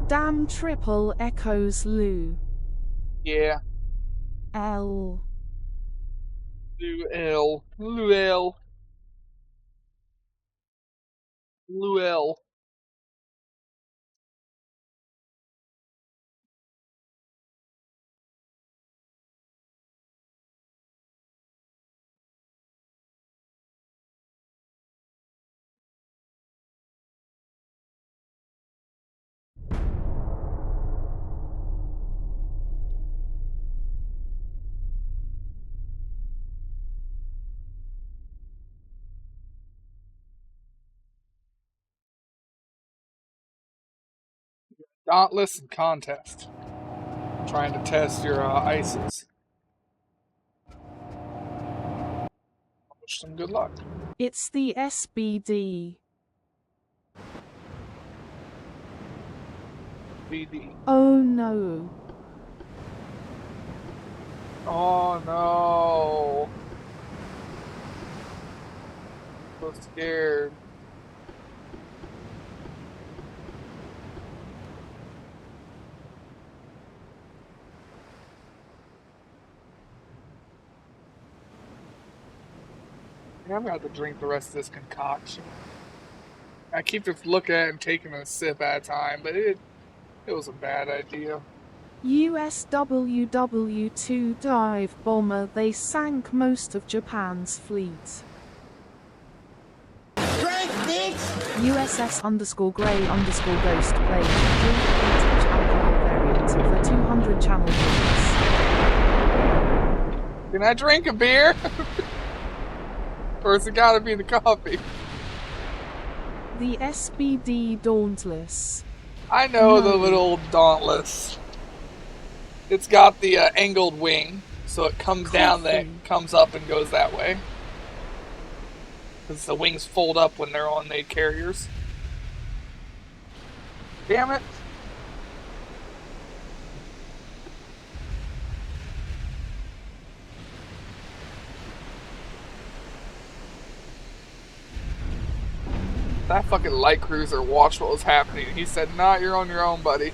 Damn triple echoes Lou. Yeah. L. Luel. Luel. Luel. Dauntless and contest. Trying to test your ices. Wish them good luck. It's the SBD. BD. Oh no. Oh no. So scared. Yeah, I'm gonna have to drink the rest of this concoction. I keep just looking at it and taking a sip at a time, but it was a bad idea. USWW-2 dive bomber. They sank most of Japan's fleet. USS_Grey_Ghost played drink vintage alcohol variant for 200 channel points. Can I drink a beer? Or is it gotta be the coffee? The SBD Dauntless. I know No. the little Dauntless. It's got the angled wing, so it comes down there, comes up and goes that way. Because the wings fold up when they're on the carriers. Damn it. That fucking light cruiser watched what was happening. He said, nah, you're on your own, buddy.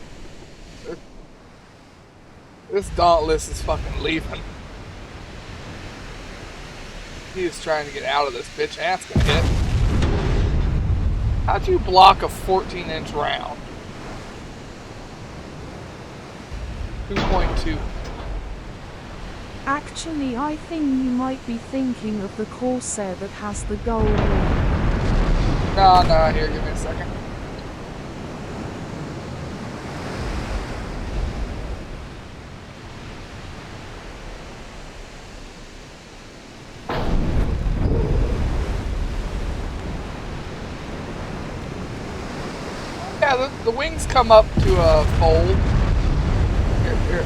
This Dauntless is fucking leaving. He is trying to get out of this bitch. That's gonna hit. How'd you block a 14-inch round? 2.2. Actually, I think you might be thinking of the Corsair that has the gold wing. No, here, give me a second. Yeah, the wings come up to a fold. Here,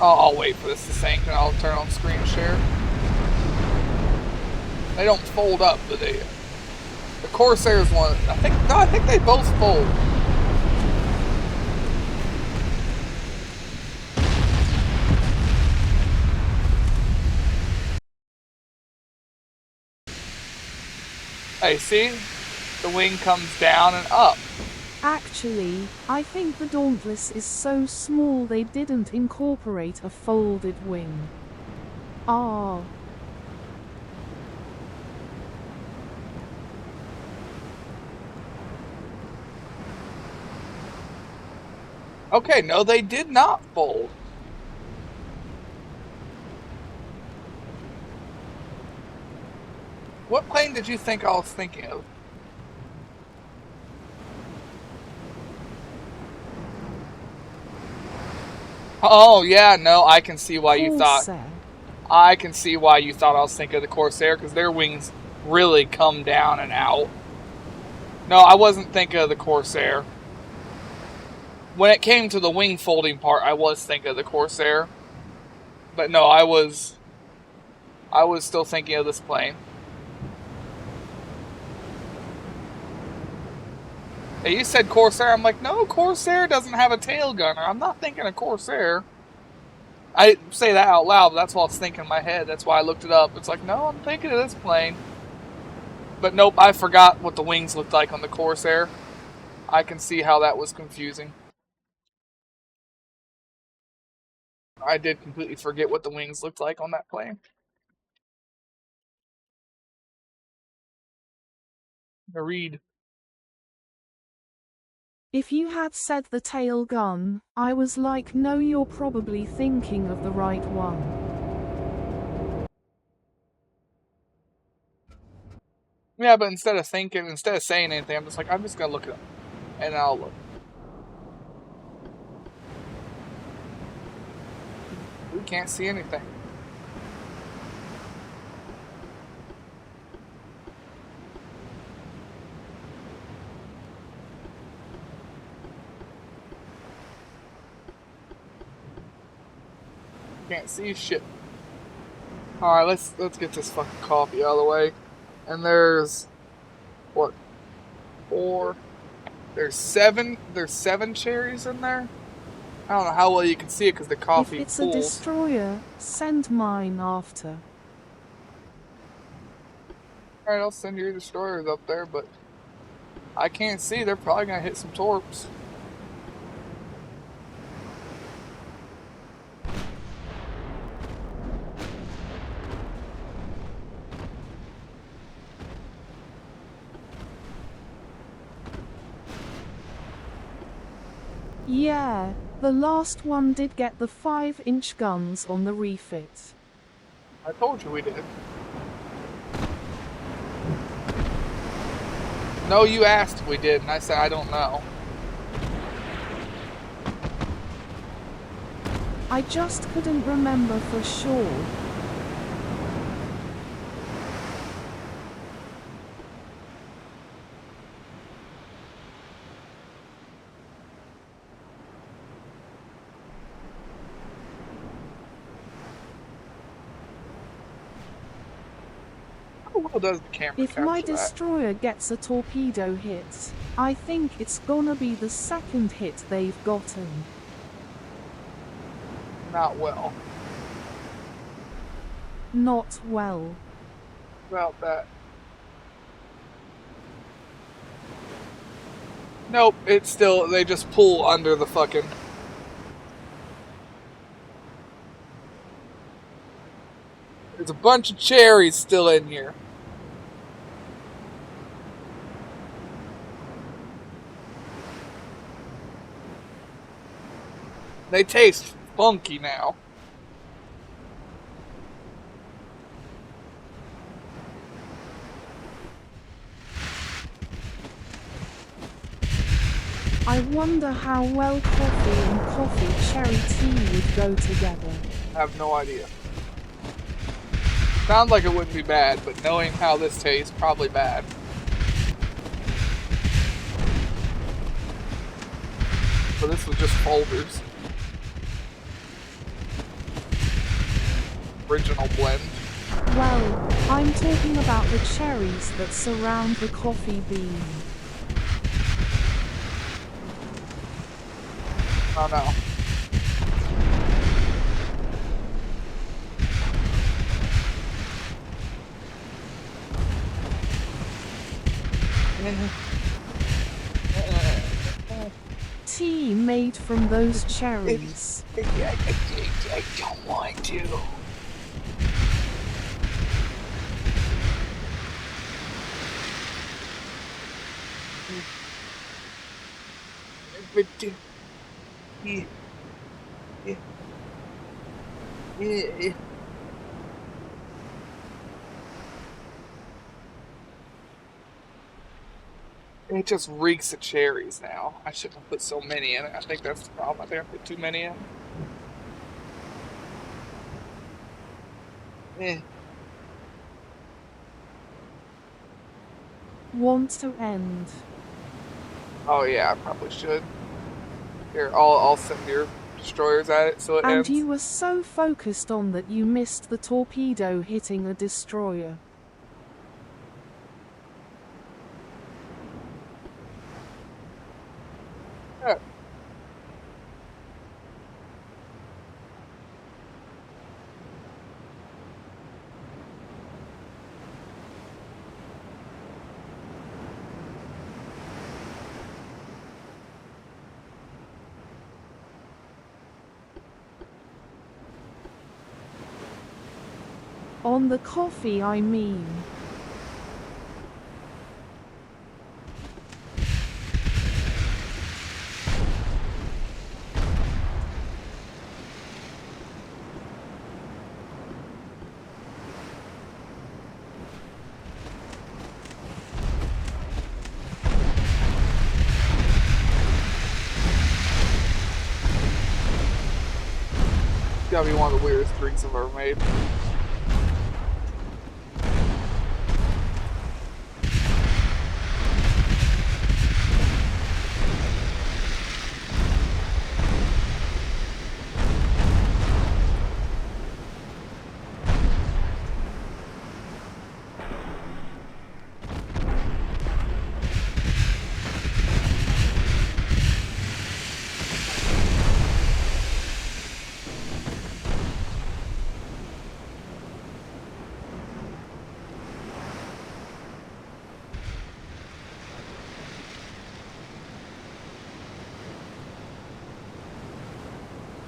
I'll wait for this to sink and I'll turn on screen share. They don't fold up, but they. The Corsair's one. I think they both fold. Hey, see? The wing comes down and up. Actually, I think the Dauntless is so small they didn't incorporate a folded wing. Ah. Okay, no, they did not fold. What plane did you think I was thinking of? Oh, yeah, no, I can see why you thought. I can see why you thought I was thinking of the Corsair, because their wings really come down and out. No, I wasn't thinking of the Corsair. When it came to the wing folding part, I was thinking of the Corsair. But no, I was still thinking of this plane. Hey, you said Corsair. I'm like, no, Corsair doesn't have a tail gunner. I'm not thinking of Corsair. I didn't say that out loud, but that's what I was thinking in my head. That's why I looked it up. It's like, no, I'm thinking of this plane. But nope, I forgot what the wings looked like on the Corsair. I can see how that was confusing. I did completely forget what the wings looked like on that plane. Read. If you had said the tail gun, I was like, no, you're probably thinking of the right one. Yeah, but instead of saying anything, I'm just like, I'm just gonna look it up. And I'll look. We can't see anything. Can't see shit. Alright, let's get this fucking coffee out of the way. And there's what? 4. There's 7 cherries in there. I don't know how well you can see it because the coffee If it's pools. a destroyer, send mine after. Alright, I'll send your destroyers up there, but I can't see. They're probably gonna hit some torps. Yeah, the last one did get the 5-inch guns on the refit. I told you we did. No, you asked if we did, and I said I don't know. I just couldn't remember for sure. How well does the camera If my capture that? destroyer gets a torpedo hit, I think it's gonna be the second hit they've gotten. Not well. Not well. About that. Nope, it's still, they just pull under the fucking... There's a bunch of cherries still in here. They taste funky now. I wonder how well coffee and coffee cherry tea would go together. I have no idea. Sounds like it wouldn't be bad, but knowing how this tastes, probably bad. So this was just folders. Original blend. Well, I'm talking about the cherries that surround the coffee bean. Oh no. Tea made from those cherries. I don't want to. But it just reeks of cherries now. I shouldn't have put so many in it. I think that's the problem. I think I put too many in. Want to end. Oh yeah, I probably should. Here, I'll send your destroyers at it so it And ends. you were so focused on that you missed the torpedo hitting a destroyer. Yeah. On the coffee, I mean. It's gotta be one of the weirdest drinks I've ever made.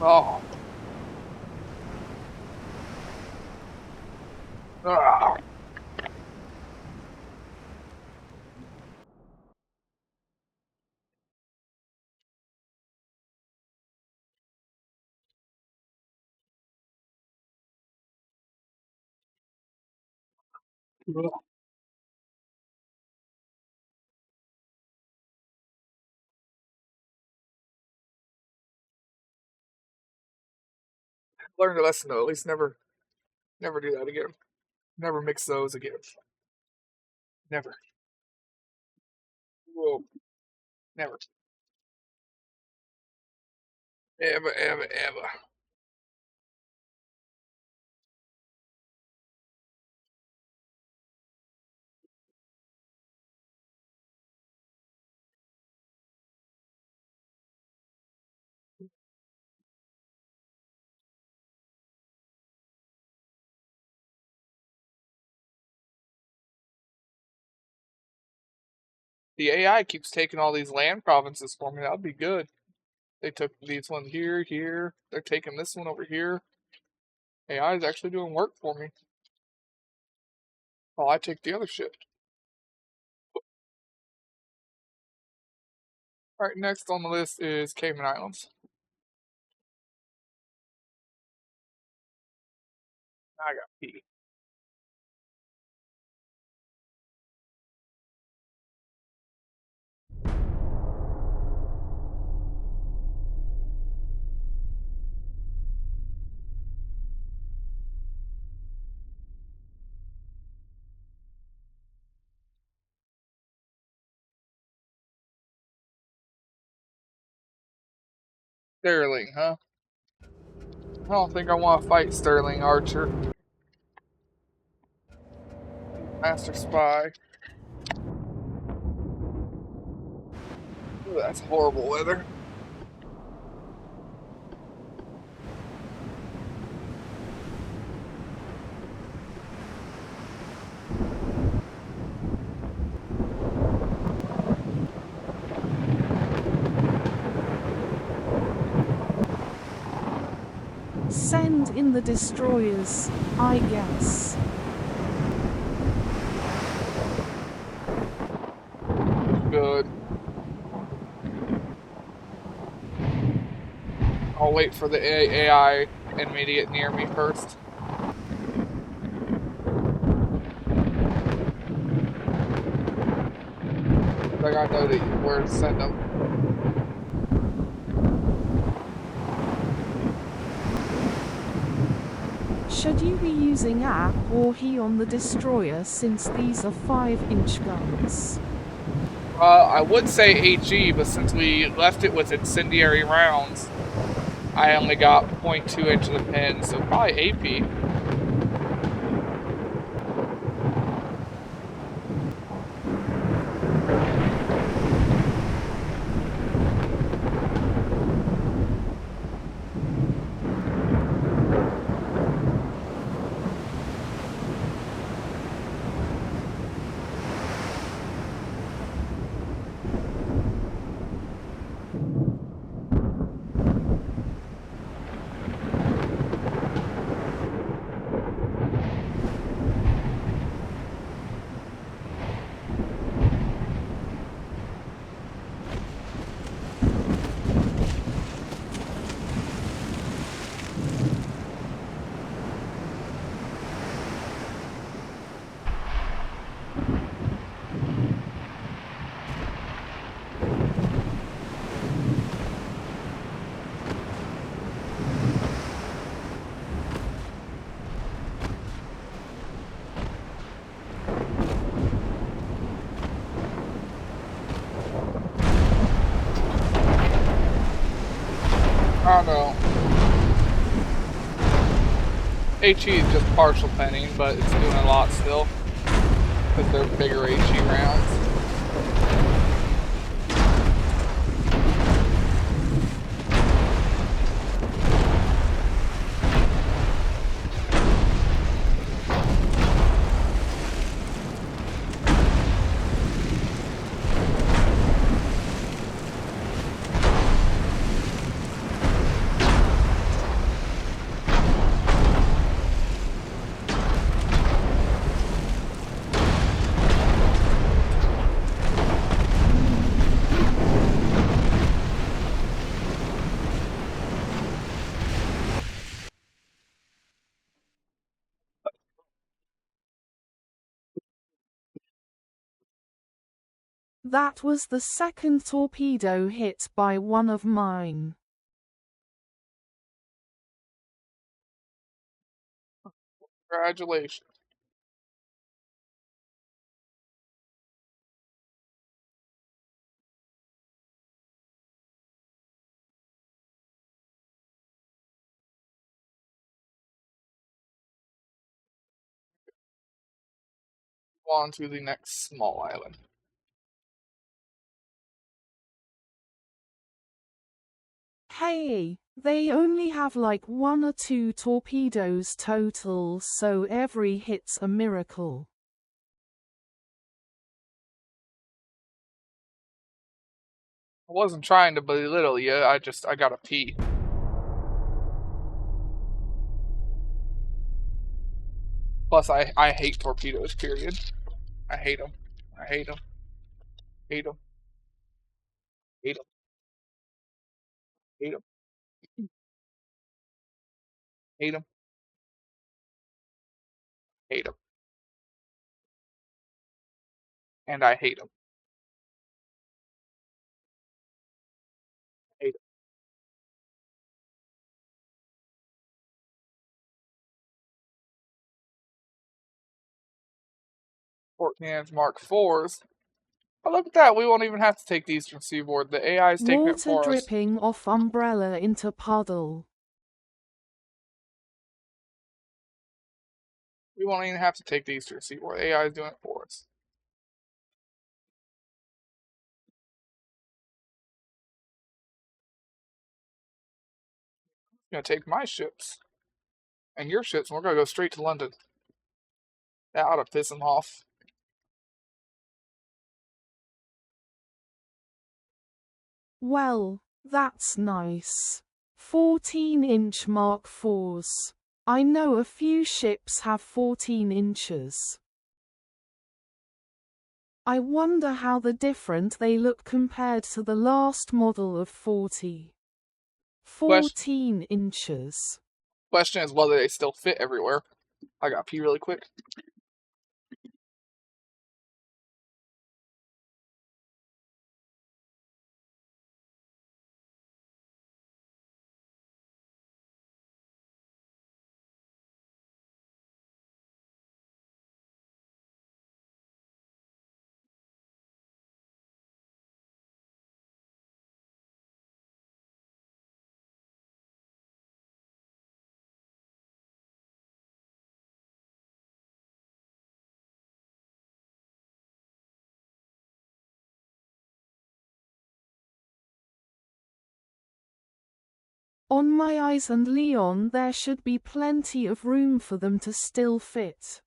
Oh. Ah. Learned a lesson though. At least never do that again. Never mix those again. Never. Whoa. Never. Ever, ever, ever. The AI keeps taking all these land provinces for me. That would be good. They took these ones here, here. They're taking this one over here. AI is actually doing work for me. While I take the other shit. Alright, next on the list is Cayman Islands. I got pee. Sterling, huh? I don't think I want to fight Sterling Archer. Master Spy. Ooh, that's horrible weather. Send in the destroyers, I guess. Good. I'll wait for the AI enemy to get near me first. I gotta know where to send them. Should you be using AP or he on the destroyer since these are 5-inch guns? I would say HE, but since we left it with incendiary rounds, I only got 0.2 inch of the pin, so probably AP. I don't know. HE is just partial penning, but it's doing a lot still. Because they're bigger HE rounds. That was the second torpedo hit by one of mine. Congratulations. On to the next small island. Hey, they only have like 1 or 2 torpedoes total, so every hit's a miracle. I wasn't trying to belittle you, I gotta pee. Plus, I hate torpedoes, period. I hate them. I hate them. Hate them. Hate them. Hate them. Hate them. Hate them. And I hate them. Hate them. Port cannons Mark IVs. Oh, look at that. We won't even have to take the Eastern Seaboard. The AI is taking it Water for us. dripping off umbrella into puddle. We won't even have to take the Eastern Seaboard. The AI is doing it for us. It's gonna take my ships and your ships, and we're gonna go straight to London. That ought to piss them off. Well, that's nice. 14-inch Mark IVs. I know a few ships have 14 inches. I wonder how different they look compared to the last model of 40. 14 inches. Question is whether they still fit everywhere. I gotta pee really quick. On my eyes and Leon, there should be plenty of room for them to still fit.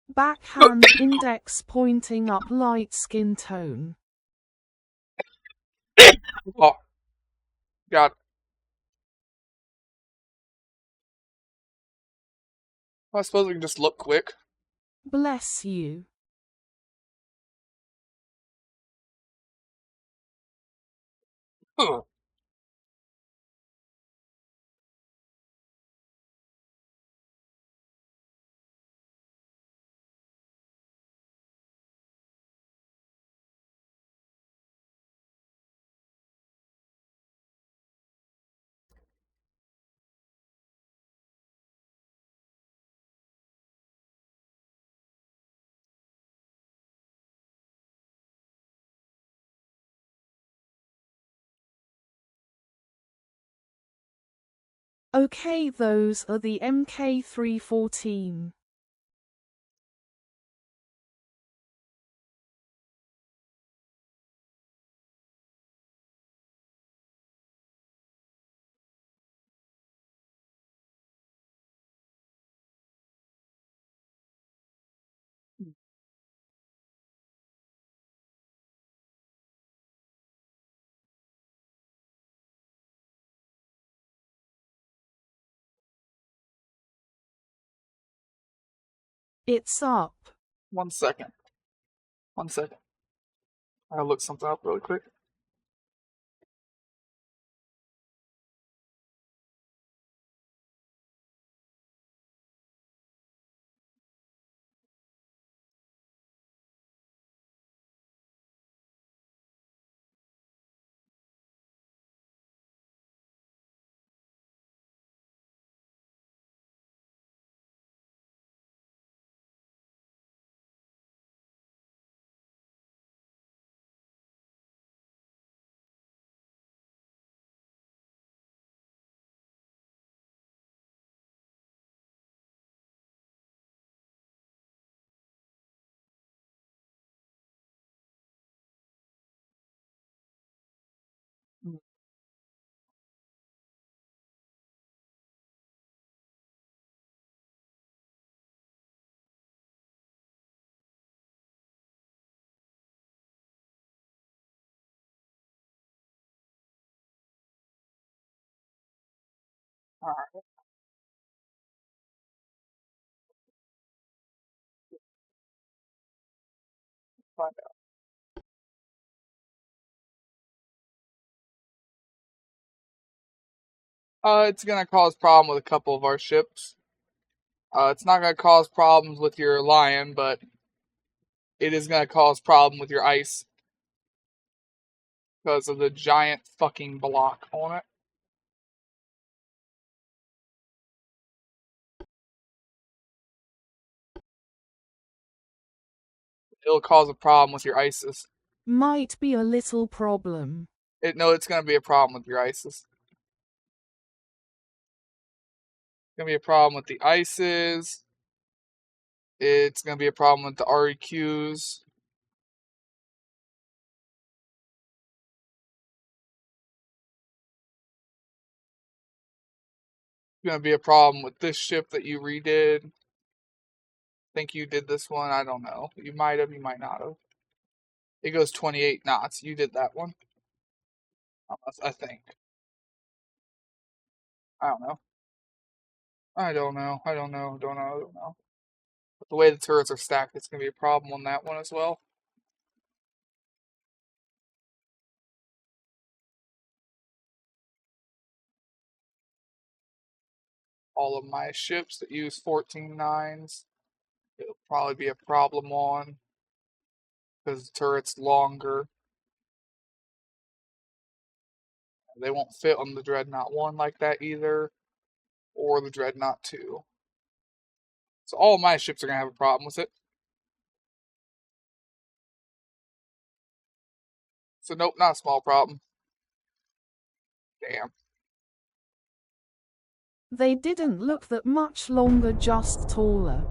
Backhand index pointing up, light skin tone. Oh, God. I suppose we can just look quick. Bless you. Ugh. Okay, those are the Mk314. It's up. 1 second. 1 second. I'll look something up really quick. Alright, find out. It's gonna cause problem with a couple of our ships. It's not gonna cause problems with your Lion, but it is gonna cause problem with your ice because of the giant fucking block on it. It'll cause a problem with your ices. Might be a little problem. No, it's gonna be a problem with your ices. It's gonna be a problem with the ices. It's gonna be a problem with the REQs. It's gonna be a problem with this ship that you redid. I think you did this one. I don't know. You might have. You might not have. It goes 28 knots. You did that one. I think. I don't know. I don't know. I don't know. Don't know. I don't know. But the way the turrets are stacked, it's gonna be a problem on that one as well. All of my ships that use 14-9s, it'll probably be a problem on because the turret's longer. They won't fit on the Dreadnought 1 like that either, or the Dreadnought 2. So all of my ships are going to have a problem with it. So nope, not a small problem. Damn. They didn't look that much longer, just taller.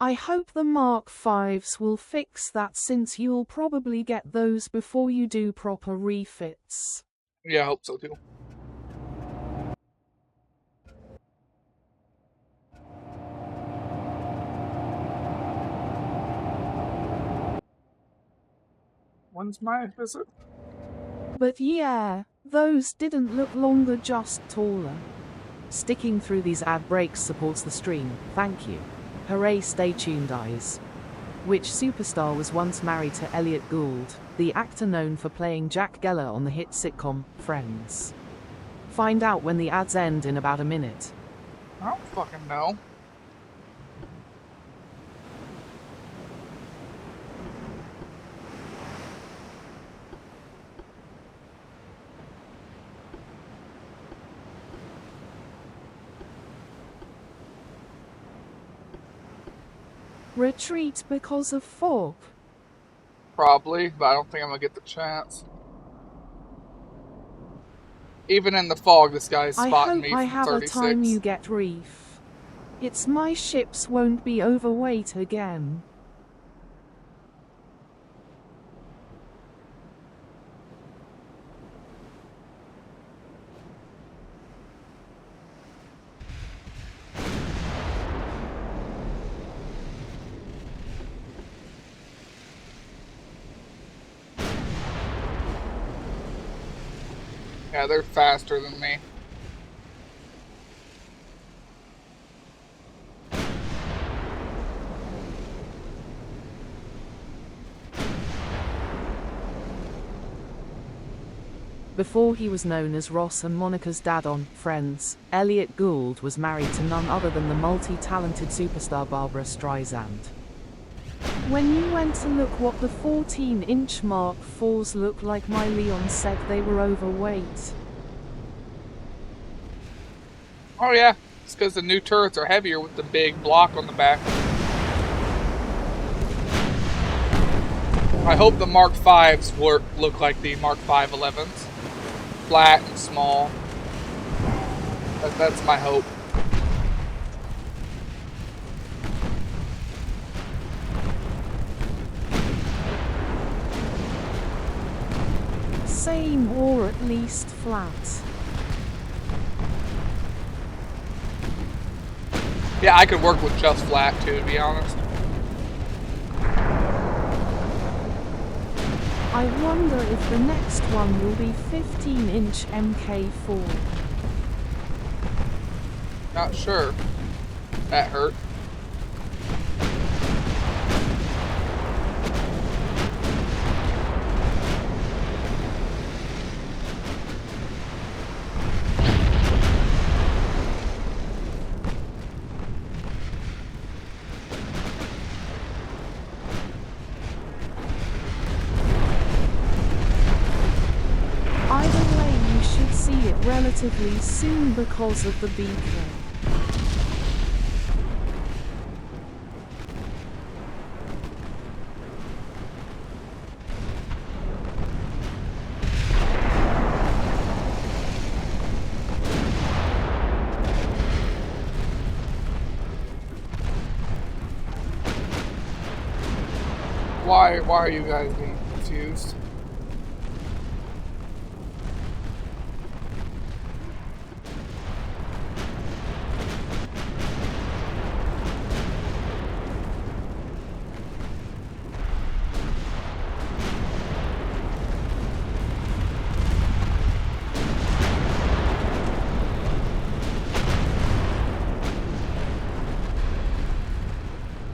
I hope the Mark Vs will fix that, since you'll probably get those before you do proper refits. Yeah, I hope so too. When's my visit? But yeah, those didn't look longer, just taller. Sticking through these ad breaks supports the stream, thank you. Hooray, stay tuned, eyes. Which superstar was once married to Elliot Gould, the actor known for playing Jack Geller on the hit sitcom Friends? Find out when the ads end in about a minute. I don't fucking know. Retreat because of fog? Probably, but I don't think I'm going to get the chance. Even in the fog, this guy's spotting me from 36. I hope I have a time you get reef. It's my ships won't be overweight again. Yeah, they're faster than me. Before he was known as Ross and Monica's dad on Friends, Elliot Gould was married to none other than the multi-talented superstar Barbara Streisand. When you went to look what the 14-inch Mark IVs look like, my Leon said they were overweight. Oh yeah, it's because the new turrets are heavier with the big block on the back. I hope the Mark V's look like the Mark V 11s. Flat and small. That's my hope. Same, or at least flat. Yeah, I could work with just flat too, to be honest. I wonder if the next one will be 15-inch MK4. Not sure. That hurt. Either way, you should see it relatively soon because of the beacon. Why are you guys being confused?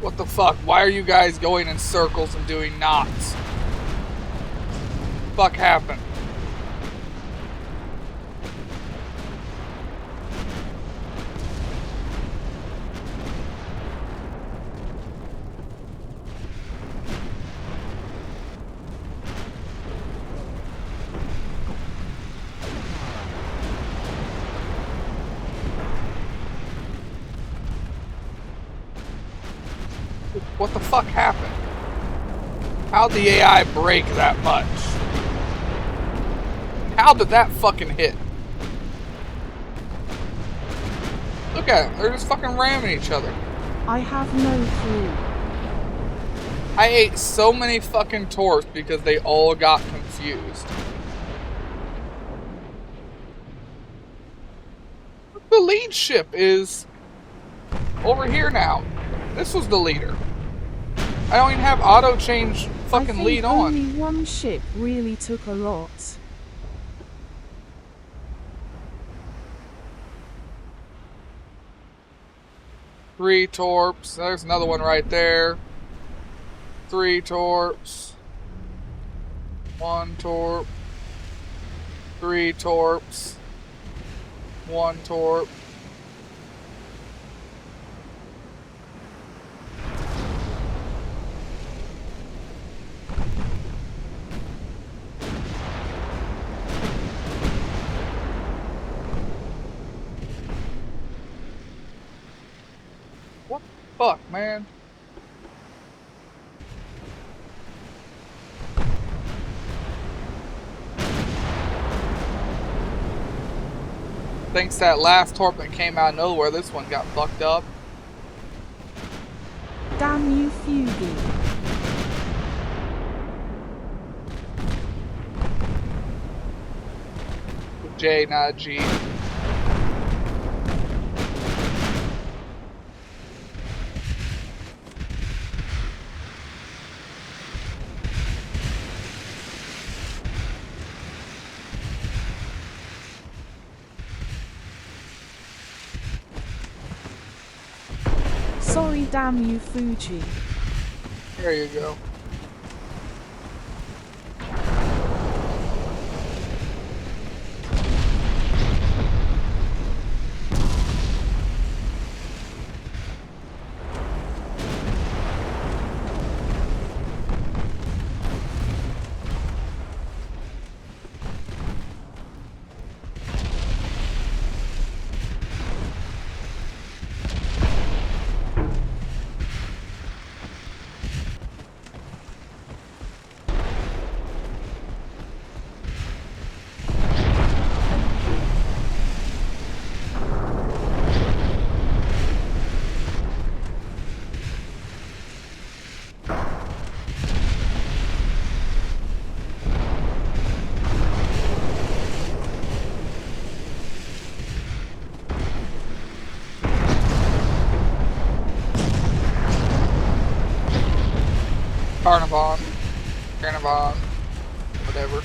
What the fuck? Why are you guys going in circles and doing knots? Fuck happened? What the fuck happened? How'd the AI break that much? How did that fucking hit? Look at it, they're just fucking ramming each other. I have no clue. I ate so many fucking torps because they all got confused. The lead ship is over here now. This was the leader. I don't even have auto change fucking lead on. Only one ship really took a lot. Three torps. There's another one right there. 3 torps. 1 torp. 3 torps. 1 torp. What the fuck, man? Thanks to that last torp that came out of nowhere, this one got fucked up. Damn you, Fugie. J, not a G. Hey, damn you, Fuji. There you go. Carnivon, whatever.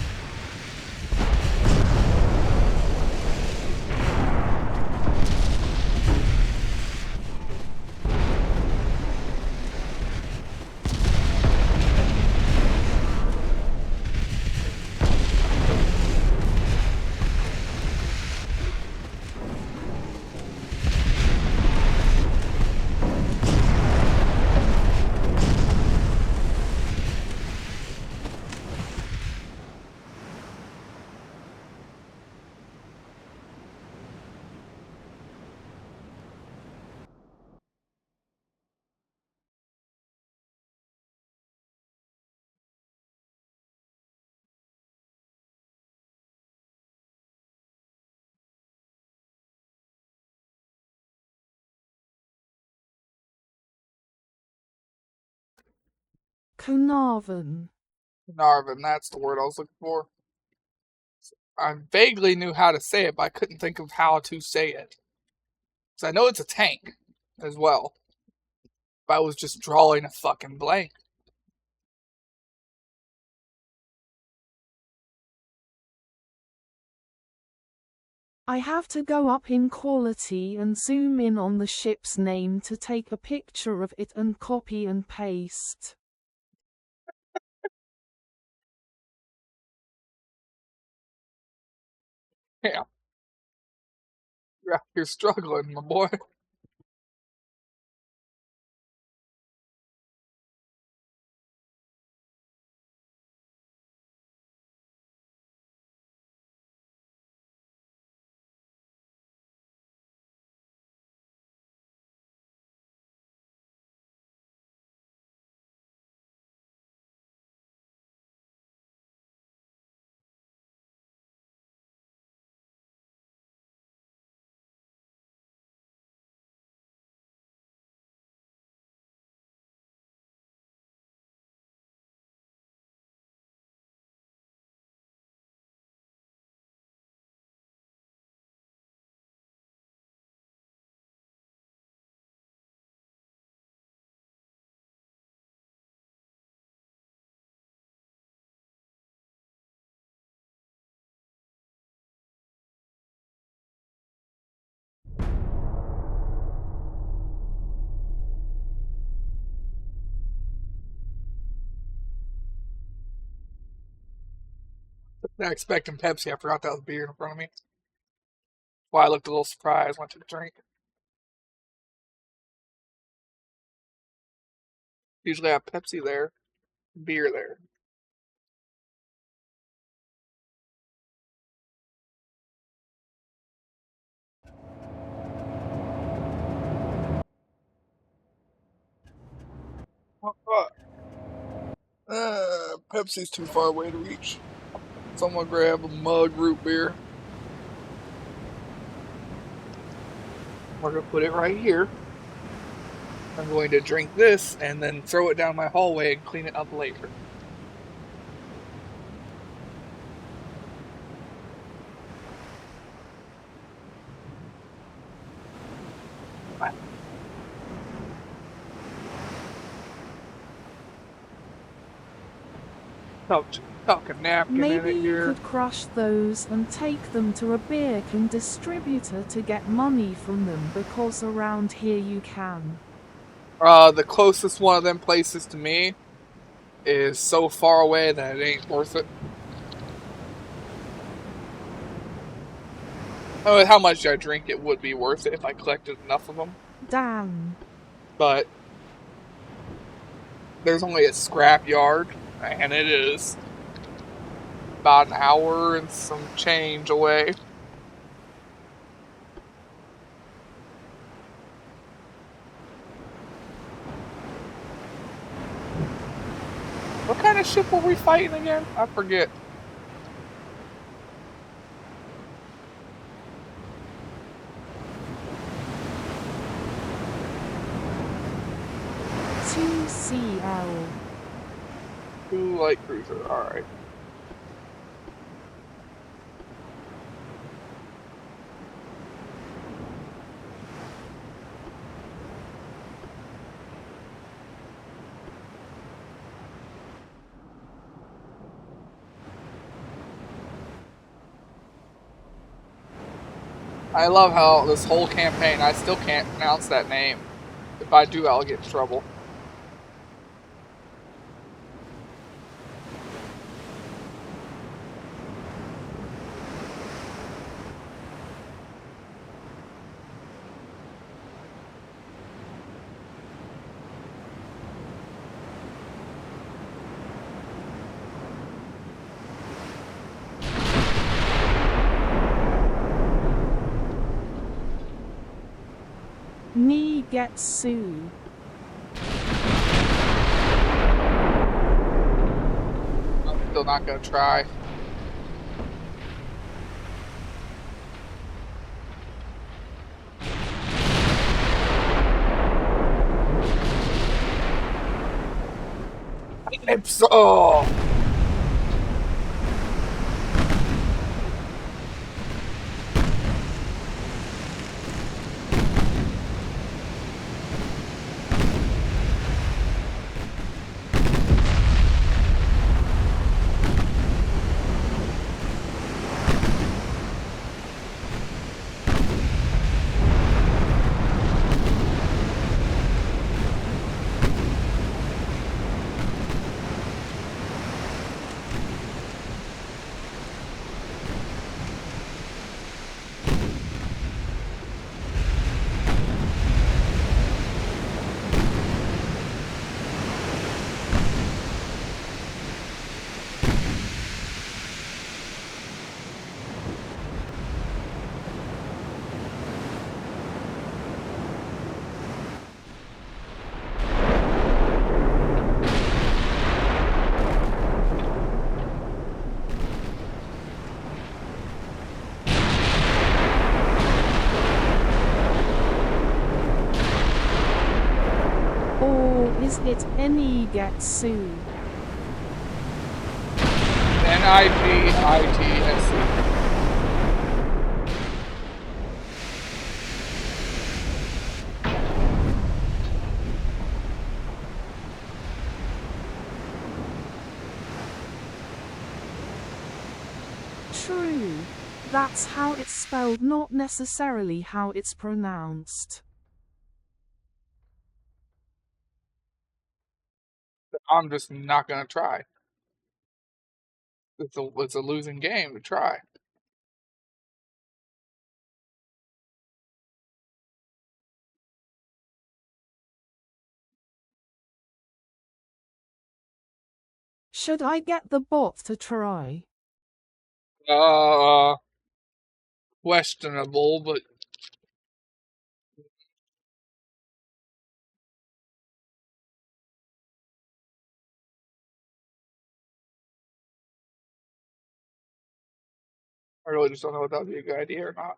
Carnarvon. Narvin, that's the word I was looking for. I vaguely knew how to say it, but I couldn't think of how to say it. Because I know it's a tank as well. But I was just drawing a fucking blank. I have to go up in quality and zoom in on the ship's name to take a picture of it and copy and paste. Yeah. You're struggling, my boy. Not expecting Pepsi. I forgot that was beer in front of me. Why I looked a little surprised when I took a drink. Usually I have Pepsi there, beer there. Oh, fuck. Pepsi's too far away to reach. Someone grab a mug root beer. We're gonna put it right here. I'm going to drink this and then throw it down my hallway and clean it up later. Tuck a napkin in Maybe it you here. could crush those and take them to a beer can distributor to get money from them because around here you can. The closest one of them places to me is so far away that it ain't worth it. Oh, how much I drink, it would be worth it if I collected enough of them. Damn. But there's only a scrap yard, and it is about an hour and some change away. What kind of ship were we fighting again? I forget. CL. 2 light cruiser. All right. I love how this whole campaign I still can't pronounce that name. If I do, I'll get in trouble. Nigetsu. I'm still not gonna try. Oh. Is it Nigetsu? Nigitsu. True. That's how it's spelled, not necessarily how it's pronounced. I'm just not gonna try. It's a losing game to try. Should I get the bot to try? Uh, Questionable, but I really just don't know if that would be a good idea or not.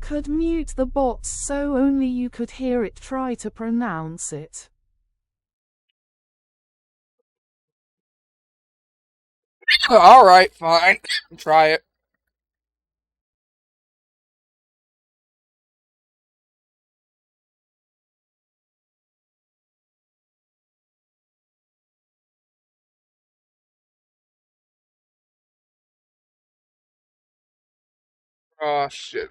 Could mute the bots so only you could hear it try to pronounce it. Alright, fine. Try it. Oh shit.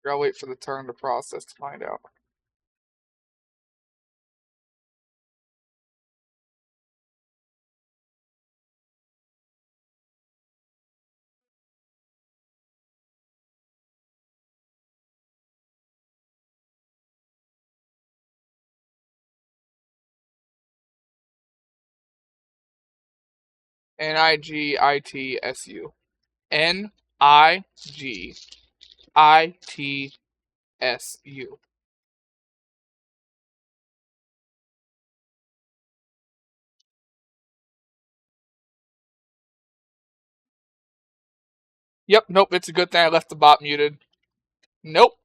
Gotta wait for the turn to process to find out. Nigitsu. Nigitsu. Yep, nope, it's a good thing I left the bot muted. Nope.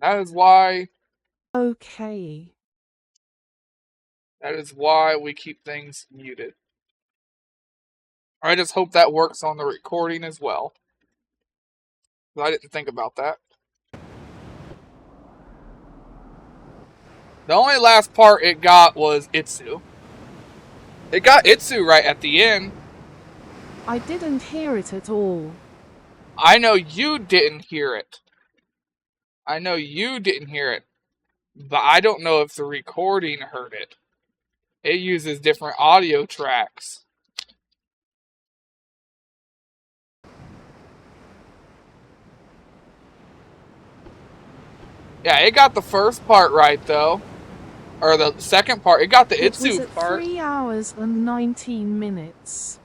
That is why. Okay. That is why we keep things muted. I just hope that works on the recording as well. I didn't think about that. The only last part it got was Itsu. It got Itsu right at the end. I didn't hear it at all. I know you didn't hear it. I know you didn't hear it. But I don't know if the recording heard it. It uses different audio tracks. Yeah, it got the first part right though. Or the second part. It got the Itsu It was at part. 3 hours and 19 minutes.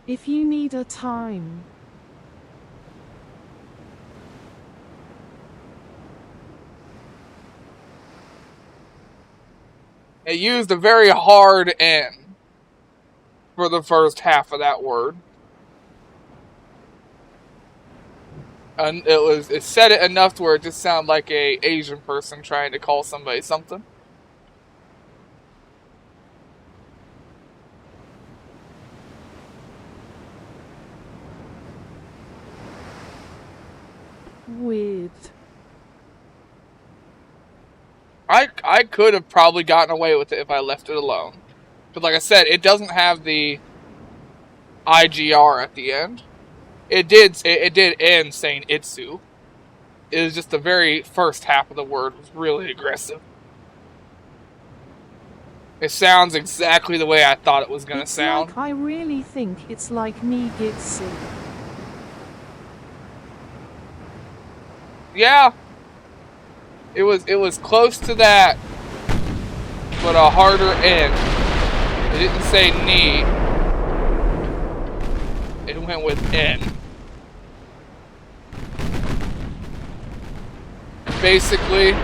If you need a time. It used a very hard N for the first half of that word. And it said it enough to where it just sounded like a Asian person trying to call somebody something. Weird. I could have probably gotten away with it if I left it alone. But like I said, it doesn't have the IGR at the end. It did end saying Itsu. It was just the very first half of the word was really aggressive. It sounds exactly the way I thought it was gonna sound. Like I really think it's like me Gitsu. Yeah. It was close to that, but a harder N. It didn't say knee. It went with N. Basically,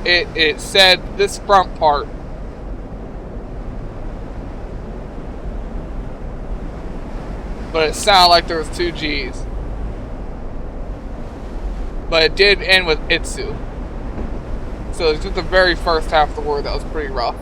it said this front part. But it sounded like there was two G's. But it did end with Itsu. So it's just the very first half of the word that was pretty rough.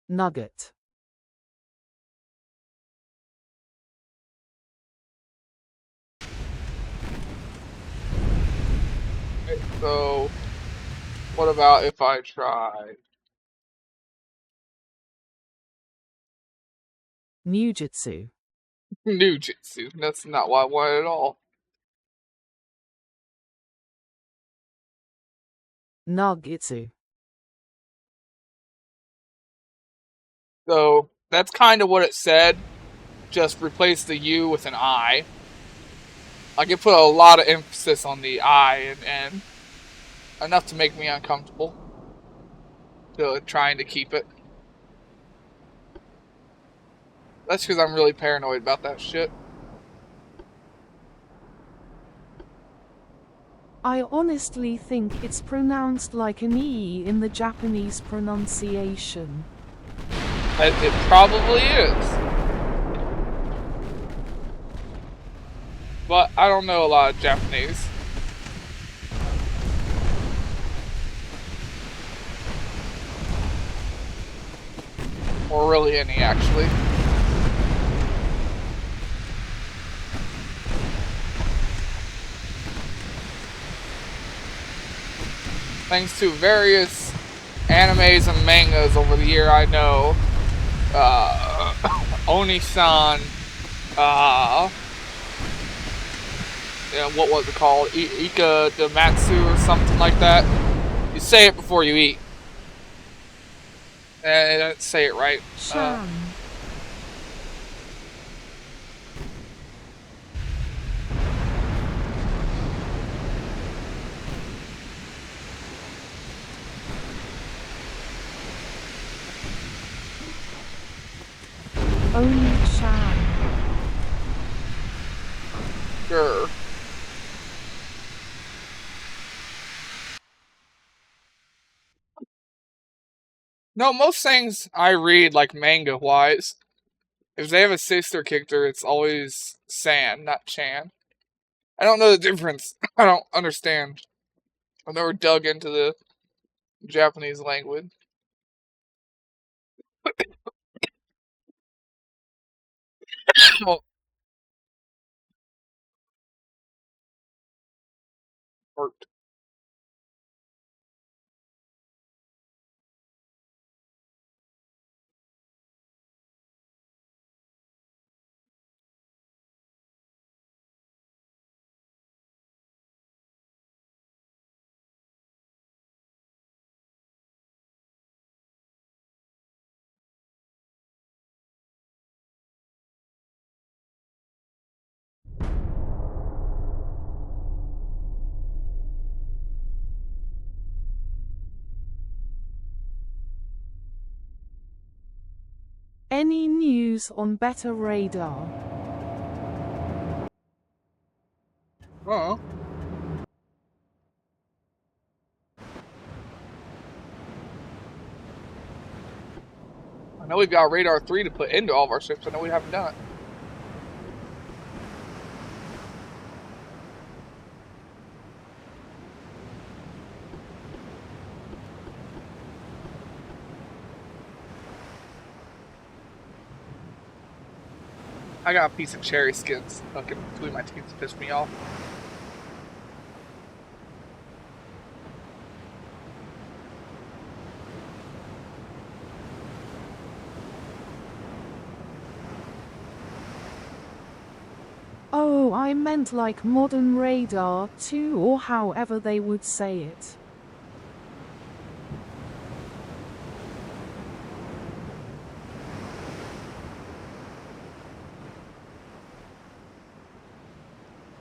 Nugget. Okay, so, what about if I tried? Nujitsu. Nujitsu. That's not what I wanted at all. Nugitsu. So that's kind of what it said. Just replace the U with an I. Like it put a lot of emphasis on the I and N. Enough to make me uncomfortable. So trying to keep it. That's because I'm really paranoid about that shit. I honestly think it's pronounced like an E in the Japanese pronunciation. It probably is. But I don't know a lot of Japanese. Or really any, actually. Thanks to various animes and mangas over the year, I know Oni-san, what was it called? Ika Damatsu or something like that. You say it before you eat. And I didn't say it right. Shan. Oni-chan. Sure. No, most things I read, like manga-wise, if they have a sister character, it's always San, not Chan. I don't know the difference. I don't understand. I've never dug into the Japanese language. Well, hurt. Any news on better radar? Oh. I know we've got Radar 3 to put into all of our ships. I know we haven't done it. I got a piece of cherry skins fucking between my teeth to piss me off. Oh, I meant like modern radar 2 or however they would say it.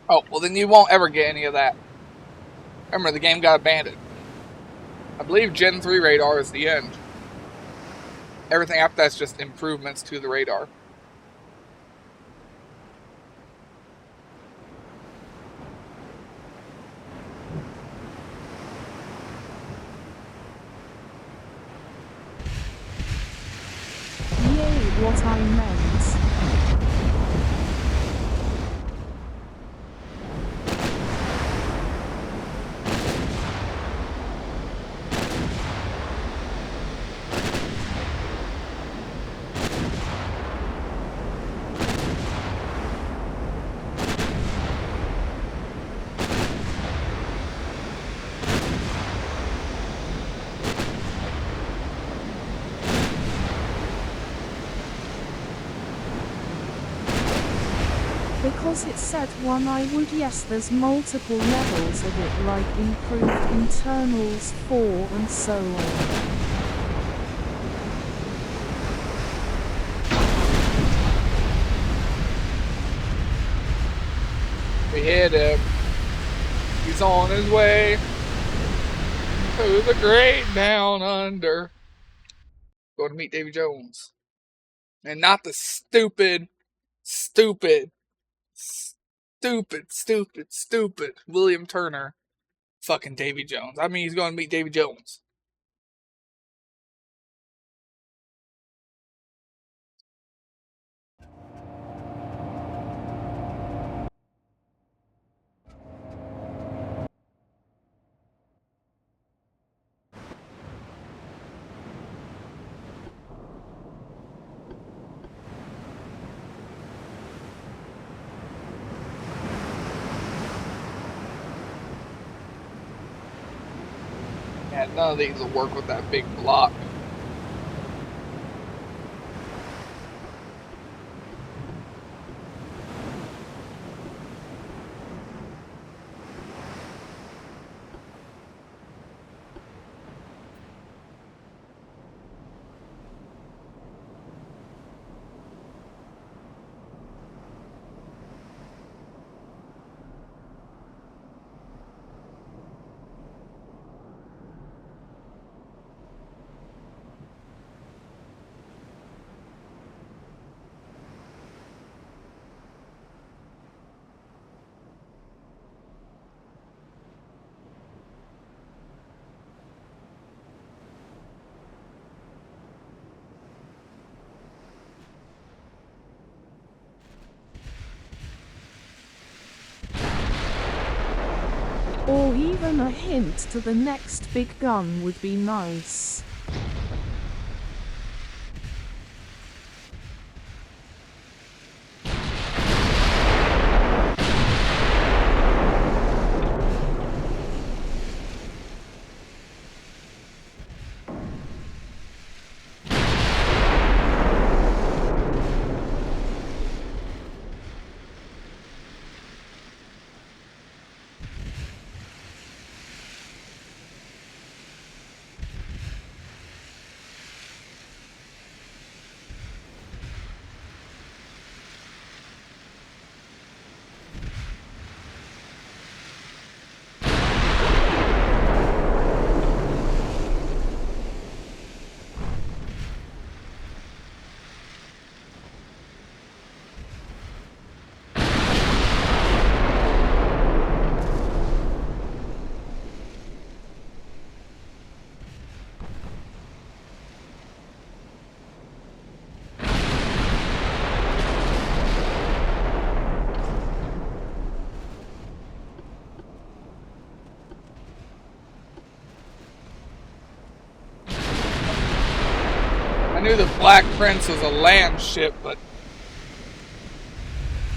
Oh, well then you won't ever get any of that. Remember, the game got abandoned. I believe Gen 3 radar is the end. Everything after that's just improvements to the radar. Yay, what I meant. Because it said 1 I would, yes, there's multiple levels of it, like improved internals 4 and so on. We hit him. He's on his way to the great down under. Going to meet Davy Jones. And not the stupid William Turner fucking Davy Jones. I mean, he's going to meet Davy Jones. Yeah, none of these will work with that big block. Or even a hint to the next big gun would be nice. I knew the Black Prince was a land ship, but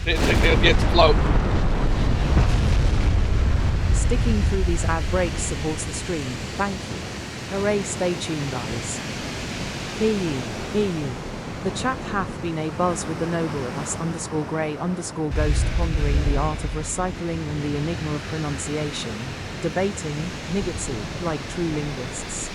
didn't think they'd get to float. Sticking through these ad breaks supports the stream. Thank you. Hooray, stay tuned, guys. Hear you. The chat hath been a buzz with the noble of us _grey_ghost pondering the art of recycling and the enigma of pronunciation, debating, niggitsy, like true linguists.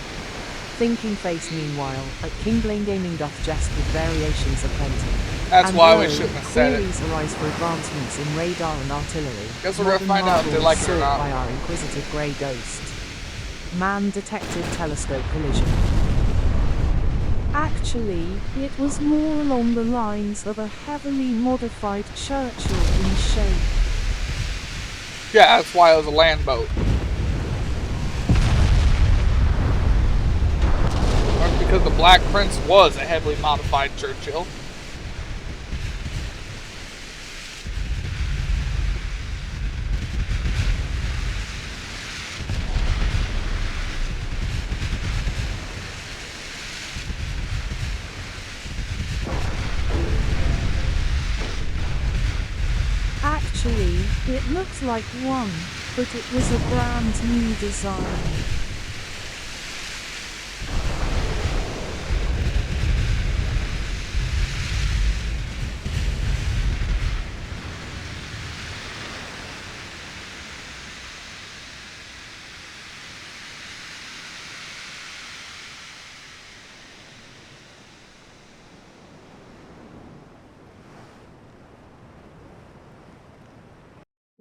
Thinking face meanwhile, at King Blaine Gaming doth jest with variations aplenty. That's and why lo, we shouldn't have said it. queries arise for advancements in radar and artillery. Guess we're gonna find out if they like it or sought not. by our inquisitive grey ghost. Man detected telescope collision. Actually, it was more along the lines of a heavily modified Churchill in shape. Yeah, that's why it was a land boat. Or because the Black Prince was a heavily modified Churchill. Actually, it looked like one, but it was a brand new design.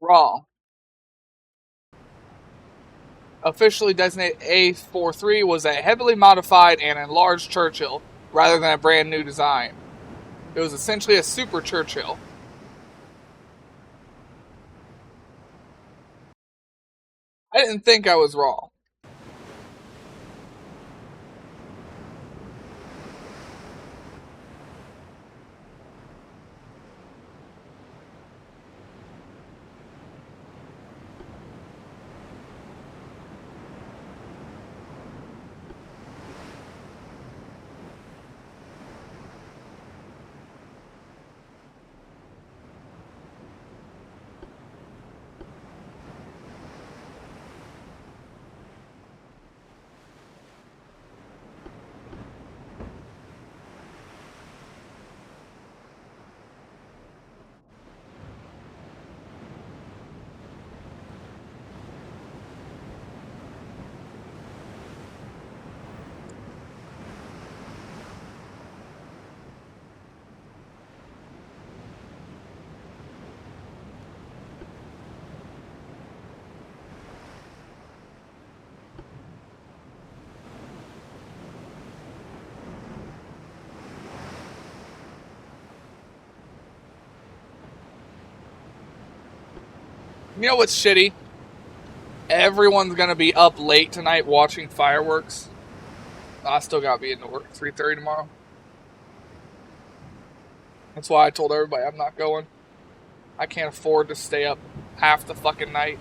Wrong. Officially designated A43 was a heavily modified and enlarged Churchill rather than a brand new design. It was essentially a super Churchill. I didn't think I was wrong. You know what's shitty? Everyone's gonna be up late tonight watching fireworks. I still gotta be into work at 3:30 tomorrow. That's why I told everybody I'm not going. I can't afford to stay up half the fucking night.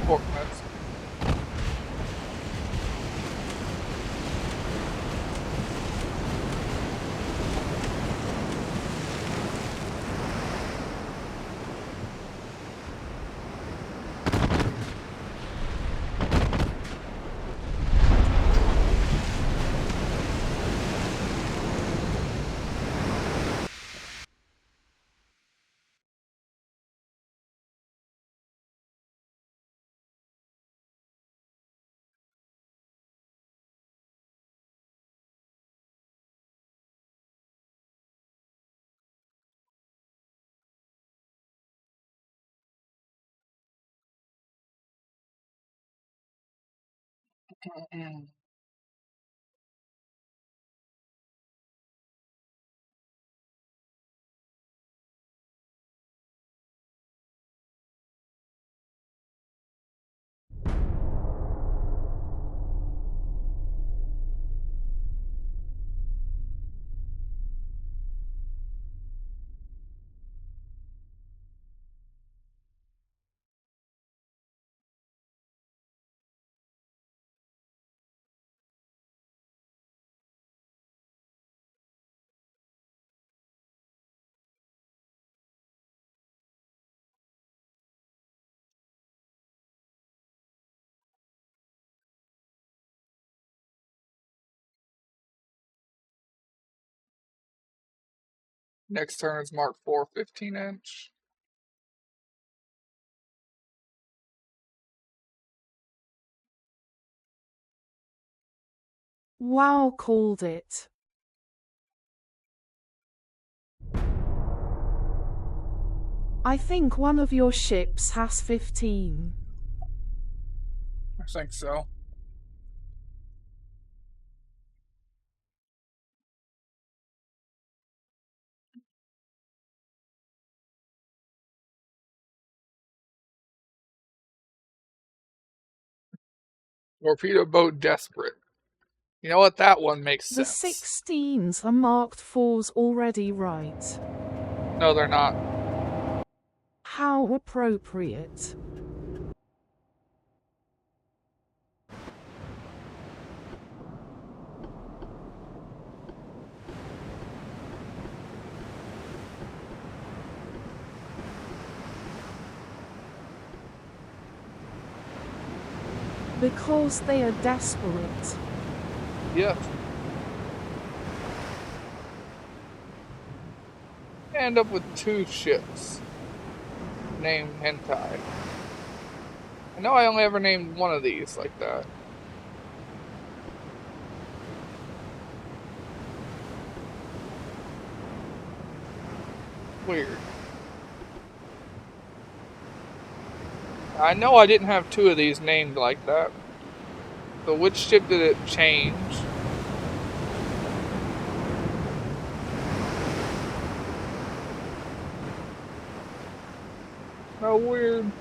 Pork nuts. Next turn is Mark 4, 15-inch. Wow, called it. I think one of your ships has 15. I think so. Torpedo boat desperate. You know what? That one makes The sense. 16s are marked 4s already, right? No, they're not. How appropriate. Because they are desperate. Yep. I end up with 2 ships named Hentai. I know I only ever named one of these like that. Weird. I know I didn't have 2 of these named like that. So which ship did it change? How weird.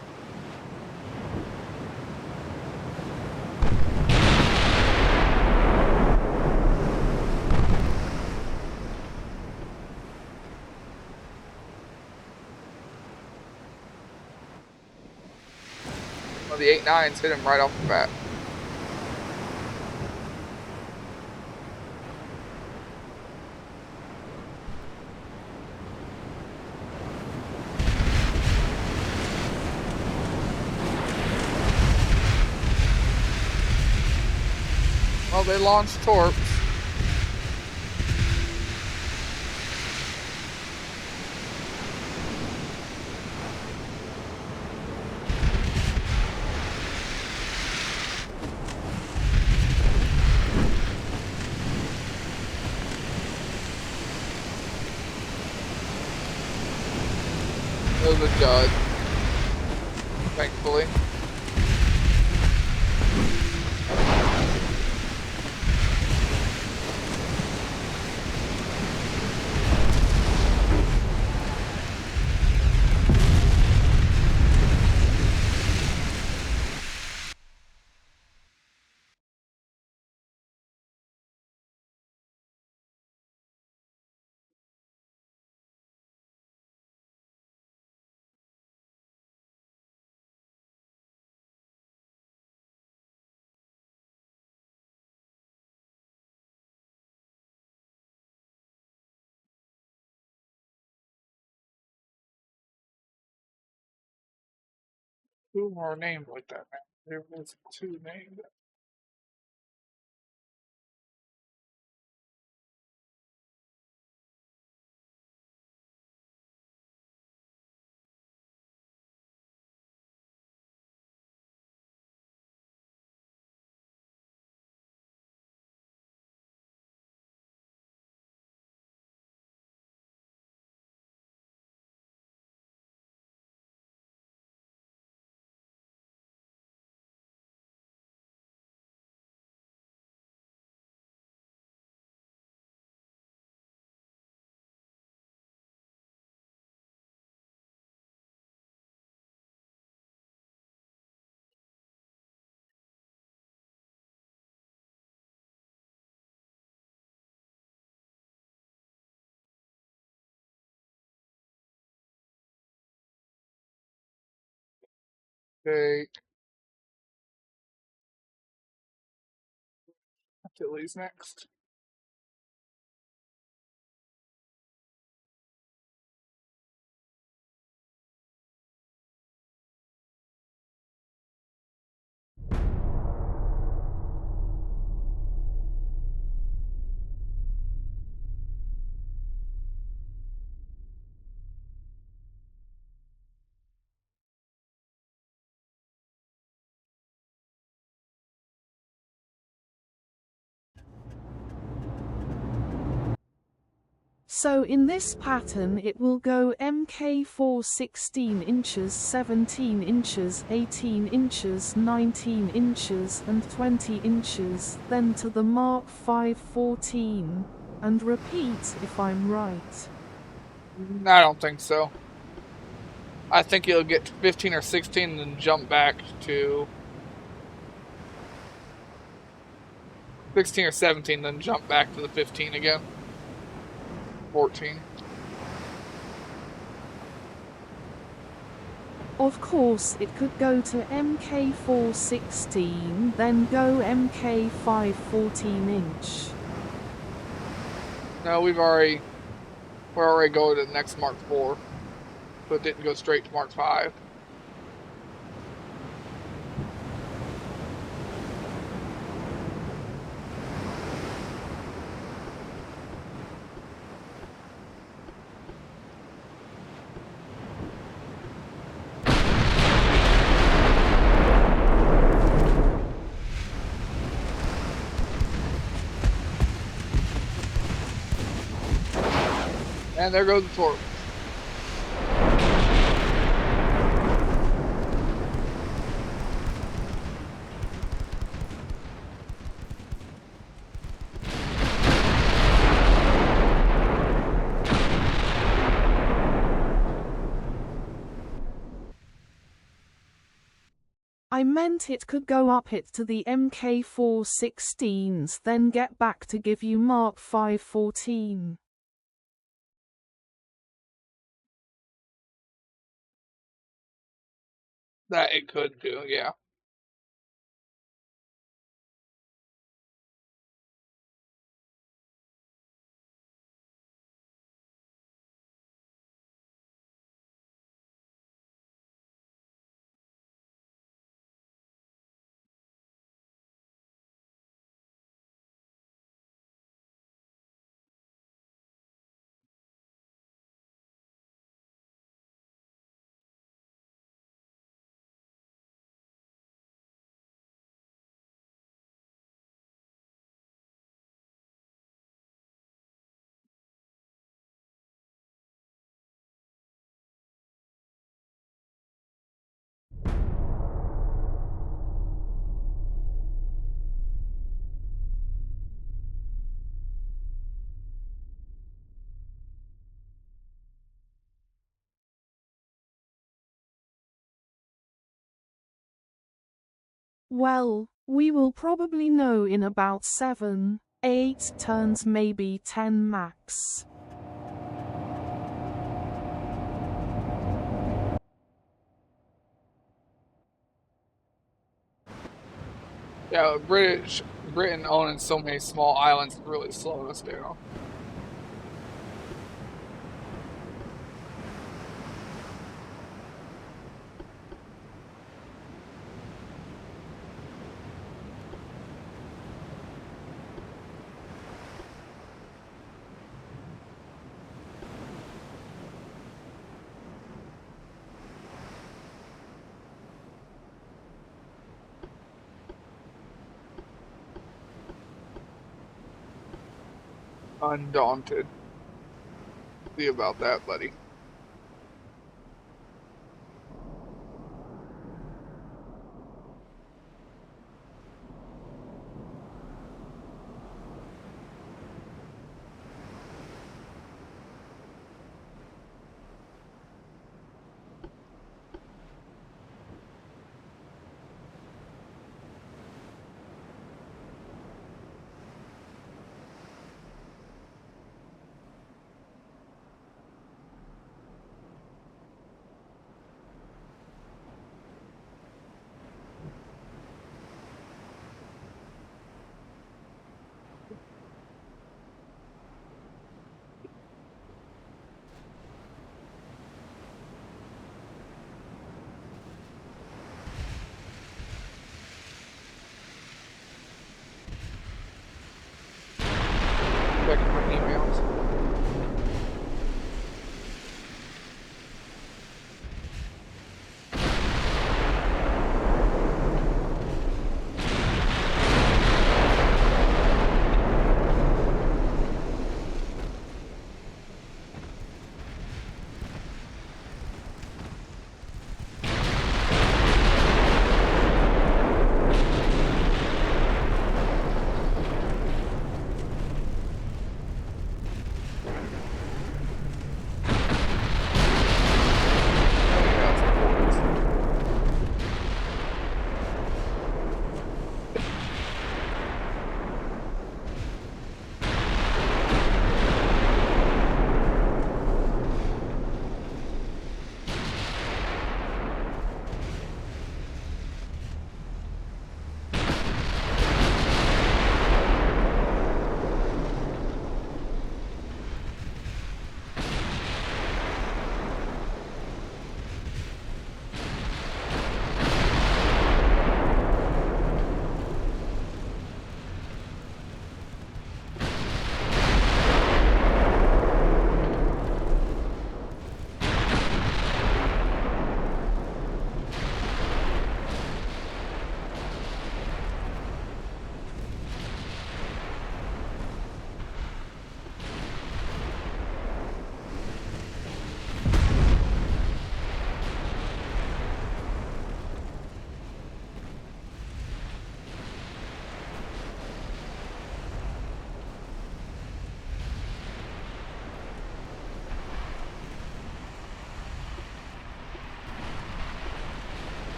Well, the 8-9s hit him right off the bat. Well, they launched torps. It was a dud, thankfully. Who are named like that, man? There was 2 named. Okay, Tilly's next. So in this pattern it will go Mk4 16 inches, 17 inches, 18 inches, 19 inches and 20 inches, then to the Mark 5 14, and repeat if I'm right. I don't think so. I think it'll get to 15 or 16 and then jump back to 16 or 17, then jump back to the 15 again. 14. Of course, it could go to Mk4 16, then go Mk5 14 inch. No, we're already going to the next Mark 4, but it didn't go straight to Mark 5. And there goes the torp. I meant it could go up it to the Mk4 16s, then get back to give you Mark 5 14. That it could do, yeah. Well, we will probably know in about 7, 8 turns, maybe 10 max. Yeah, Britain owning so many small islands is really slowing us down. Undaunted. See about that, buddy.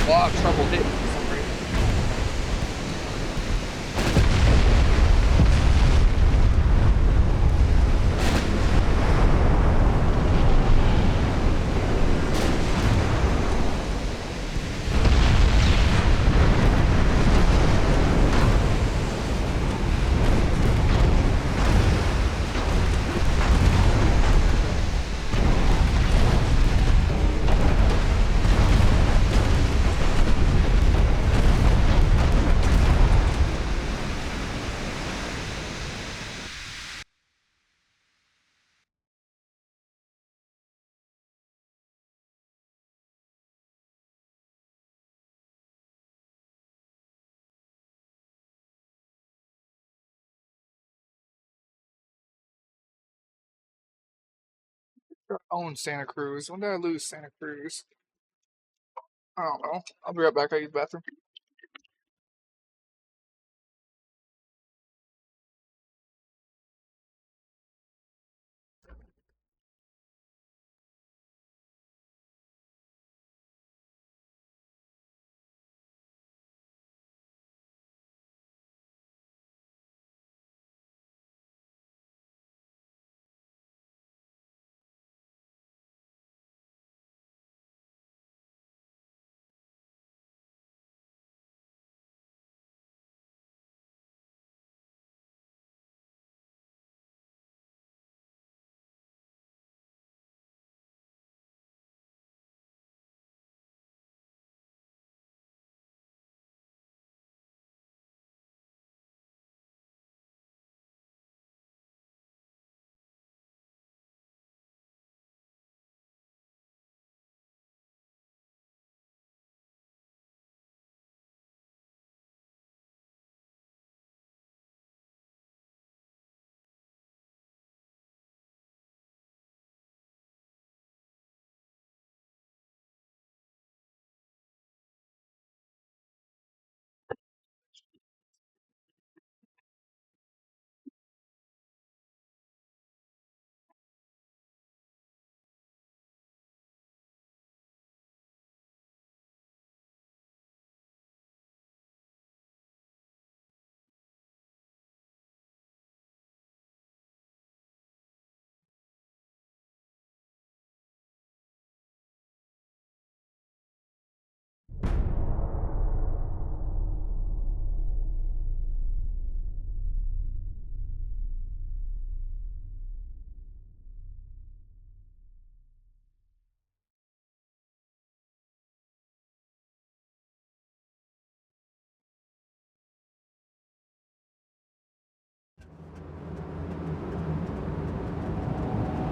a lot of trouble hitting for some reason. I own Santa Cruz. When did I lose Santa Cruz? I don't know. I'll be right back. I use the bathroom.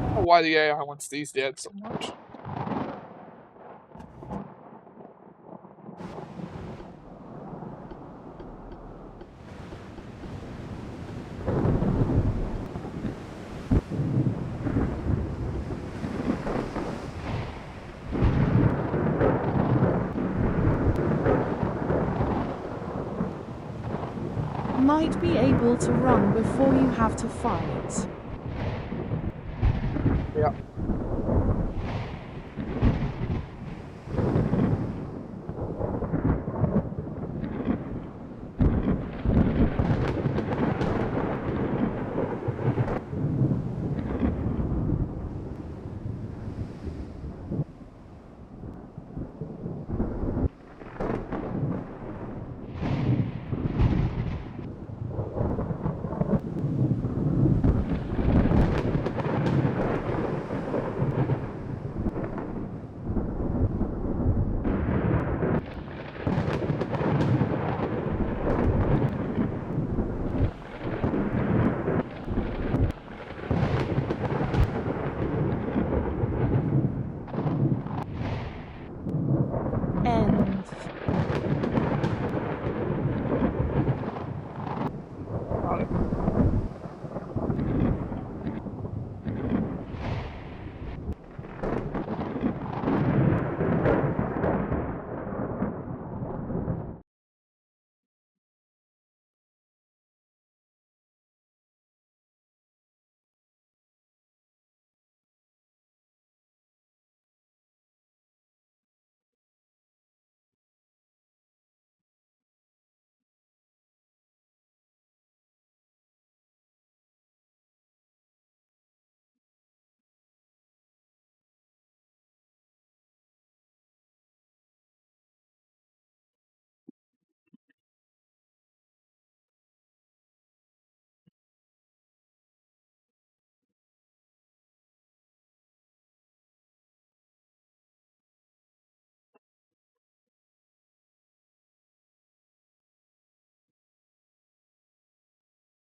I don't know why the AI wants these dead so much. Might be able to run before you have to fight. Yeah.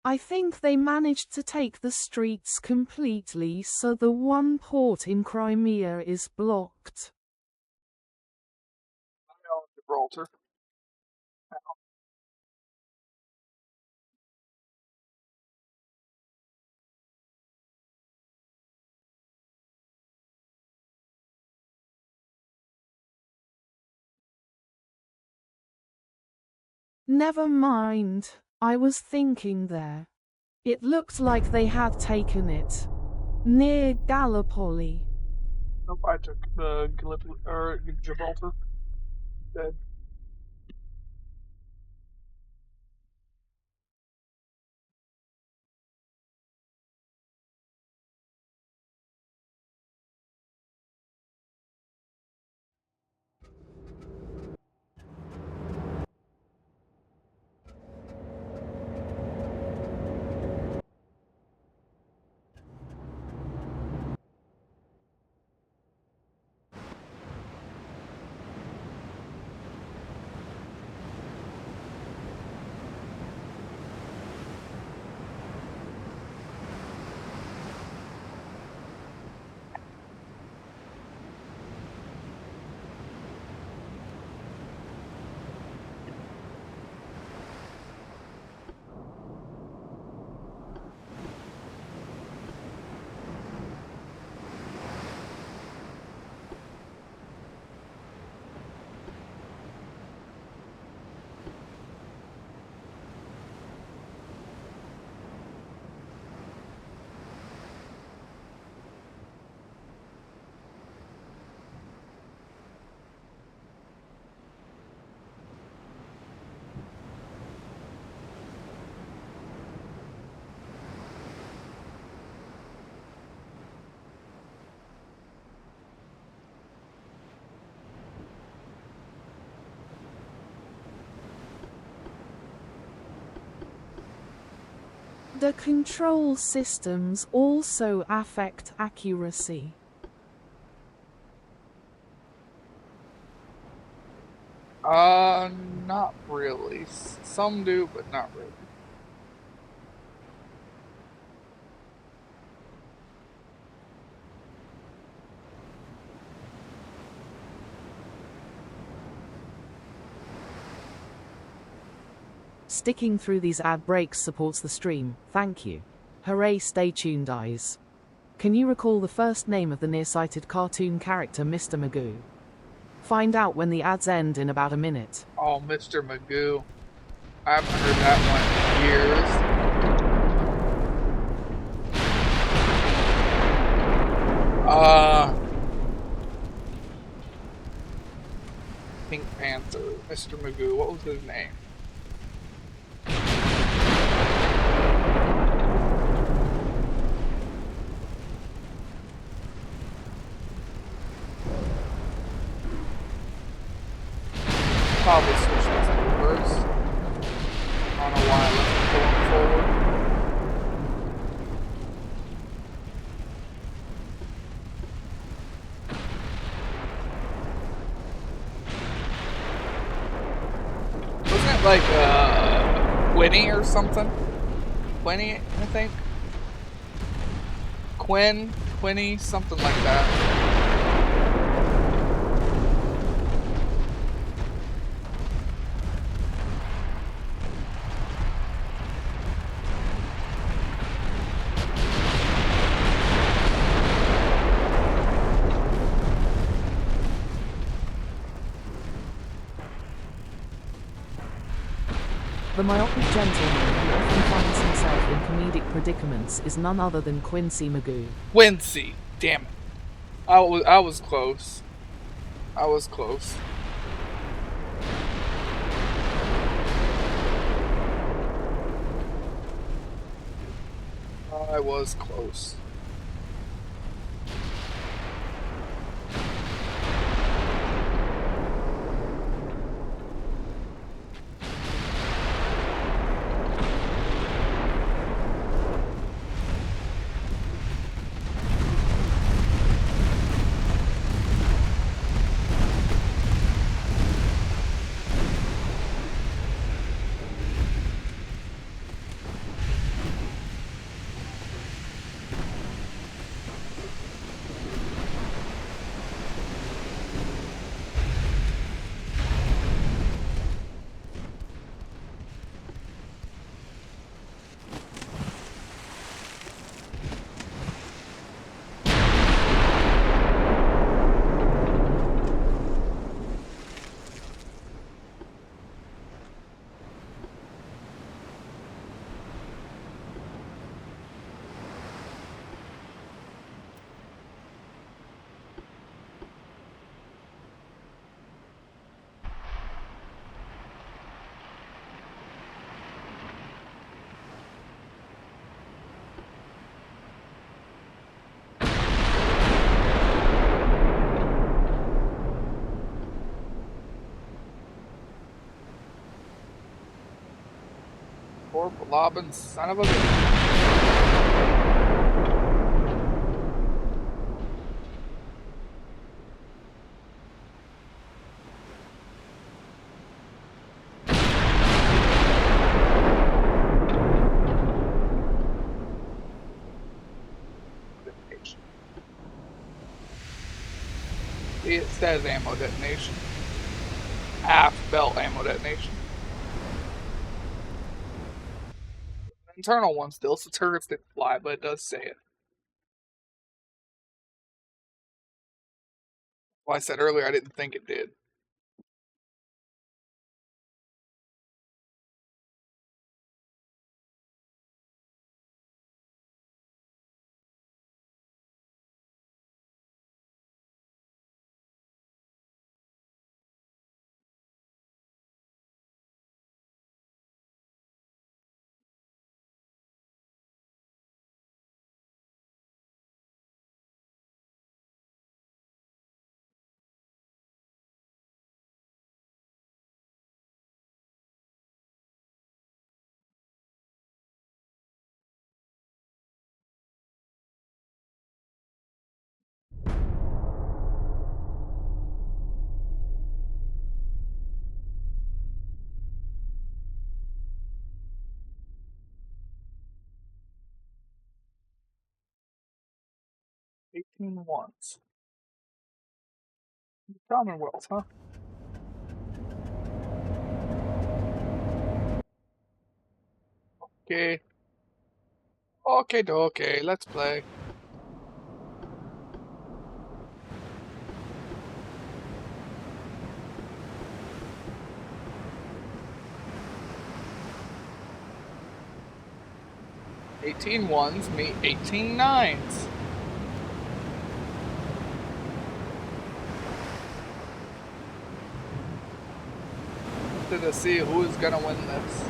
I think they managed to take the streets completely, so the one port in Crimea is blocked. Gibraltar. Never mind. I was thinking there. It looked like they had taken it. Near Gallipoli. Nope, I took the Gibraltar. Dead. The control systems also affect accuracy. Not really. Some do, but not really. Sticking through these ad breaks supports the stream, thank you. Hooray, stay tuned, eyes. Can you recall the first name of the nearsighted cartoon character Mr. Magoo? Find out when the ads end in about a minute. Oh, Mr. Magoo. I haven't heard that one in years. Pink Panther, Mr. Magoo, what was his name? Probably switch this to reverse. On a while going forward. Wasn't it like Quinny or something? Quinny, I think. Quinny, something like that. The myopic gentleman who often finds himself in comedic predicaments is none other than Quincy Magoo. Quincy, damn it. I was close. I was close. I was close. Poor blobbing son of a bitch. See, it says ammo detonation. Half belt ammo detonation. Internal one still, so turrets didn't fly, but it does say it. Well, I said earlier I didn't think it did. $18-1s. Commonwealth, huh? Okay. Okay, let's play. $18-1s meet $18-9s. To see who's gonna win this.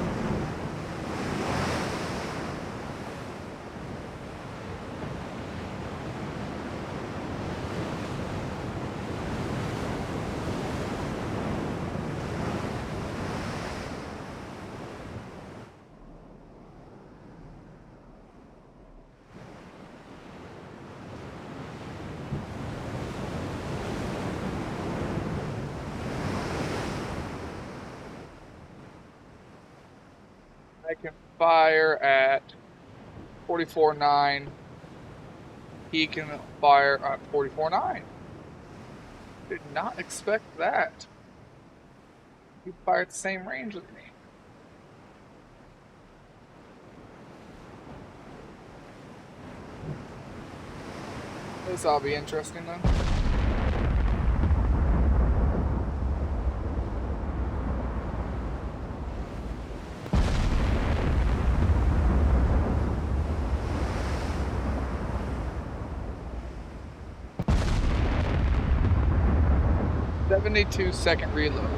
I can fire at 44.9. He can fire at 44.9. Did not expect that. He fire at the same range as me. This will be interesting then. "72-second reload."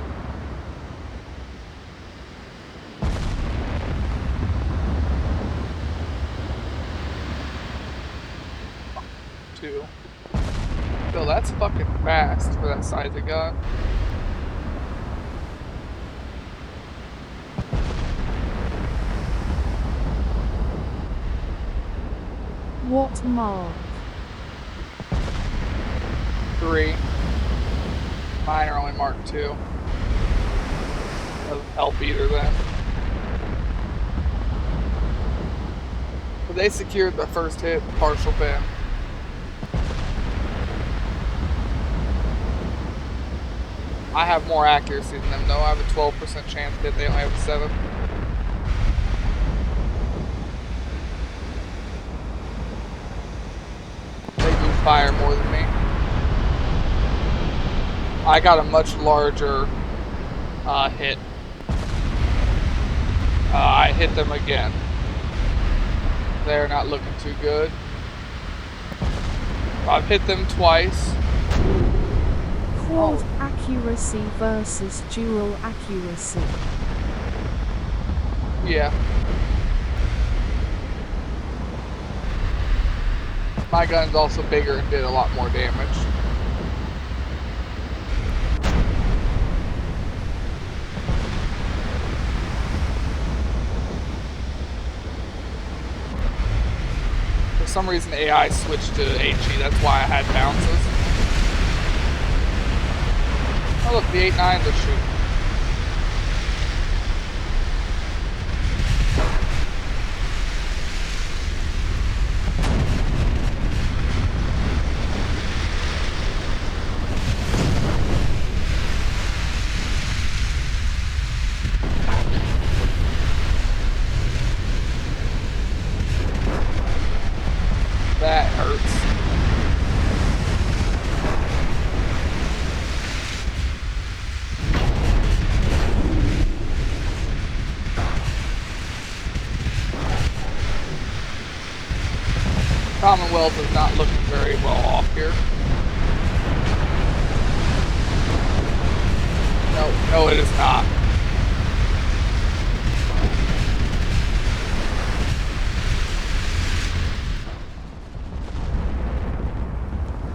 Two. Still, that's fucking fast for that size of gun. What mark? 3. Mine are only marked 2. Doesn't help either then. But they secured the first hit, partial bin. I have more accuracy than them though. I have a 12% chance hit, they only have a 7. They do fire more than me. I got a much larger hit. I hit them again. They're not looking too good. I've hit them twice. Quad accuracy versus dual accuracy. Yeah. My gun's also bigger and did a lot more damage. For some reason AI switched to HE, that's why I had bounces. Oh look, the 8-9s are shooting. That hurts. Commonwealth is not looking very well off here. No, it is not.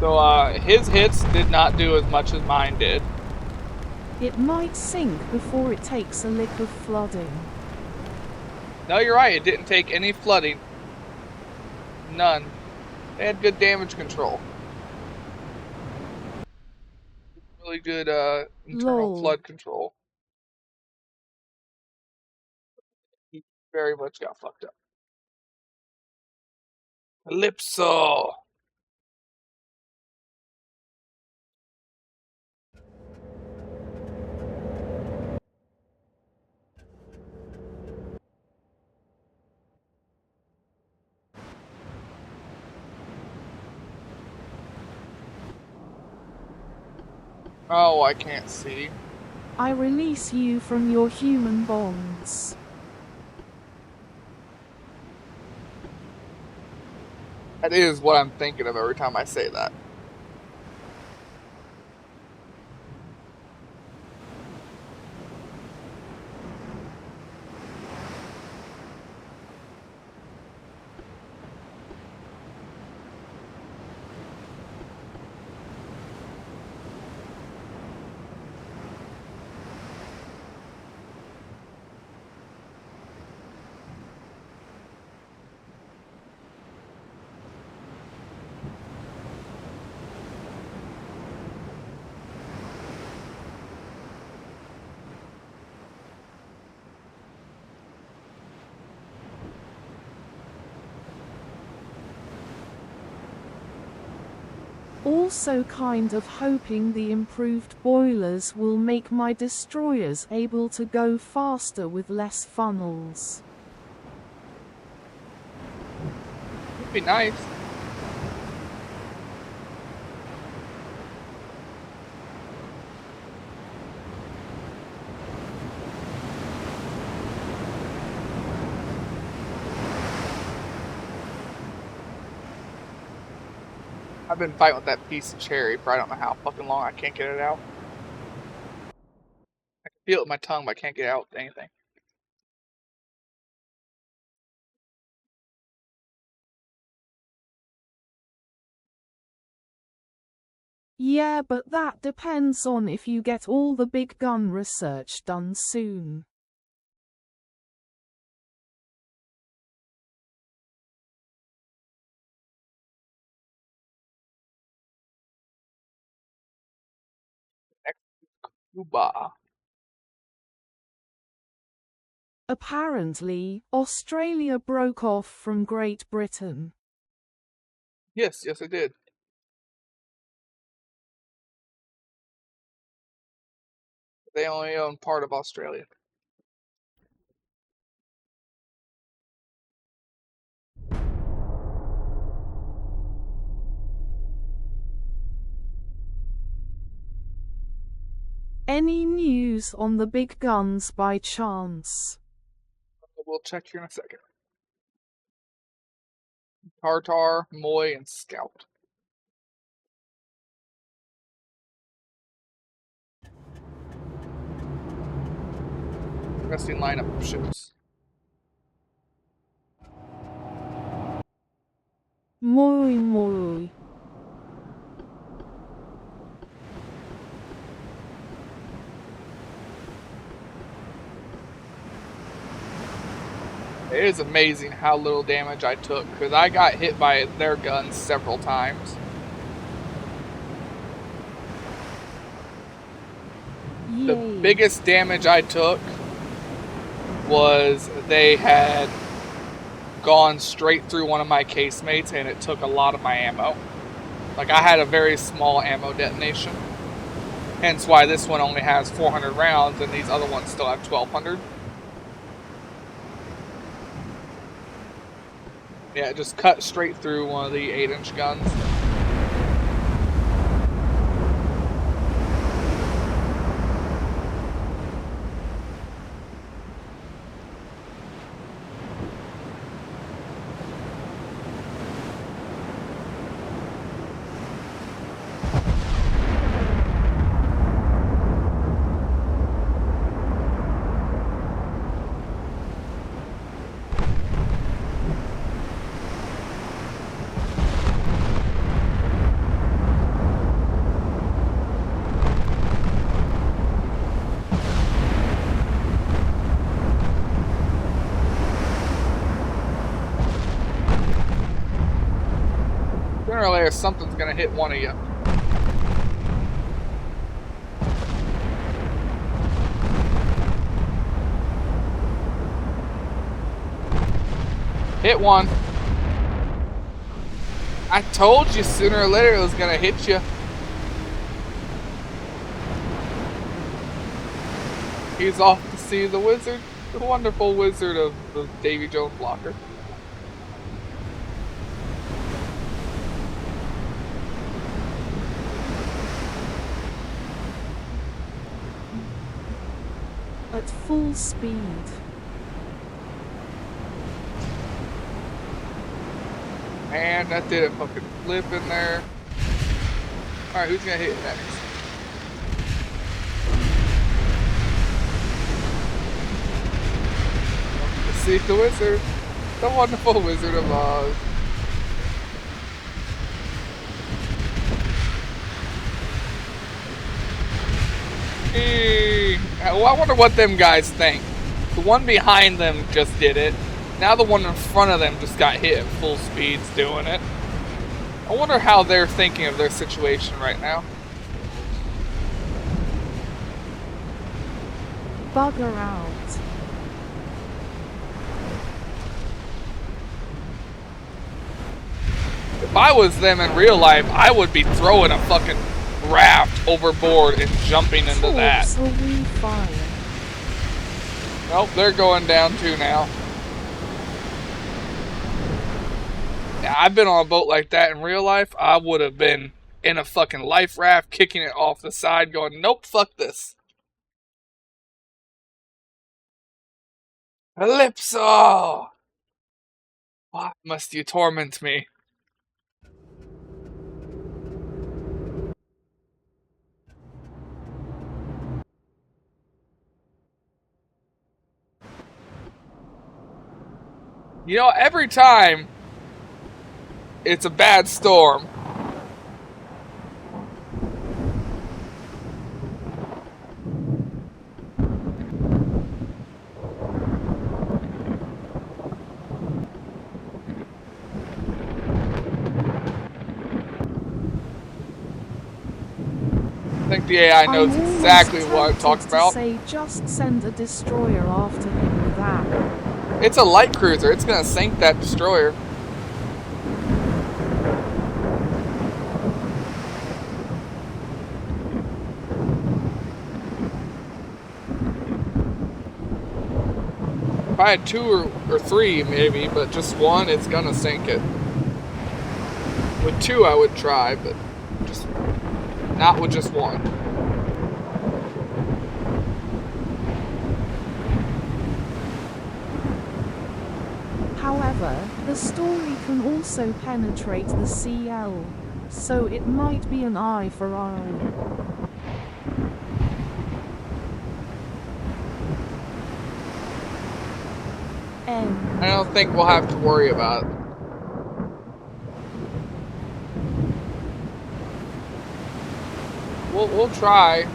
So, his hits did not do as much as mine did. It might sink before it takes a lick of flooding. No, you're right, it didn't take any flooding. None. They had good damage control. Really good, internal Lol. flood control. He very much got fucked up. Calypso! Oh, I can't see. I release you from your human bonds. That is what I'm thinking of every time I say that. Also kind of hoping the improved boilers will make my destroyers able to go faster with less funnels. It'd be nice. I've been fighting with that piece of cherry for I don't know how fucking long. I can't get it out. I can feel it with my tongue, but I can't get it out with anything. Yeah, but that depends on if you get all the big gun research done soon. Next, Cuba. Apparently, Australia broke off from Great Britain. Yes, it did. They only own part of Australia. Any news on the big guns by chance? We'll check here in a second. Tartar, Moy, and Scout. Interesting lineup of ships. Muy. It is amazing how little damage I took, because I got hit by their guns several times. Yay. The biggest damage I took was they had gone straight through one of my casemates and it took a lot of my ammo. Like, I had a very small ammo detonation. Hence why this one only has 400 rounds and these other ones still have 1,200. Yeah, it just cut straight through one of the 8-inch guns. Sooner or later, something's gonna hit one of you. Hit one. I told you sooner or later it was gonna hit you. He's off to see the wizard, the wonderful wizard of the Davy Jones blocker. At full speed. Man, that did a fucking flip in there. Alright, who's gonna hit next? Let's see the wizard. The wonderful Wizard of Oz. Hey. Well, I wonder what them guys think. The one behind them just did it. Now the one in front of them just got hit at full speeds doing it. I wonder how they're thinking of their situation right now. Bugger out. If I was them in real life, I would be throwing a fucking raft overboard and jumping into that. So we fire. Nope, they're going down too now. Yeah, I've been on a boat like that in real life. I would have been in a fucking life raft, kicking it off the side, going, nope, fuck this. Calypso! Why must you torment me? You know, every time it's a bad storm, I think the AI knows exactly what I'm talking about. Say, just send a destroyer after him with that. It's a light cruiser. It's gonna sink that destroyer. If I had two or three, maybe, but just one, it's gonna sink it. With two, I would try, but just not with just one. However, the story can also penetrate the CL, so it might be an eye for eye. I don't think we'll have to worry about it. We'll try.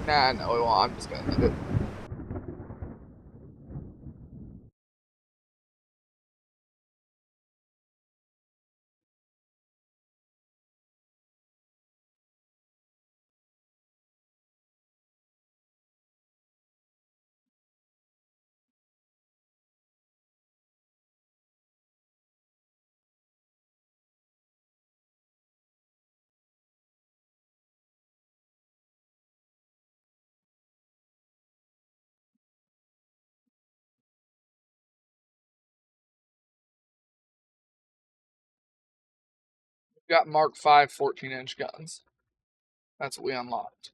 Nah, no, we won't. I'm just gonna end it. Got Mark V 14-inch guns. That's what we unlocked.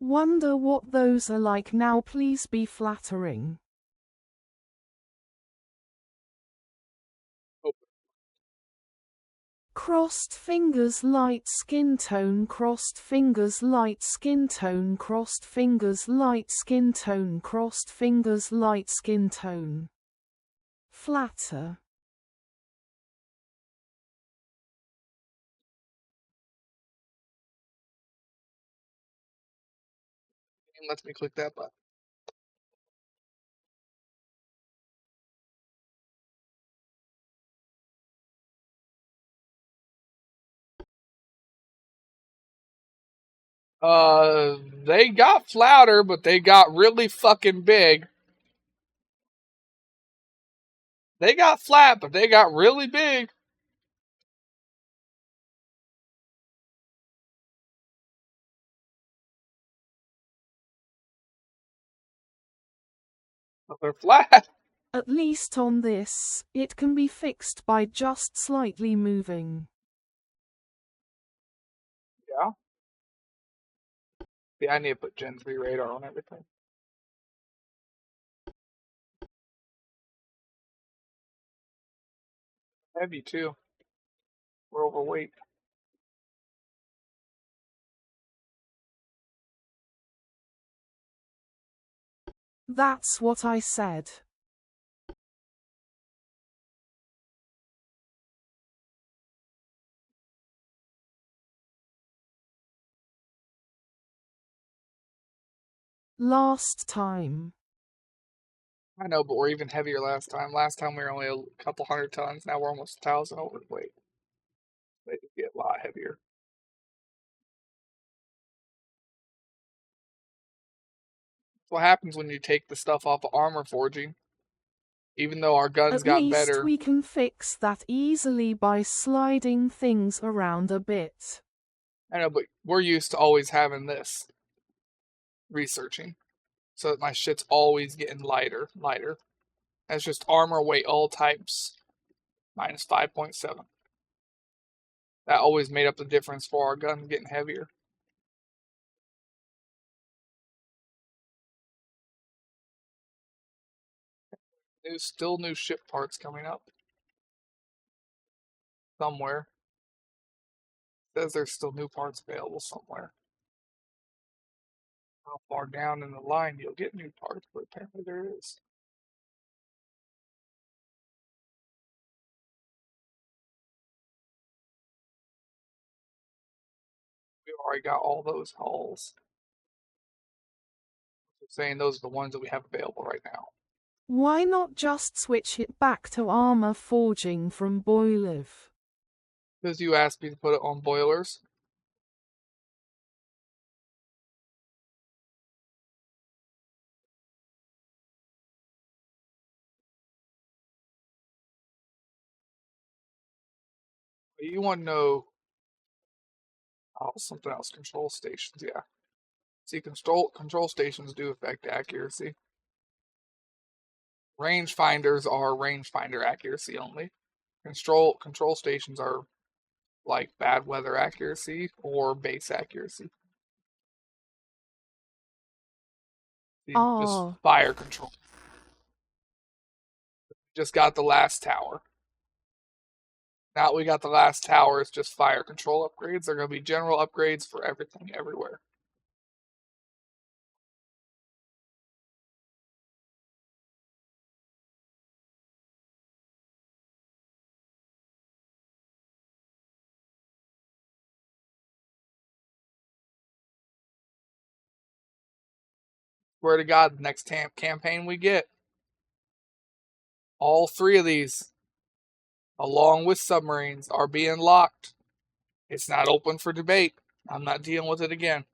Wonder what those are like now. Please be flattering. Crossed fingers, light skin tone, crossed fingers, light skin tone, crossed fingers, light skin tone, crossed fingers, light skin tone. Flatter. It lets me click that button. They got flatter, but they got really fucking big. They got flat, but they got really big. But they're flat. At least on this, it can be fixed by just slightly moving. Yeah. Yeah, I need to put Gen 3 radar on everything. Heavy too. We're overweight. That's what I said. Last time. I know, but we're even heavier last time. Last time we were only a couple 100 tons. Now we're almost 1,000 overweight. They get a lot heavier. What happens when you take the stuff off of armor forging? Even though our guns At got least better. we can fix that easily by sliding things around a bit. I know, but we're used to always having this. Researching. So that my shit's always getting lighter. That's just armor weight all types. Minus 5.7. That always made up the difference for our guns getting heavier. There's still new ship parts coming up. Somewhere. It says there's still new parts available somewhere. How far down in the line you'll get new parts, but apparently there is. We already got all those hulls. I'm saying those are the ones that we have available right now. Why not just switch it back to armor forging from Boiliv? Because you asked me to put it on boilers. You want to know something else. Control stations, yeah. See, control stations do affect accuracy. Rangefinders are rangefinder accuracy only. Control stations are like bad weather accuracy or base accuracy. Just fire control. Just got the last tower. Now we got the last tower, it's just fire control upgrades. They're going to be general upgrades for everything, everywhere. Swear to God, the next campaign we get, all three of these, along with submarines, are being locked. It's not open for debate. I'm not dealing with it again.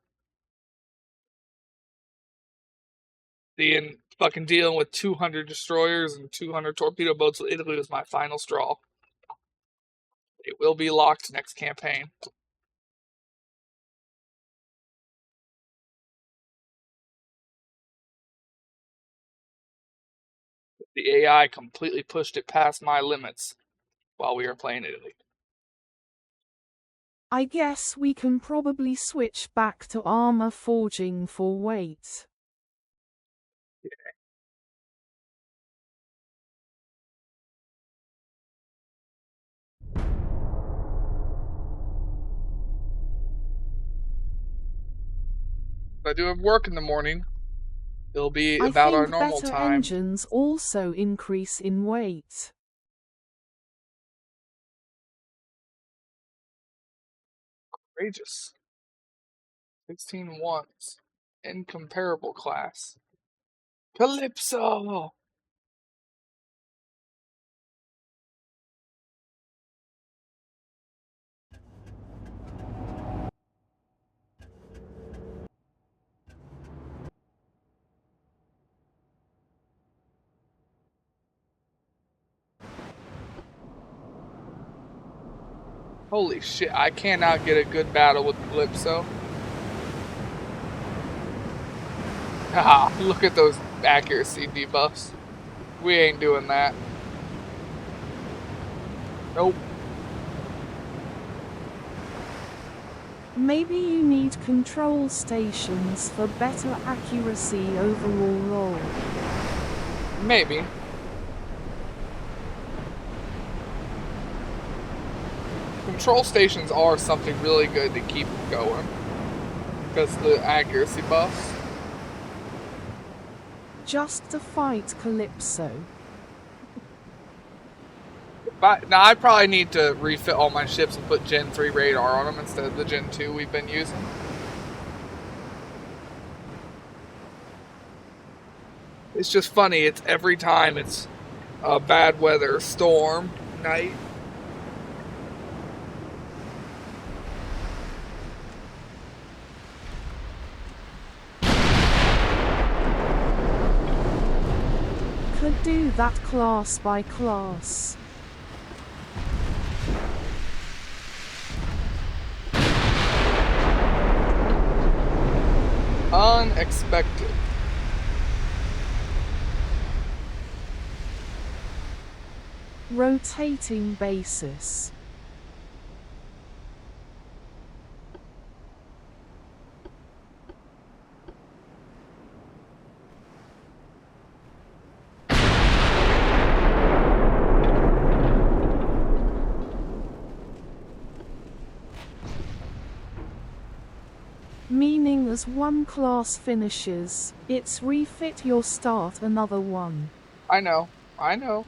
Fucking dealing with 200 destroyers and 200 torpedo boats with Italy was my final straw. It will be locked next campaign. The AI completely pushed it past my limits while we were playing Italy. I guess we can probably switch back to armor forging for weight. Yeah. If I do have work in the morning, it'll be I about our think normal better time. engines also increase in weight. Courageous. 16 ones. Incomparable class. Calypso! Holy shit, I cannot get a good battle with Calypso. Haha, look at those accuracy debuffs. We ain't doing that. Nope. Maybe you need control stations for better accuracy overall. Maybe. Control stations are something really good to keep going. Because of the accuracy buffs. Just to fight Calypso. Now I probably need to refit all my ships and put Gen 3 radar on them instead of the Gen 2 we've been using. It's just funny, it's every time it's a bad weather, storm, night. Could do that class by class. Unexpected. Rotating basis. Meaning as one class finishes, it's refit your start another one. I know. I know.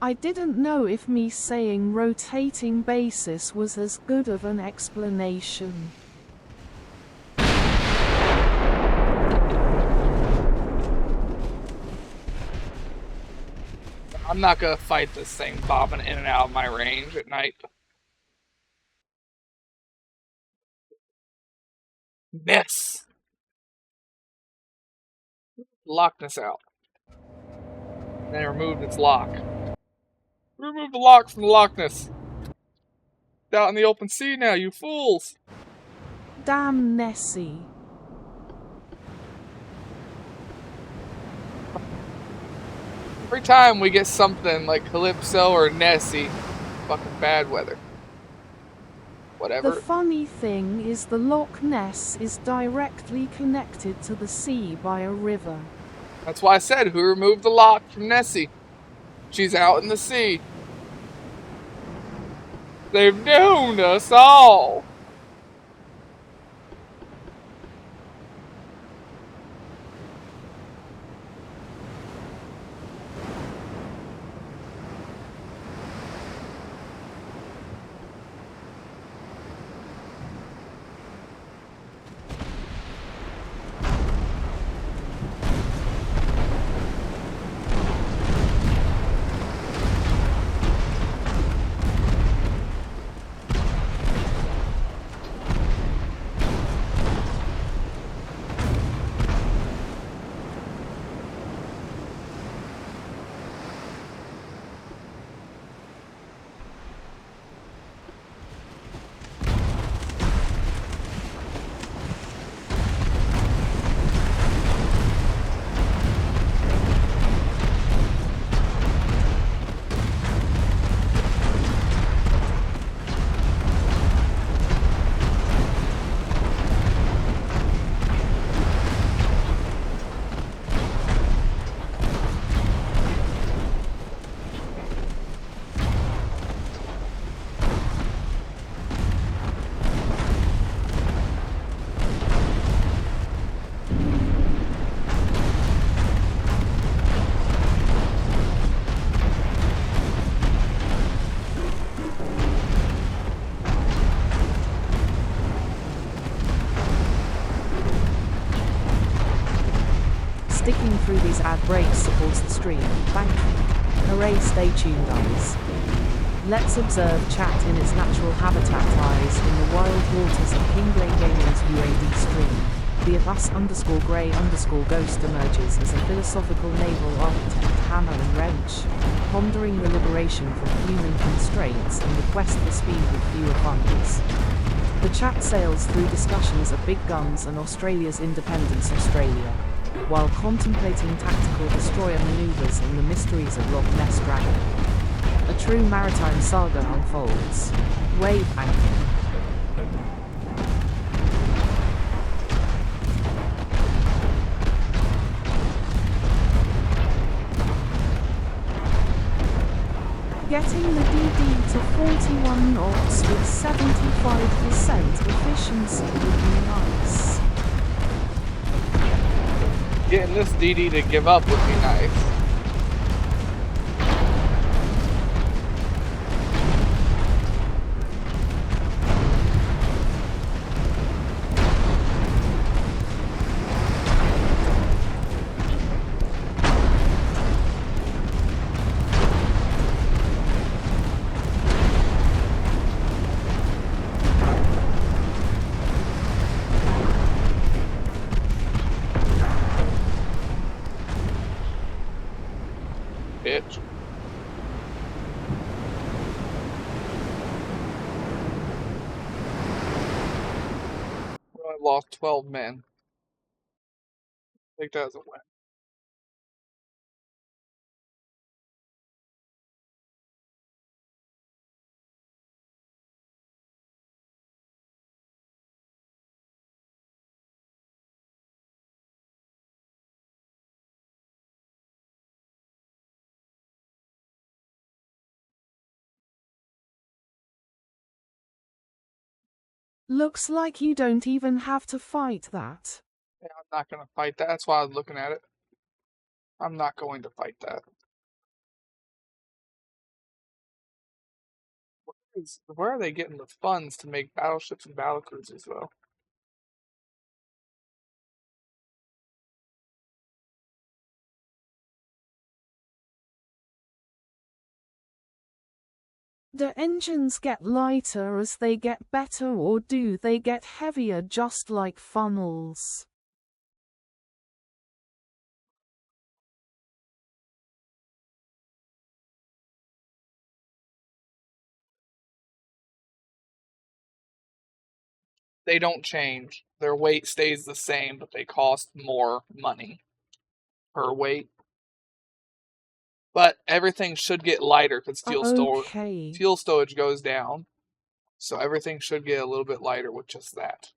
I didn't know if me saying rotating basis was as good of an explanation. I'm not gonna fight this thing bobbing in and out of my range at night. Miss! Lock this out. Then it removed its lock. Remove the lock from the Loch Ness. It's out in the open sea now, you fools! Damn Nessie. Every time we get something like Calypso or Nessie, fucking bad weather. Whatever. The funny thing is the Loch Ness is directly connected to the sea by a river. That's why I said, who removed the lock from Nessie? She's out in the sea. They've doomed us all! Sticking through these ad breaks supports the stream. Thank you. Hooray, stay tuned, eyes. Let's observe chat in its natural habitat, eyes, in the wild waters of Kingblade Gaming's UAD stream. The @us_grey_ghost emerges as a philosophical naval architect, hammer and wrench, pondering the liberation from human constraints and the quest for speed with fewer funds. The chat sails through discussions of big guns and Australia's independence, Australia, while contemplating tactical destroyer maneuvers and the mysteries of Loch Ness Dragon. A true maritime saga unfolds. Wave anchor. Getting the DD to 41 knots with 75% efficiency would be nice. Getting this DD to give up would be nice. Bitch. I lost 12 men. I think that was a win. Looks like you don't even have to fight that. Yeah, I'm not going to fight that. That's why I was looking at it. I'm not going to fight that. Where are they getting the funds to make battleships and battlecruisers, though? Do engines get lighter as they get better, or do they get heavier just like funnels? They don't change. Their weight stays the same, but they cost more money per weight. But everything should get lighter because fuel storage goes down. So everything should get a little bit lighter with just that.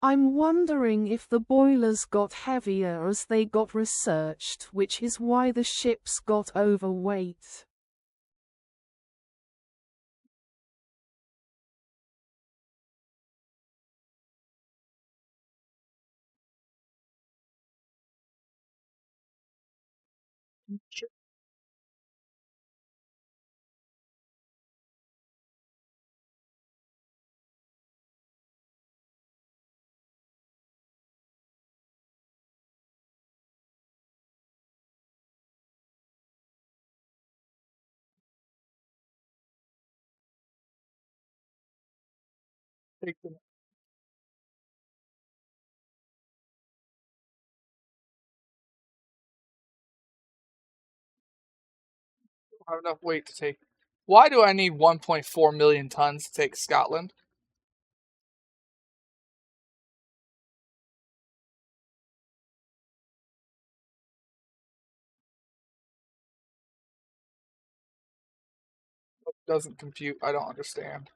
I'm wondering if the boilers got heavier as they got researched, which is why the ships got overweight. Sure. Take the have enough weight to take. Why do I need 1.4 million tons to take Scotland? Doesn't compute. I don't understand.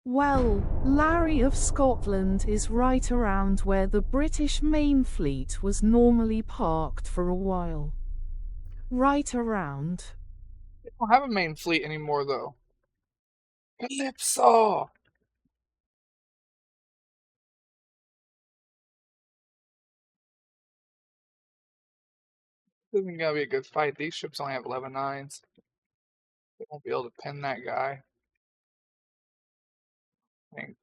Well, Larry of Scotland is right around where the British main fleet was normally parked for a while. Right around. They don't have a main fleet anymore, though. Calypso! This isn't gonna be a good fight. These ships only have 11 nines. They won't be able to pin that guy. Dang.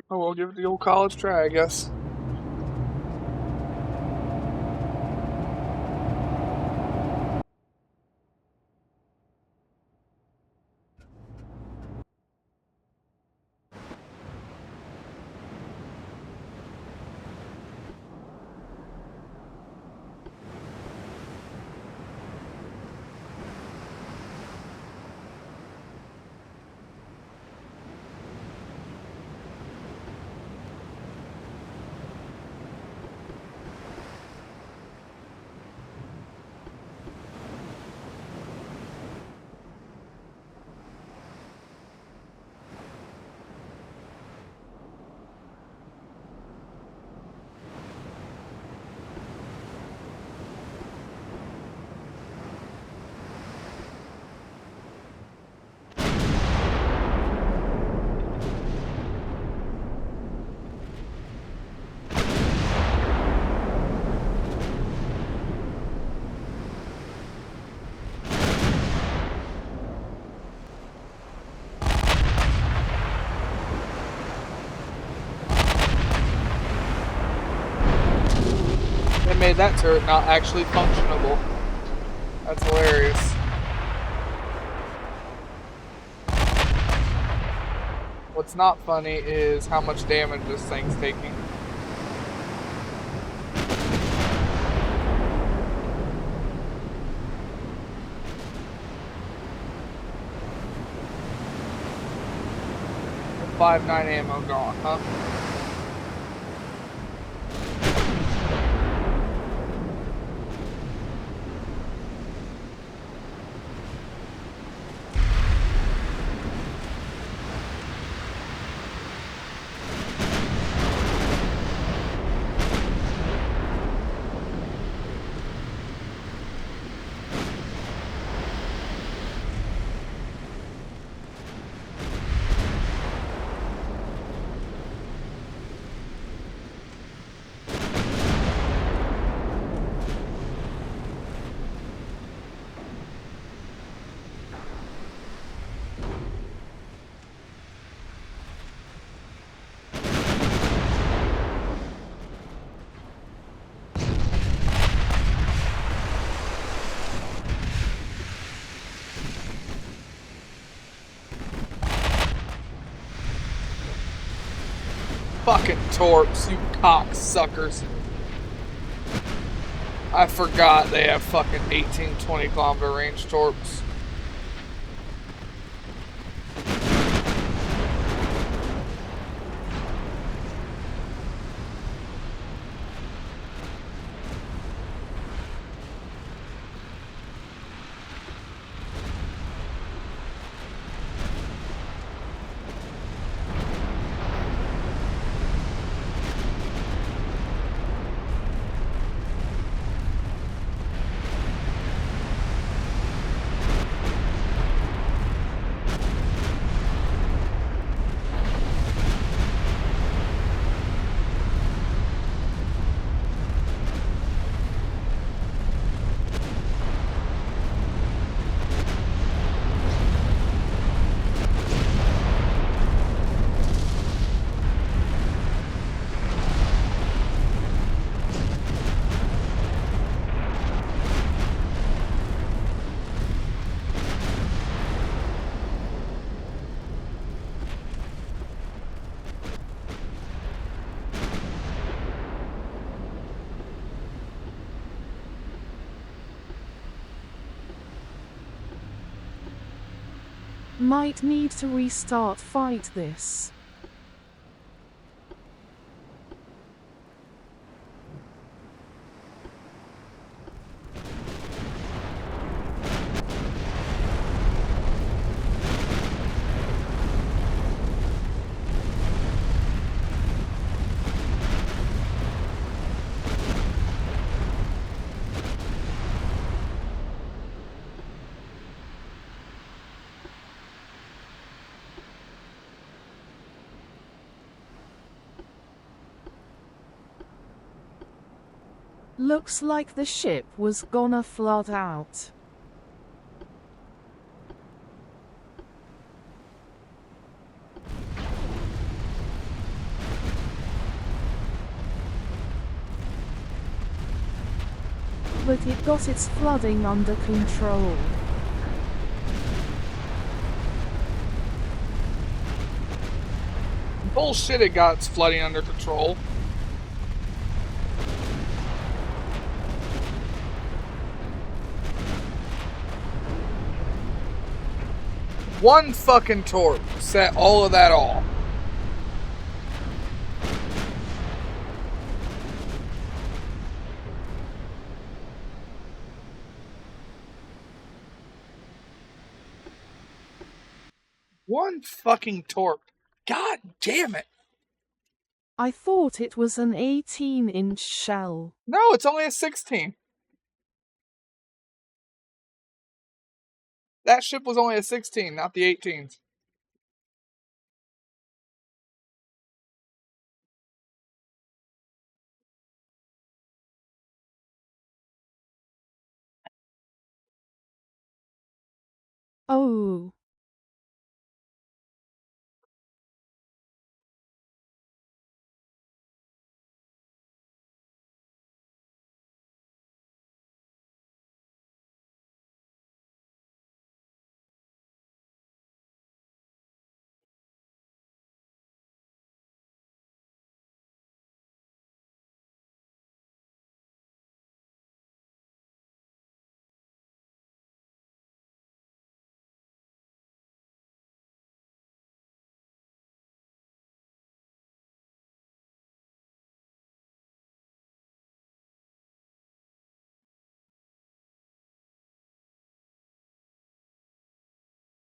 Oh, we'll give it the old college try, I guess. They made that turret not actually functionable. That's hilarious. What's not funny is how much damage this thing's taking. The 5.9 ammo gone, huh? Fucking torps, you cocksuckers. I forgot they have fucking 18, 20 kilometer range torps. Might need to restart fight this. Looks like the ship was gonna flood out. But it got its flooding under control. Bullshit, it got its flooding under control. One fucking torp set all of that off. One fucking torp. God damn it. I thought it was an 18-inch shell. No, it's only a 16. That ship was only a 16, not the 18s. Oh.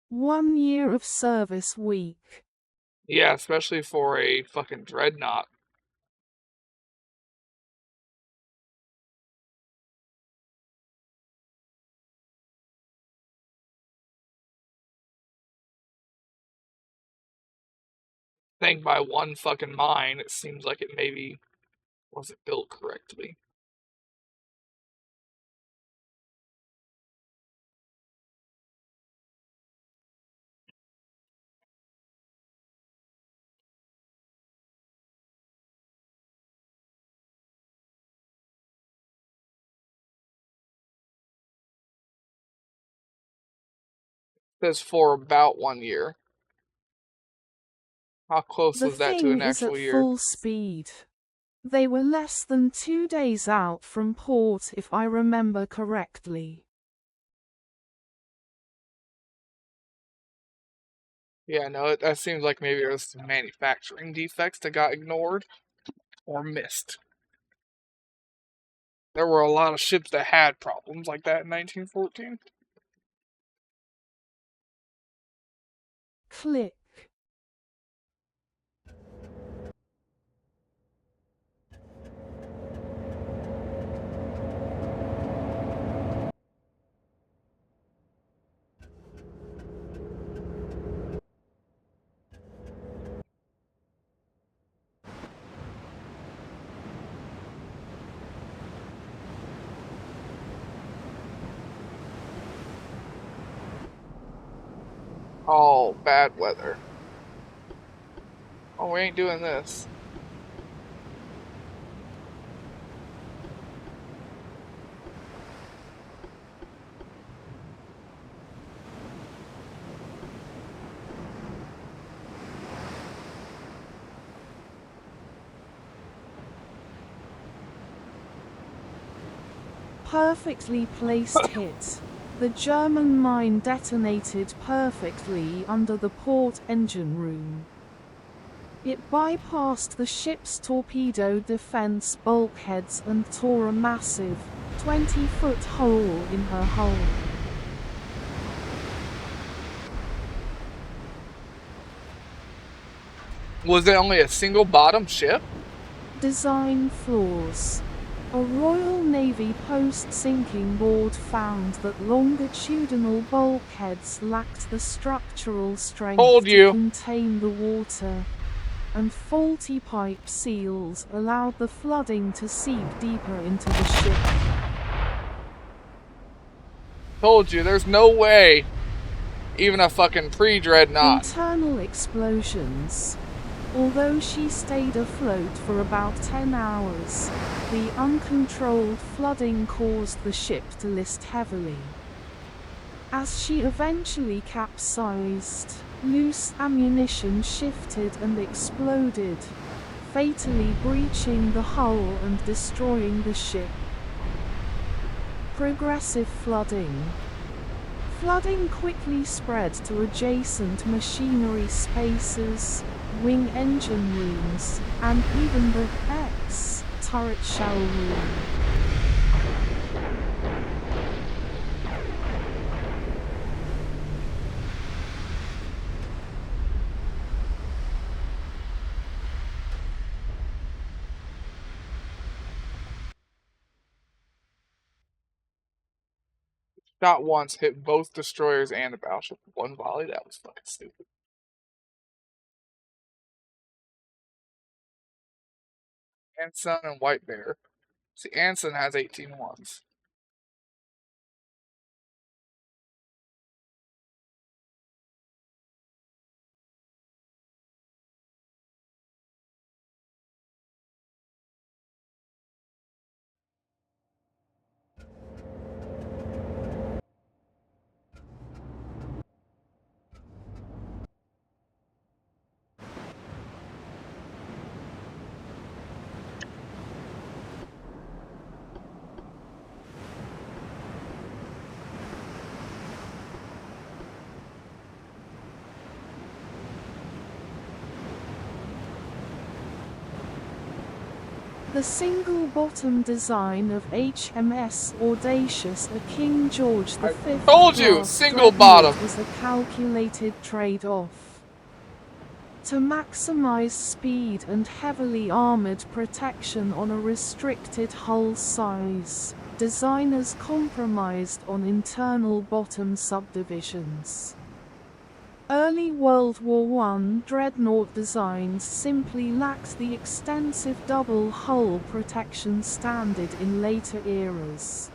One year of service week. Yeah, especially for a fucking dreadnought. I think by one fucking mine, it seems like it maybe wasn't built correctly. It says for about 1 year. How close The was that to thing an is actual at year? full speed. They were less than 2 days out from port if I remember correctly. Yeah, no, that seems like maybe there was some manufacturing defects that got ignored or missed. There were a lot of ships that had problems like that in 1914. Click. Oh, bad weather. Oh, we ain't doing this. Perfectly placed hit. The German mine detonated perfectly under the port engine room. It bypassed the ship's torpedo defense bulkheads and tore a massive, 20-foot hole in her hull. Was it only a single bottom ship? Design flaws. A Royal Navy post-sinking board found that longitudinal bulkheads lacked the structural strength Told you. to contain the water. and faulty pipe seals allowed the flooding to seep deeper into the ship. Told you, there's no way even a fucking pre-dreadnought. Internal explosions. Although she stayed afloat for about 10 hours, the uncontrolled flooding caused the ship to list heavily. As she eventually capsized, loose ammunition shifted and exploded, fatally breaching the hull and destroying the ship. Progressive flooding. Flooding quickly spread to adjacent machinery spaces, wing engine rooms, and even the X turret shell room. Shot once, hit both destroyers and a battleship with one volley. That was fucking stupid. Anson and White Bear. See, Anson has 18 ones. The single-bottom design of HMS Audacious, a King George V Told you, class single dreadnought, bottom. was a calculated trade-off. To maximize speed and heavily armored protection on a restricted hull size, designers compromised on internal bottom subdivisions. Early World War I dreadnought designs simply lacked the extensive double hull protection standard in later eras.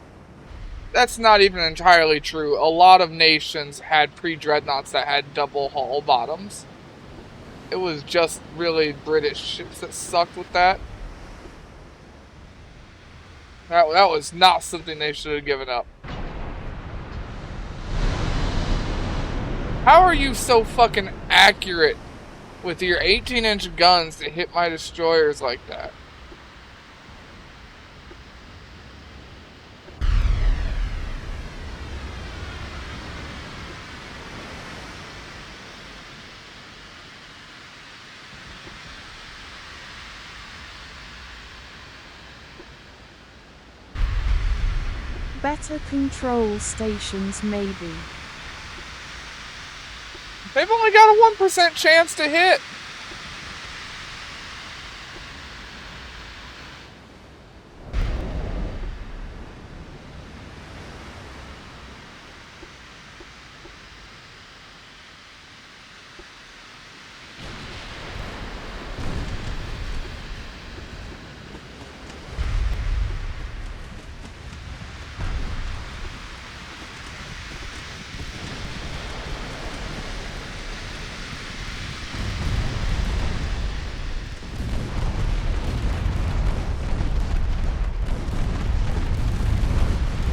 That's not even entirely true. A lot of nations had pre-dreadnoughts that had double hull bottoms. It was just really British ships that sucked with that. That was not something they should have given up. How are you so fucking accurate with your 18-inch guns to hit my destroyers like that? Better control stations maybe. They've only got a 1% chance to hit.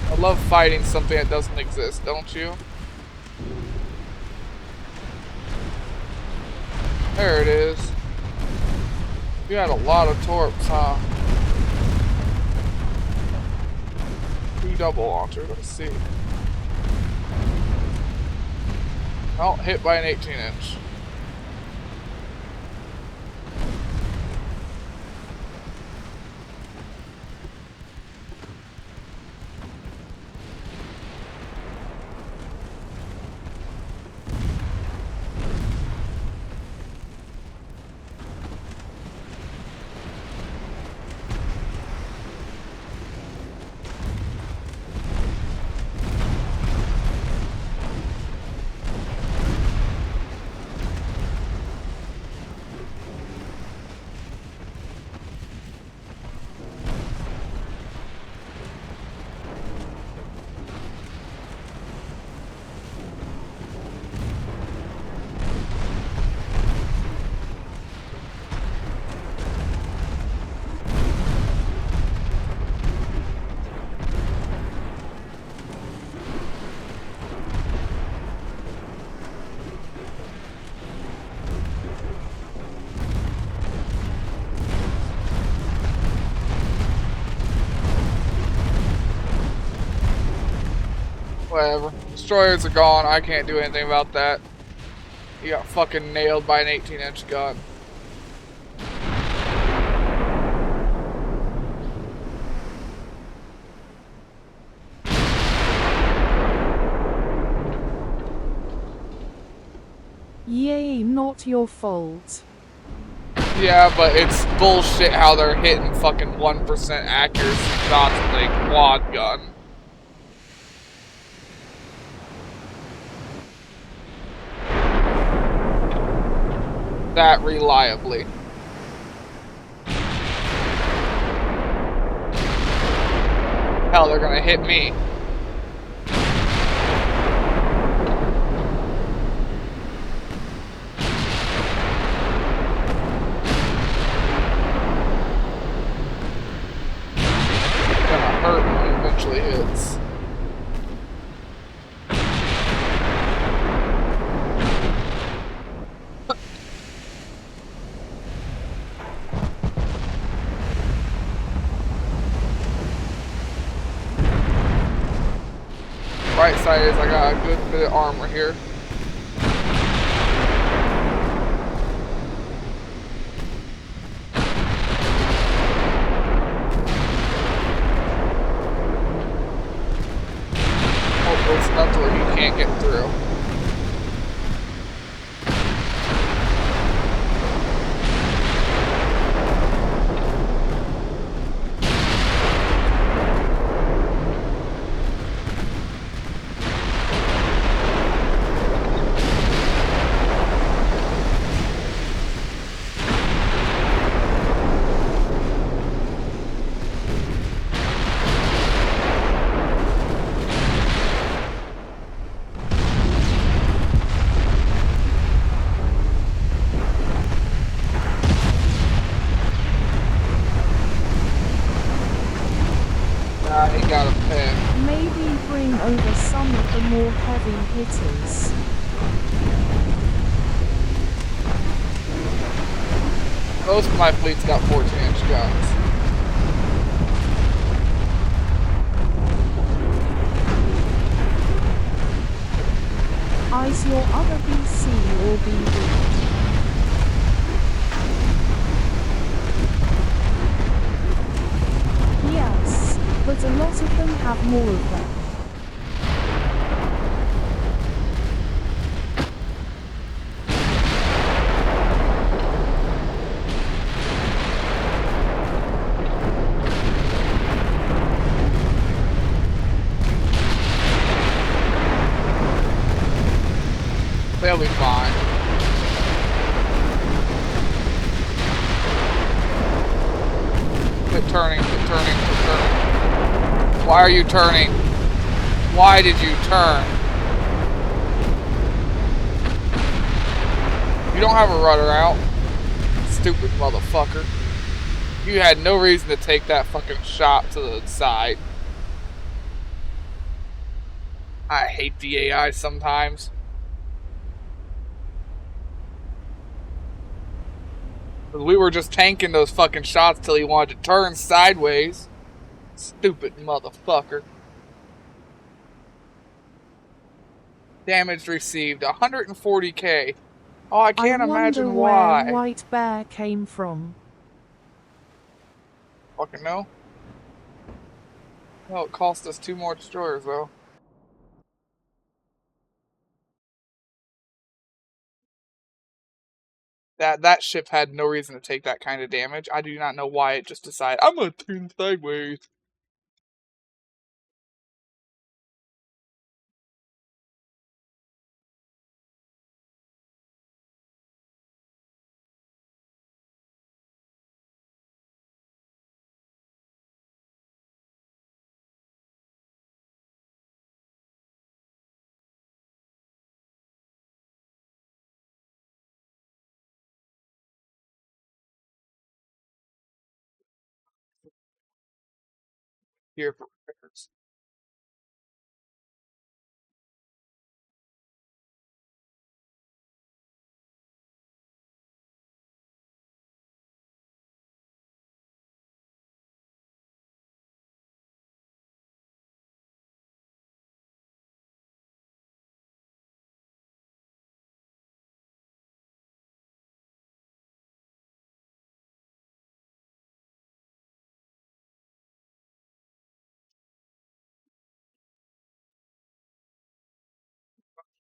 I love fighting something that doesn't exist, don't you? There it is. You had a lot of torps, huh? 2 double launchers, let's see. Oh, hit by an 18-inch. Whatever. Destroyers are gone. I can't do anything about that. You got fucking nailed by an 18-inch gun. Yay, not your fault. Yeah, but it's bullshit how they're hitting fucking 1% accuracy shots with a quad gun. That reliably. Hell, they're gonna hit me. Gonna hurt when it eventually hits. Right side is I got a good bit of armor here. Hopefully it's enough to where he can't get through. He got a pin. Maybe bring over some of the more heavy hitters. Most of my fleet's got 14-inch guns. Eyes your other BC or BB. Yes, but a lot of them have more of them. They'll be fine. Quit turning, quit turning, quit turning. Why are you turning? Why did you turn? You don't have a rudder out. Stupid motherfucker. You had no reason to take that fucking shot to the side. I hate the AI sometimes. We were just tanking those fucking shots till he wanted to turn sideways. Stupid motherfucker. Damage received 140k. Oh, I can't imagine where why. White Bear came from. Fucking no. Well, it cost us 2 more destroyers though. That ship had no reason to take that kind of damage. I do not know why it just decided, I'm gonna turn sideways. Here for repairs.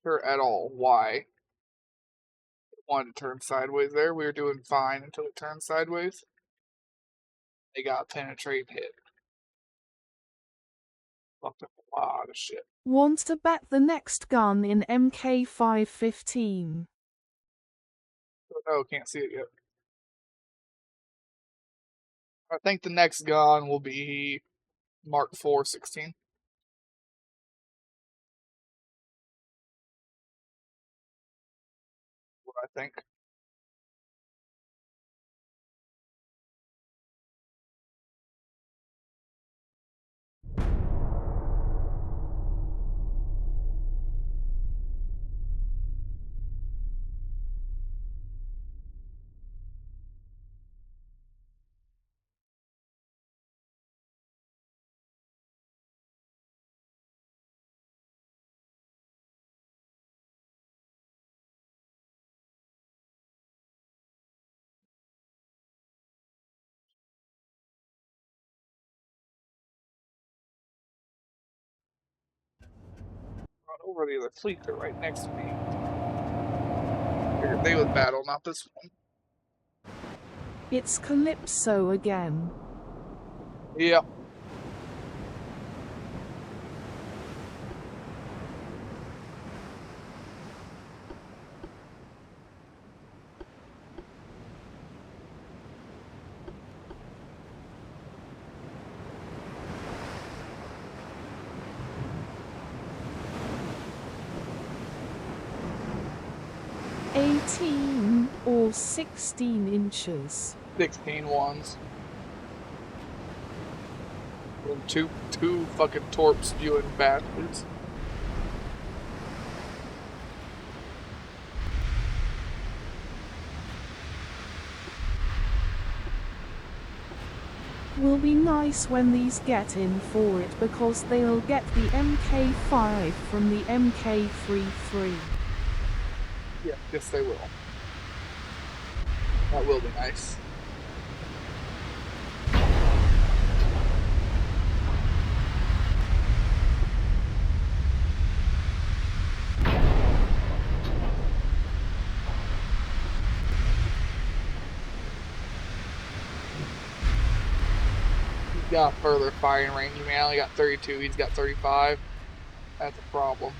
sure at all why it wanted to turn sideways there. We were doing fine until it turned sideways. They got penetrate and hit. Fucked up a lot of shit. Want to bet the next gun in MK515? Oh, can't see it yet. I think the next gun will be Mark IV 16. What I think. Run over the other fleet, they're right next to me. Figured they would battle, not this one. It's Calypso again. Yep. Or 16 inches. 16 ones. And two fucking torp spewing bastards. Will be nice when these get in for it because they'll get the MK5 from the MK33. Yeah, yes they will. That will be nice. He's got further firing range. I mean, I only got 32. He's got 35. That's a problem.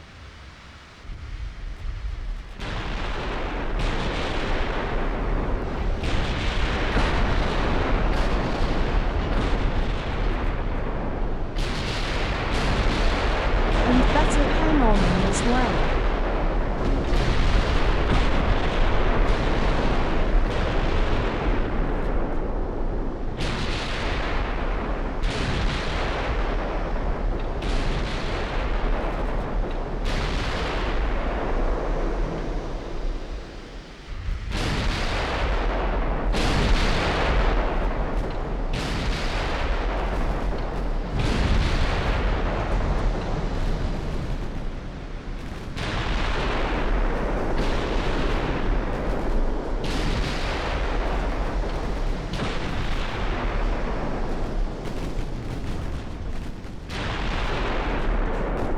And better pen on them as well.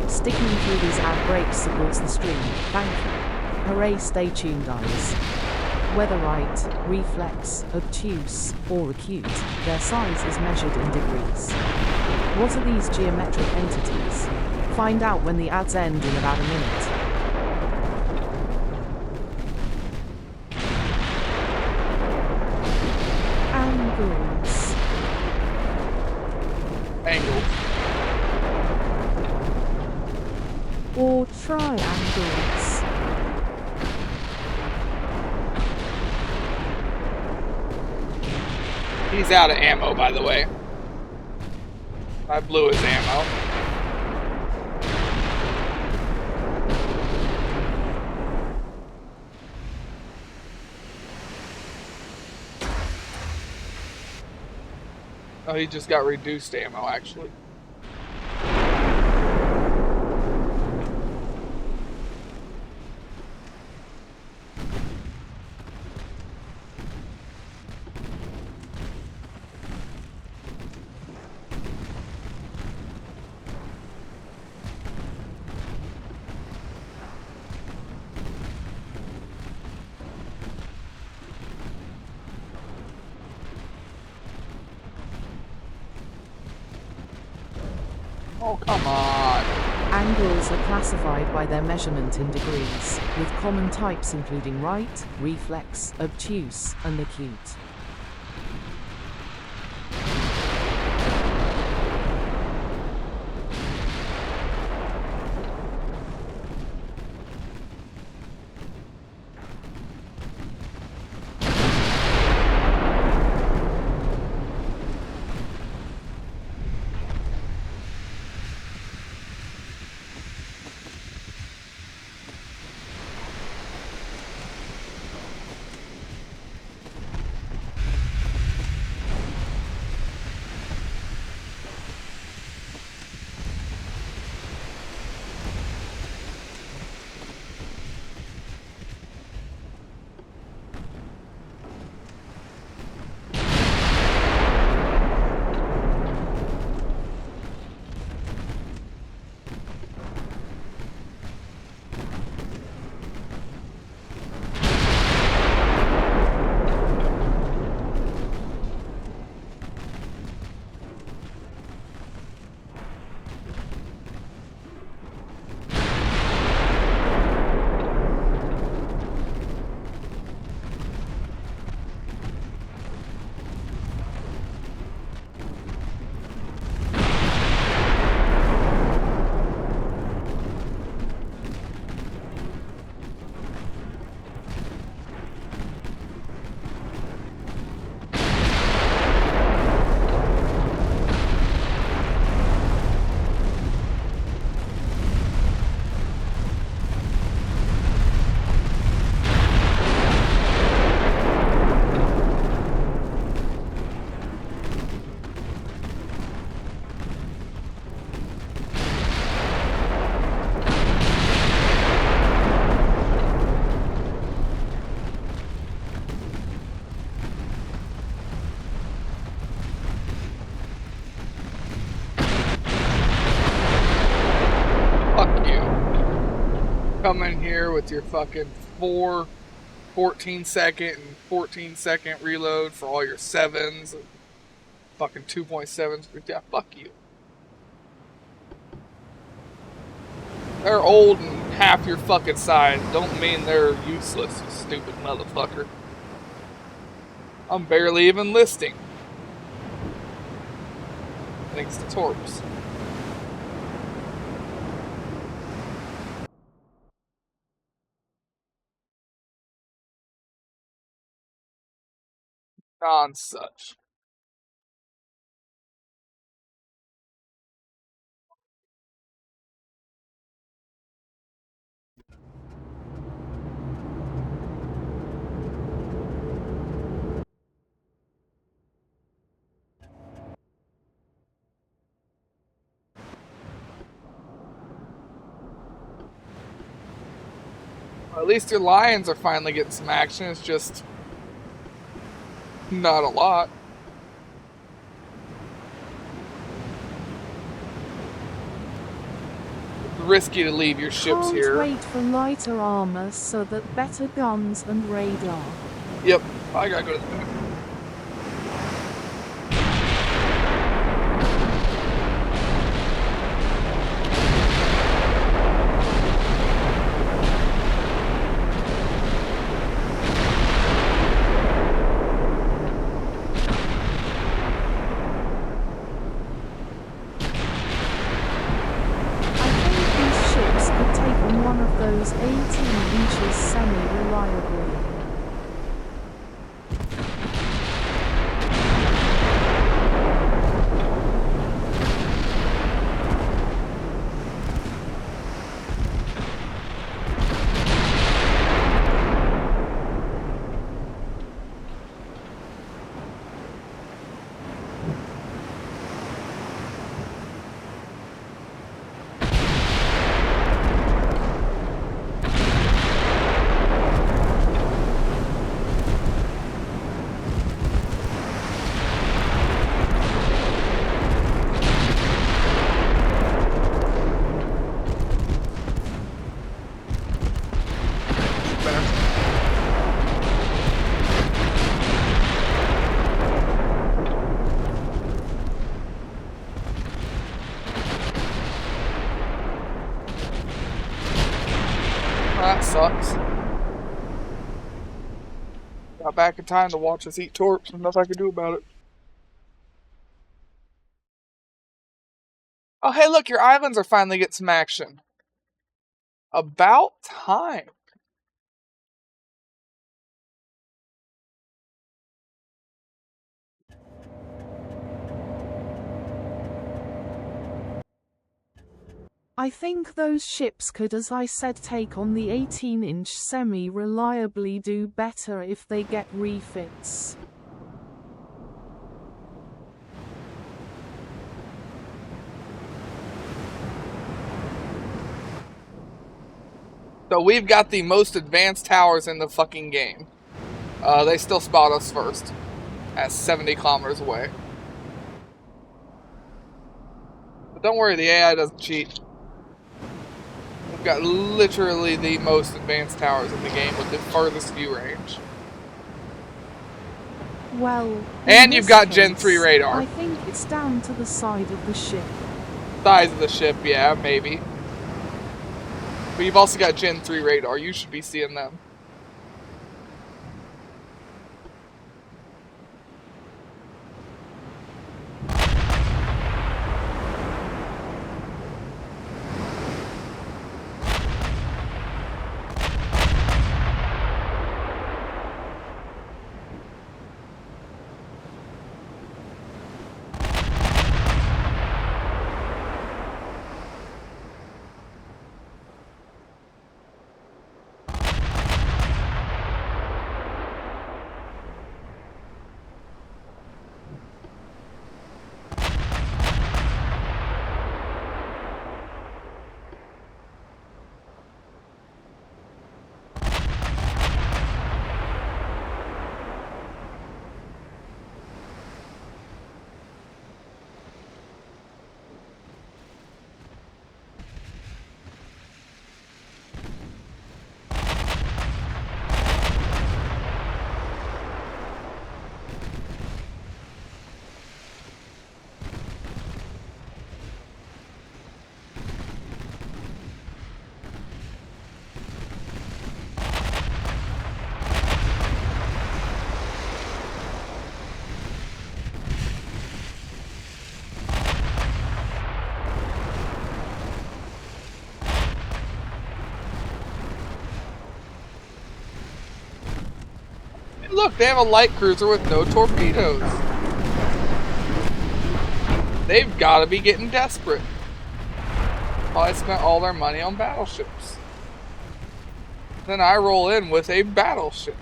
Sticking through these ad breaks supports the stream. Thank you. Hooray, stay tuned, guys. Whether right, reflex, obtuse, or acute, their size is measured in degrees. What are these geometric entities? Find out when the ads end in about a minute. Angles. Angles. Or triangles. He's out of ammo, by the way. I blew his ammo. Oh, he just got reduced ammo, actually. Oh, come on. Angles are classified by their measurement in degrees, with common types including right, reflex, obtuse, and acute. Come in here with your fucking 14-second and 14-second reload for all your 7s. And fucking 2.7s. Yeah, fuck you. They're old and half your fucking size. Don't mean they're useless, you stupid motherfucker. I'm barely even listing. Thanks to Torps. Non-such. Well, at least your Lions are finally getting some action. It's just not a lot. It's risky to leave your ships Can't here. wait for lighter armor so that better guns and radar. Yep, I gotta go to the back. Those 18 inches semi-reliably. sucks. Got back in time to watch us eat torps, and nothing I could do about it. Oh, hey, look, your islands are finally getting some action. About time. I think those ships could, as I said, take on the 18-inch semi-reliably do better if they get refits. So we've got the most advanced towers in the fucking game. They still spot us first. At 70 kilometers away. But don't worry, the AI doesn't cheat. We've got literally the most advanced towers in the game with the farthest view range. Well, and you've got Gen 3 radar. I think it's down to the side of the ship. Size of the ship, yeah, maybe. But you've also got Gen 3 radar. You should be seeing them. Look, they have a light cruiser with no torpedoes. They've got to be getting desperate. Probably spent all their money on battleships. Then I roll in with a battleship.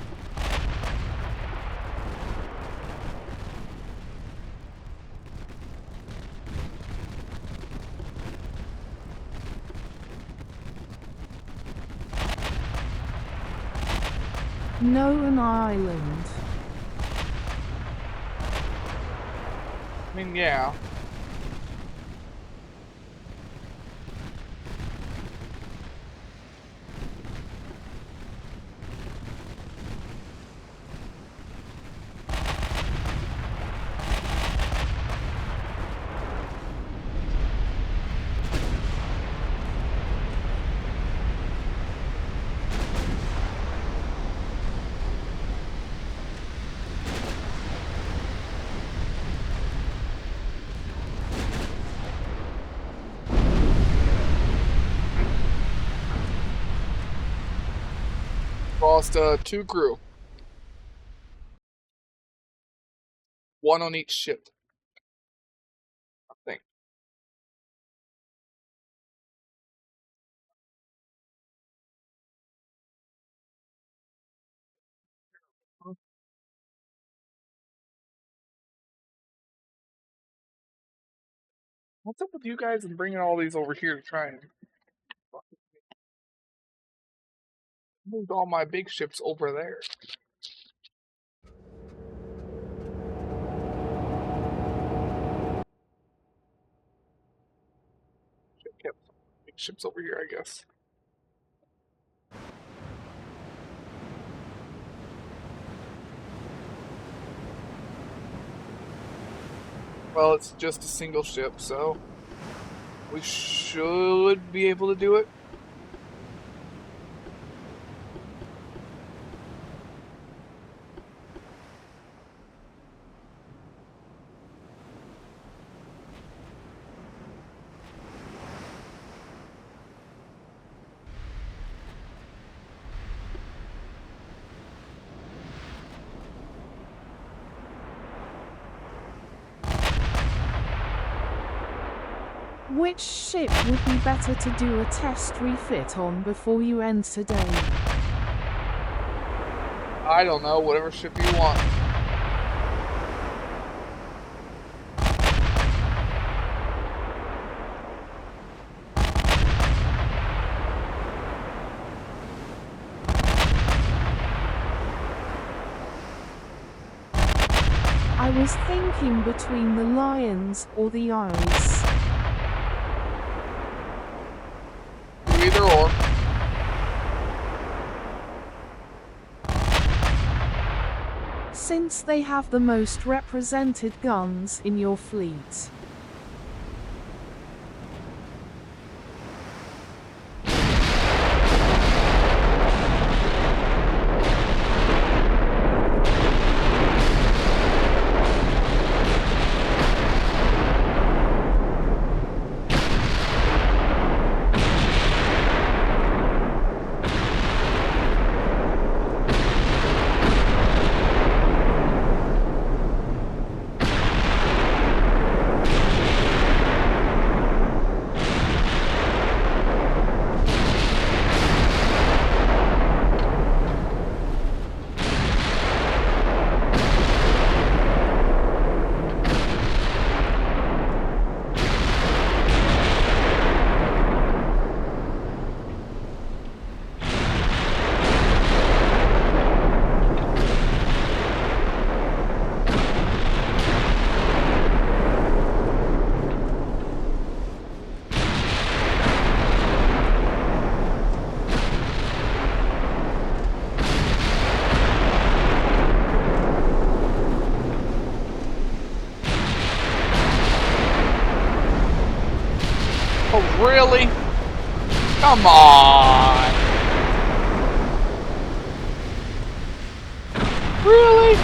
No, an island. I mean, yeah. Lost 2 crew. 1 on each ship. I think. What's up with you guys and bringing all these over here to try and moved all my big ships over there? Kept big ships over here, I guess. Well, it's just a single ship, so we should be able to do it. Which ship would be better to do a test refit on before you end today? I don't know, whatever ship you want. I was thinking between the lions or the eyes. Do either or. Since they have the most represented guns in your fleet. Really? Come on! Really?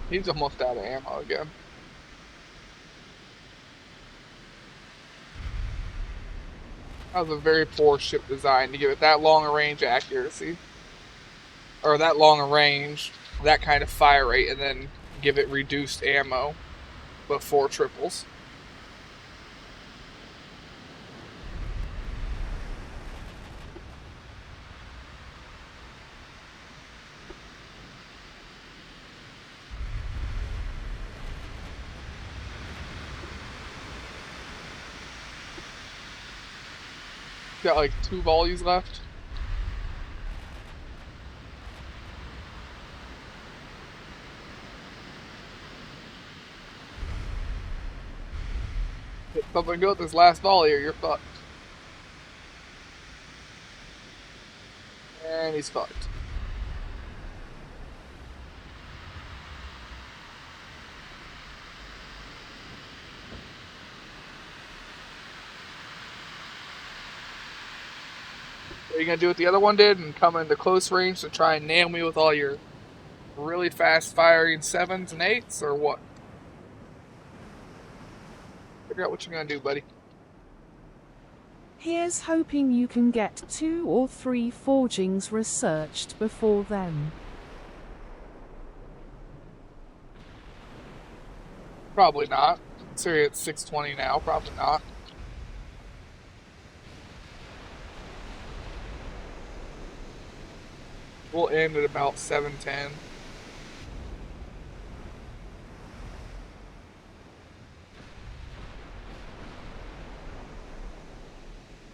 He's almost out of ammo again. That was a very poor ship design to give it that long a range accuracy. Or that long a range, that kind of fire rate, and then give it reduced ammo, but 4 triples. Got like 2 volleys left. Hit something good with this last volley or you're fucked. And he's fucked. Are you gonna do what the other one did and come into close range to try and nail me with all your really fast firing 7s and 8s, or what? Figure out what you're gonna do, buddy. Here's hoping you can get 2 or 3 forgings researched before then. Probably not. Considering it's 6:20 now, probably not. We'll end at about 7:10.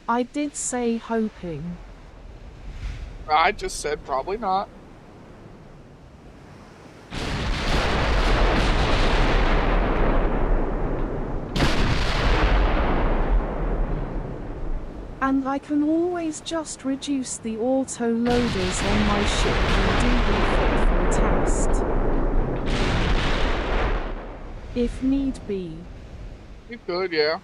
I did say hoping. I just said probably not. And I can always just reduce the auto-loaders on my ship and do them fit for a test. If need be. You could, yeah.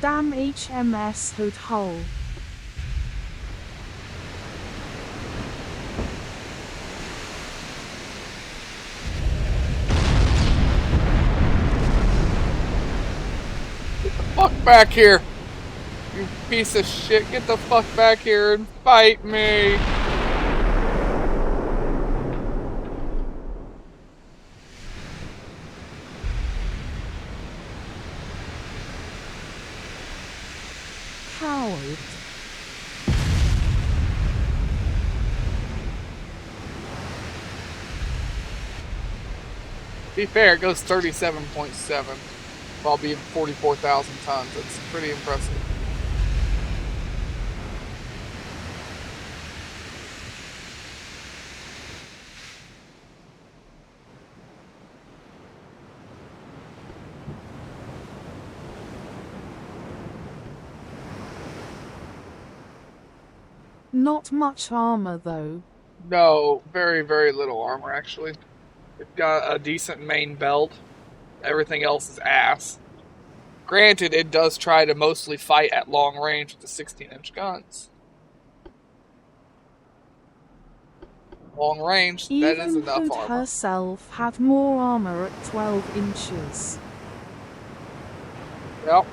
Damn HMS Hood Hull. Get the fuck back here! You piece of shit, get the fuck back here and fight me! Coward. To be fair, it goes 37.7 while being 44,000 tons. That's pretty impressive. Not much armor though. No, very, very little armor actually. It's got a decent main belt. Everything else is ass. Granted, it does try to mostly fight at long range with the 16-inch guns. Long range, that is Even enough Hood armor. herself had more armor at 12 inches. Yep.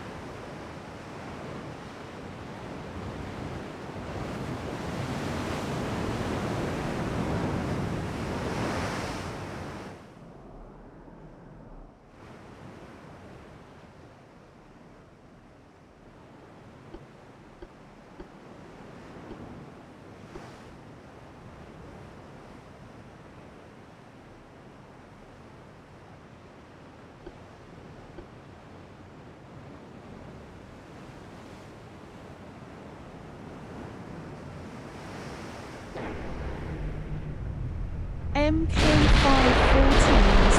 MK514s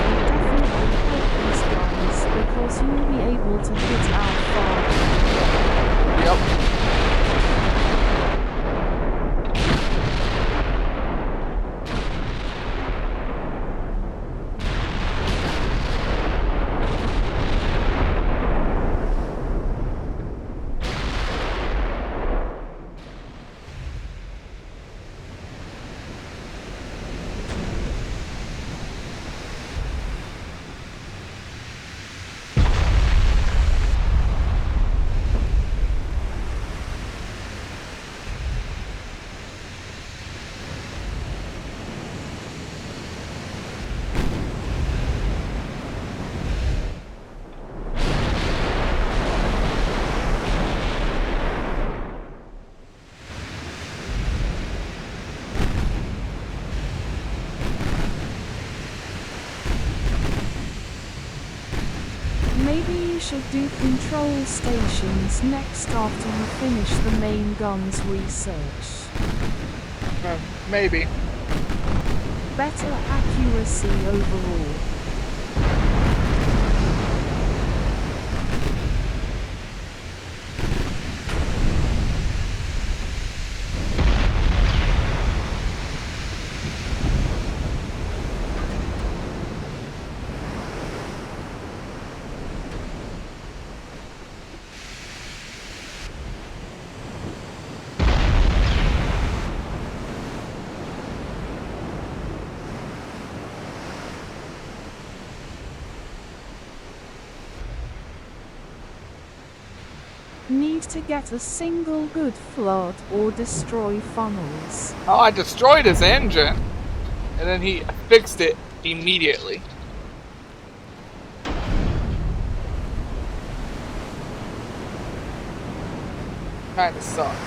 will definitely help these guys because you'll be able to hit out far. Yep. Maybe you should do control stations next after you finish the main gun's research. Maybe. Better accuracy overall. Need to get a single good flood or destroy funnels. Oh, I destroyed his engine. And then he fixed it immediately. Kinda sucked.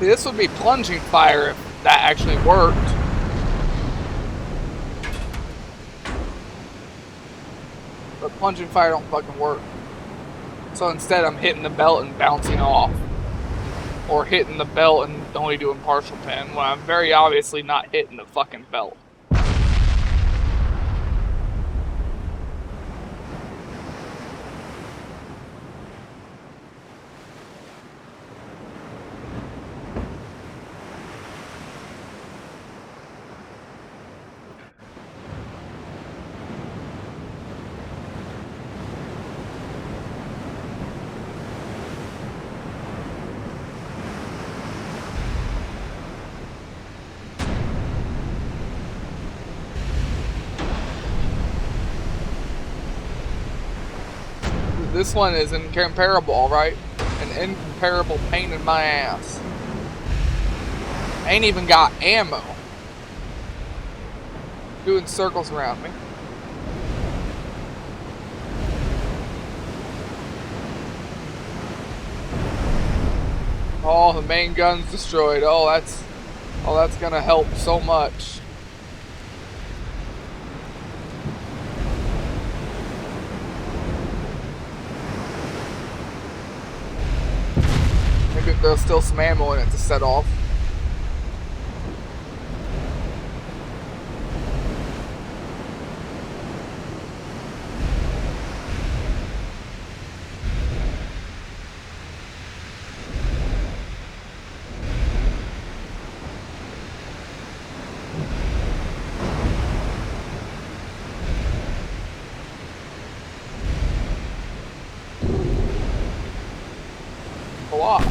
This would be plunging fire if that actually worked. But plunging fire don't fucking work. So instead I'm hitting the belt and bouncing off. Or hitting the belt and only doing partial pin when I'm very obviously not hitting the fucking belt. This one is incomparable, alright? An incomparable pain in my ass. Ain't even got ammo. Doing circles around me. Oh, the main gun's destroyed. Oh, that's gonna help so much. Maybe there's still some ammo in it to set off. Go off.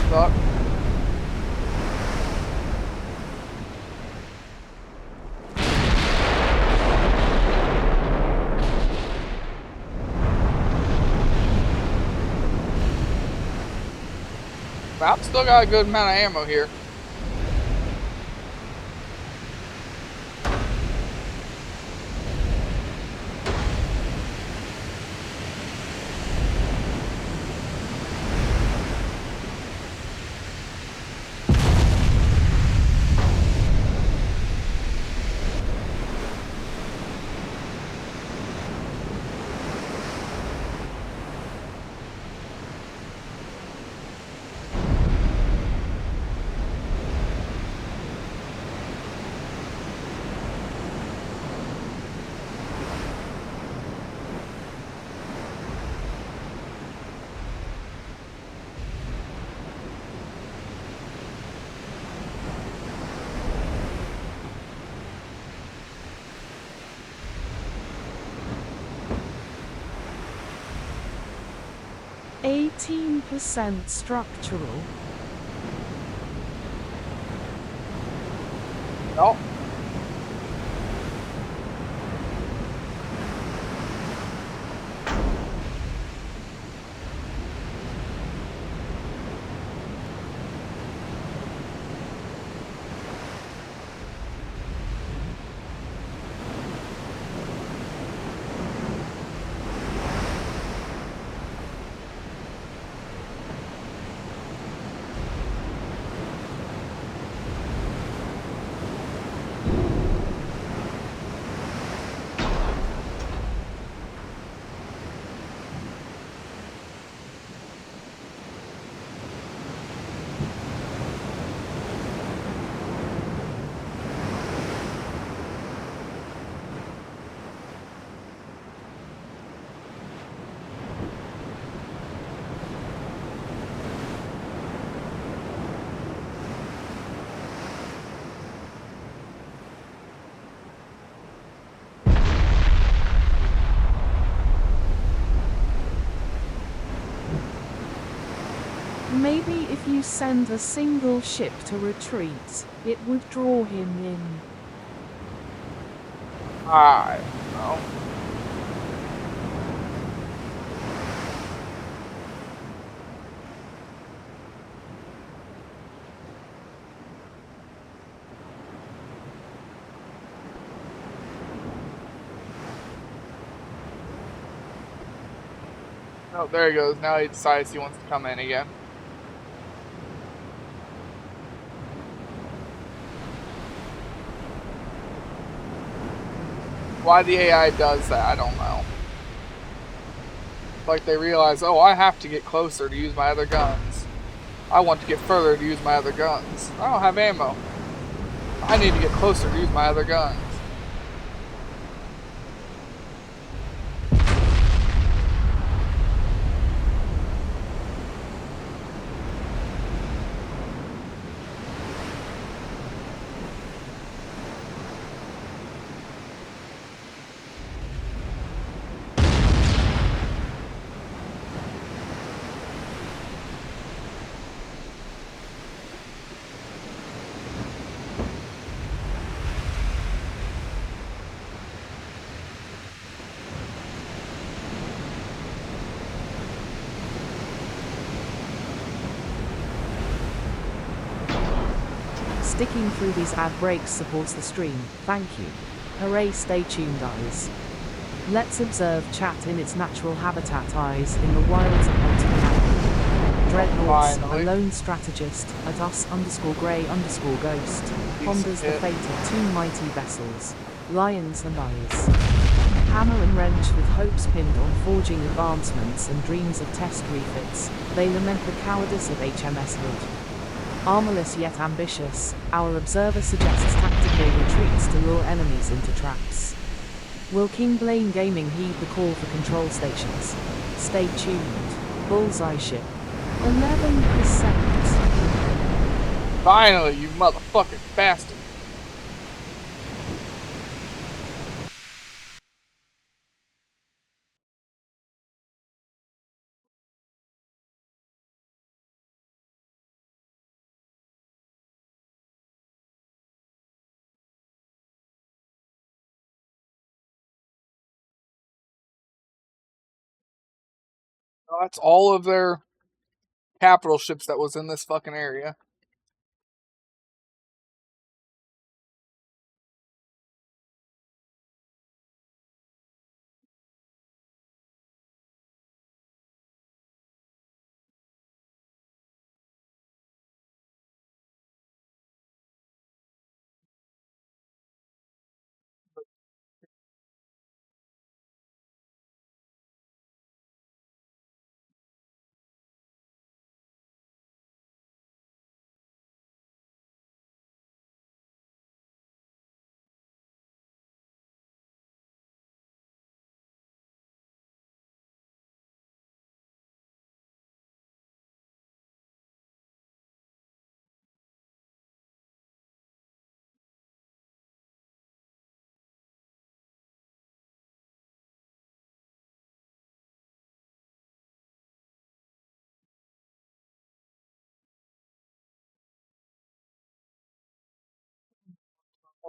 Suck. I've still got a good amount of ammo here. % structural. No. Maybe if you send a single ship to retreat, it would draw him in. I don't know. Oh, there he goes. Now he decides he wants to come in again. Why the AI does that, I don't know. Like they realize, oh, I have to get closer to use my other guns. I want to get further to use my other guns. I don't have ammo. I need to get closer to use my other guns. Sticking through these ad breaks supports the stream, thank you. Hooray, stay tuned eyes. Let's observe chat in its natural habitat eyes in the wilds of Admiral Dreadnoughts, Finally. a lone strategist, at us_grey_ghost, ponders the fate of two mighty vessels, lions and eyes. Hammer and wrench with hopes pinned on forging advancements and dreams of test refits, they lament the cowardice of HMS Hood. Armorless yet ambitious, our observer suggests tactical retreats to lure enemies into traps. Will King Blaine Gaming heed the call for control stations? Stay tuned. Bullseye ship. 11%. Finally, you motherfucking bastard. Oh, that's all of their capital ships that was in this fucking area.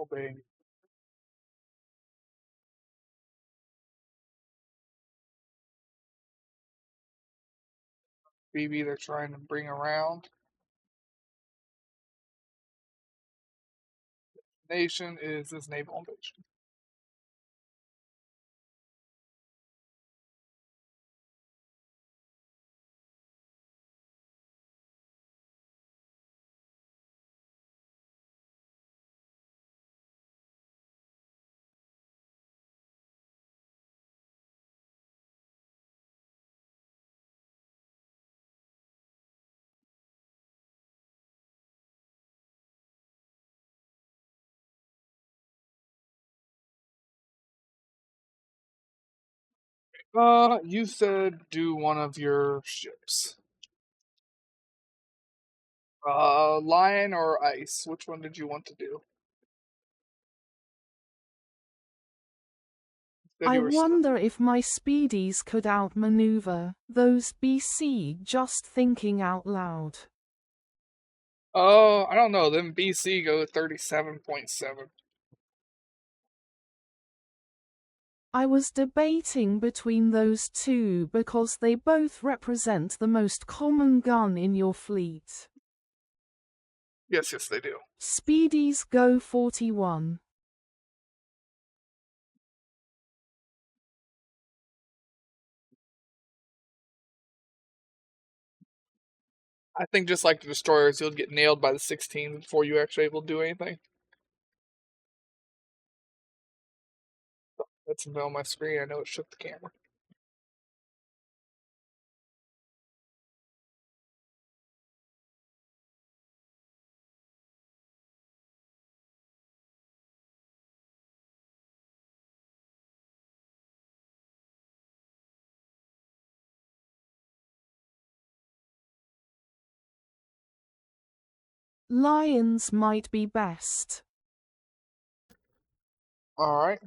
Obeying. BB they're trying to bring around. Nation is this naval invasion. You said do one of your ships. Lion or ice? Which one did you want to do? I wonder if my speedies could outmaneuver those BC, just thinking out loud. I don't know. Them BC go 37.7. I was debating between those two because they both represent the most common gun in your fleet. Yes, they do. Speedies go 41. I think just like the destroyers, you'll get nailed by the 16 before you actually able to do anything. That's on my screen. I know it shook the camera. Lions might be best. All right.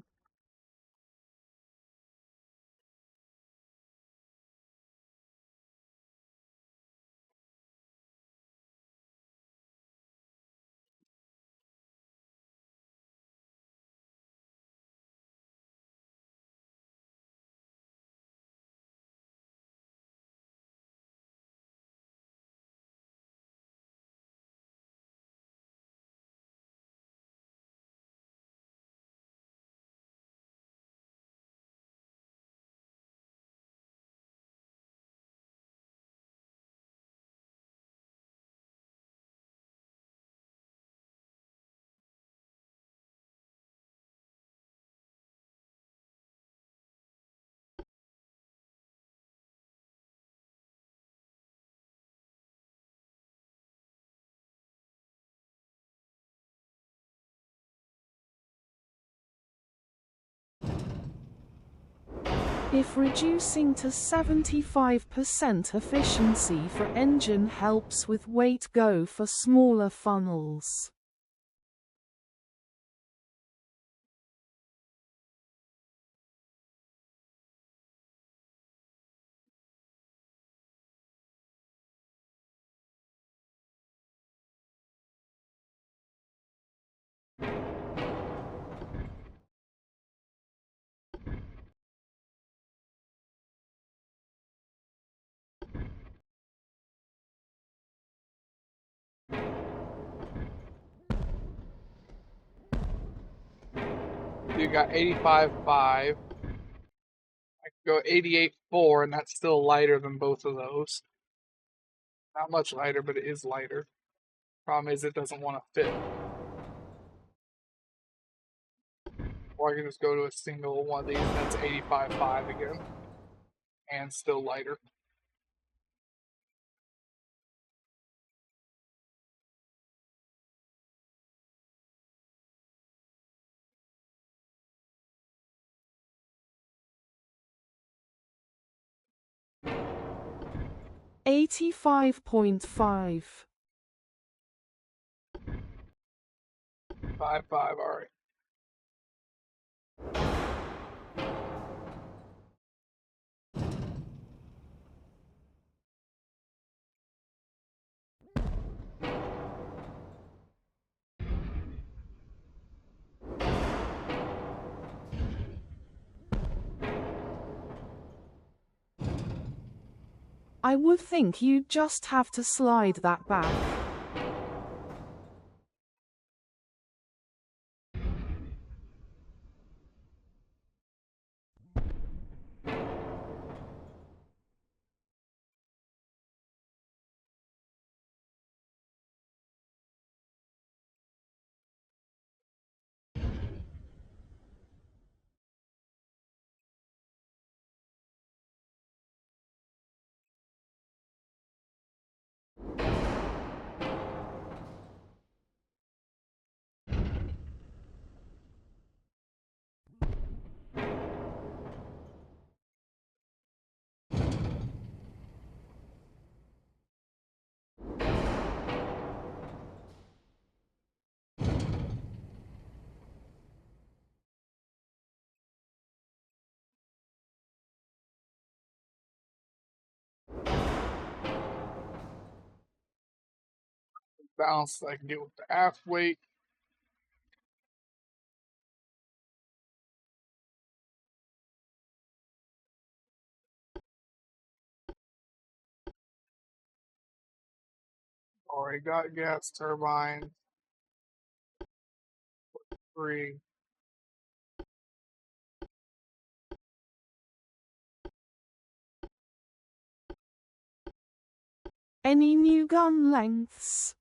If reducing to 75% efficiency for engine helps with weight, go for smaller funnels. You got 85.5. I could go 88.4, and that's still lighter than both of those. Not much lighter, but it is lighter. Problem is, it doesn't want to fit. Or I can just go to a single one of these, and that's 85.5 again. And still lighter. $85.5. 5.5, alright. I would think you'd just have to slide that back. Balance that I can get with the aft weight. Already got gas turbine. 3. Any new gun lengths?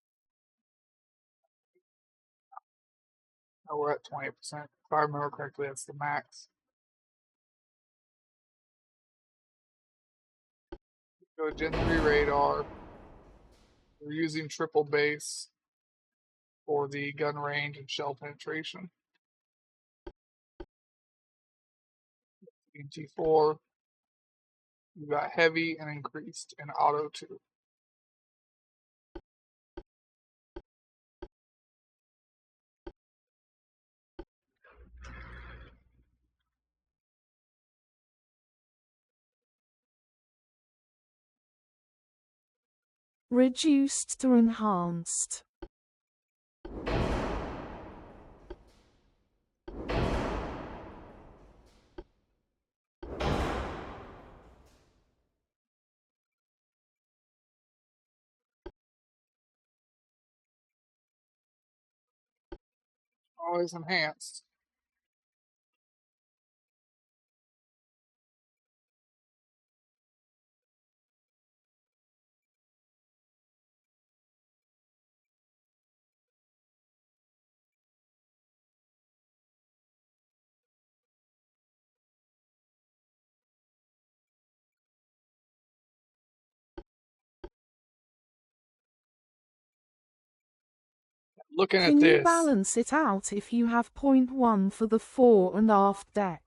Now we're at 20%. If I remember correctly, that's the max. Go Gen 3 radar. We're using triple base for the gun range and shell penetration. T4. We've got heavy and increased and auto 2. Reduced to enhanced. Always enhanced. Looking at Can you this, balance it out if you have 0.1 for the fore and aft deck?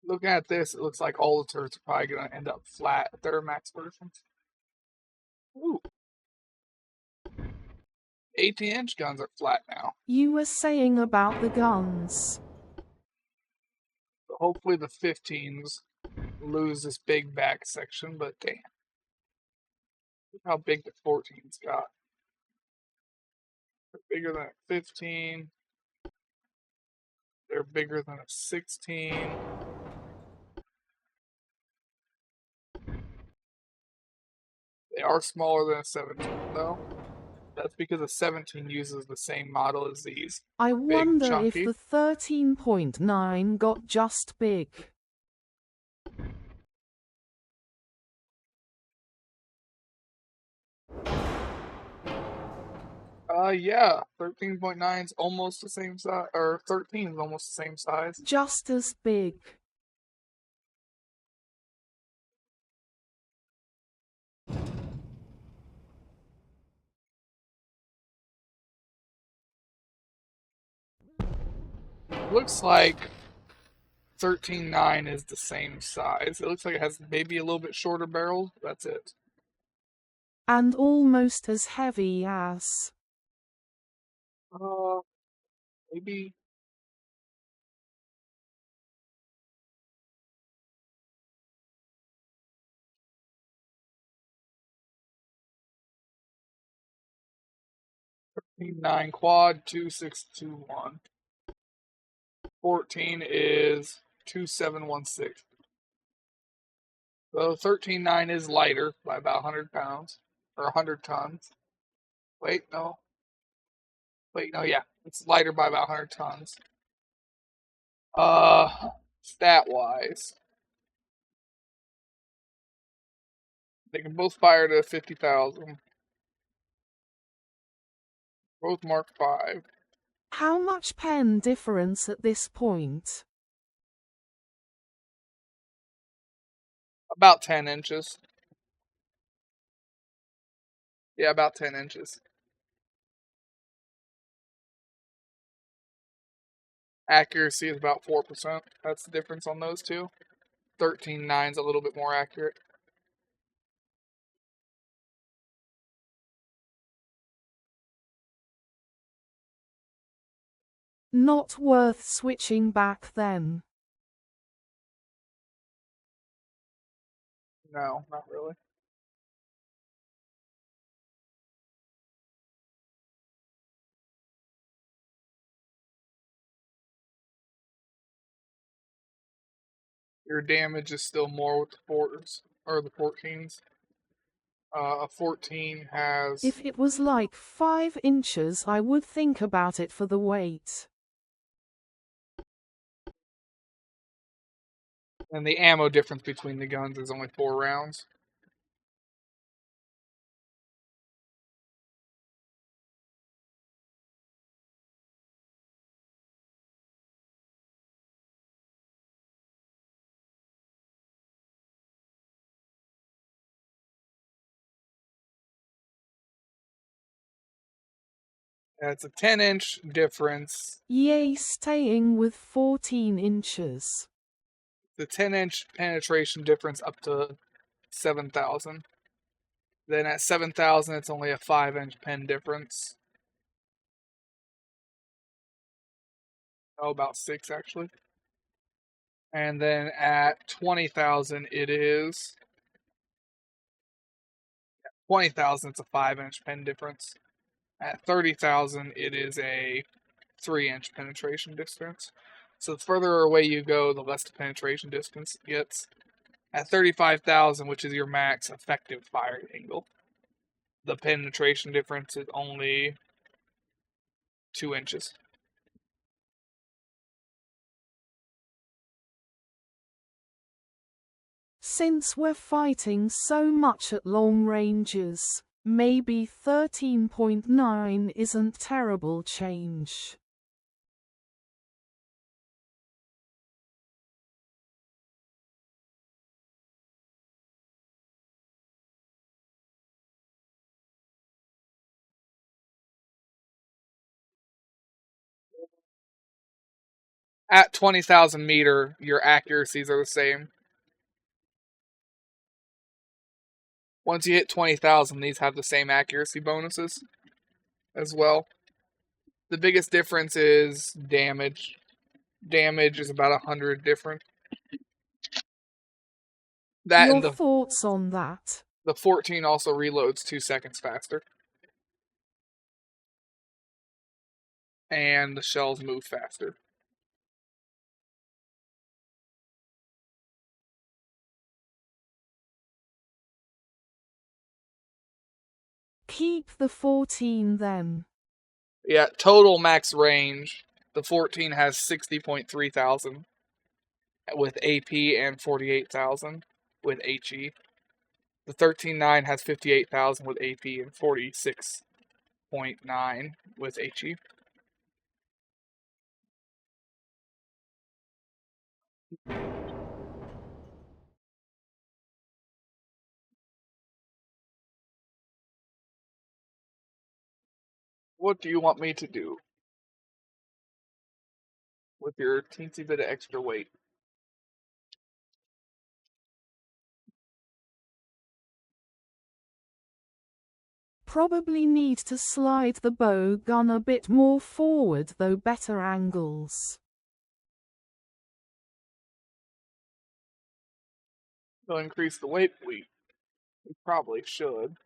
it looks like all the turrets are probably going to end up flat at their max versions. Ooh. 18-inch guns are flat now. You were saying about the guns. So hopefully the 15s lose this big back section, but damn. Look how big the 14s got. They're bigger than a 15. They're bigger than a 16. They are smaller than a 17, though. That's because a 17 uses the same model as these. I Big, wonder if chunky. the 13.9 got just big. Yeah, 13.9 is almost the same size, or 13 is almost the same size. Just as big. Looks like 13.9 is the same size. It looks like it has maybe a little bit shorter barrel. That's it. And almost as heavy as. Maybe. 9 quad, 2621. 14 is 2716. So 13.9 is lighter by about 100 pounds or 100 tons. Wait, no. Yeah, it's lighter by about 100 tons. Stat wise, they can both fire to 50,000. Both Mark 5. How much pen difference at this point? About 10 inches. Yeah, about 10 inches. Accuracy is about 4%. That's the difference on those two. 13.9 is a little bit more accurate. Not worth switching back then. No, not really. Your damage is still more with the 4s or the 14s. A 14 has. If it was like 5 inches, I would think about it for the weight. And the ammo difference between the guns is only 4 rounds. It's a 10-inch difference. Yay, staying with 14 inches. The 10-inch penetration difference up to 7,000. Then at 7,000, it's only a 5-inch pen difference. Oh, about 6 actually. And then at 20,000, it is 20,000. It's a 5-inch pen difference. At 30,000, it is a 3-inch penetration distance. So the further away you go, the less the penetration distance gets. At 35,000, which is your max effective fire angle, the penetration difference is only 2 inches. Since we're fighting so much at long ranges, maybe 13.9 isn't terrible change. At 20,000 meter, your accuracies are the same. Once you hit 20,000, these have the same accuracy bonuses as well. The biggest difference is damage. Damage is about 100 different. That Your and thoughts on that? the 14 also reloads 2 seconds faster. And the shells move faster. Keep the 14 then. Yeah, total max range. The 14 has 60.3 thousand with AP and 48,000 with HE. The 13.9 has 58,000 with AP and 46.9 with HE. What do you want me to do with your teensy bit of extra weight? Probably need to slide the bow gun a bit more forward, though better angles. To increase the weight, we probably should.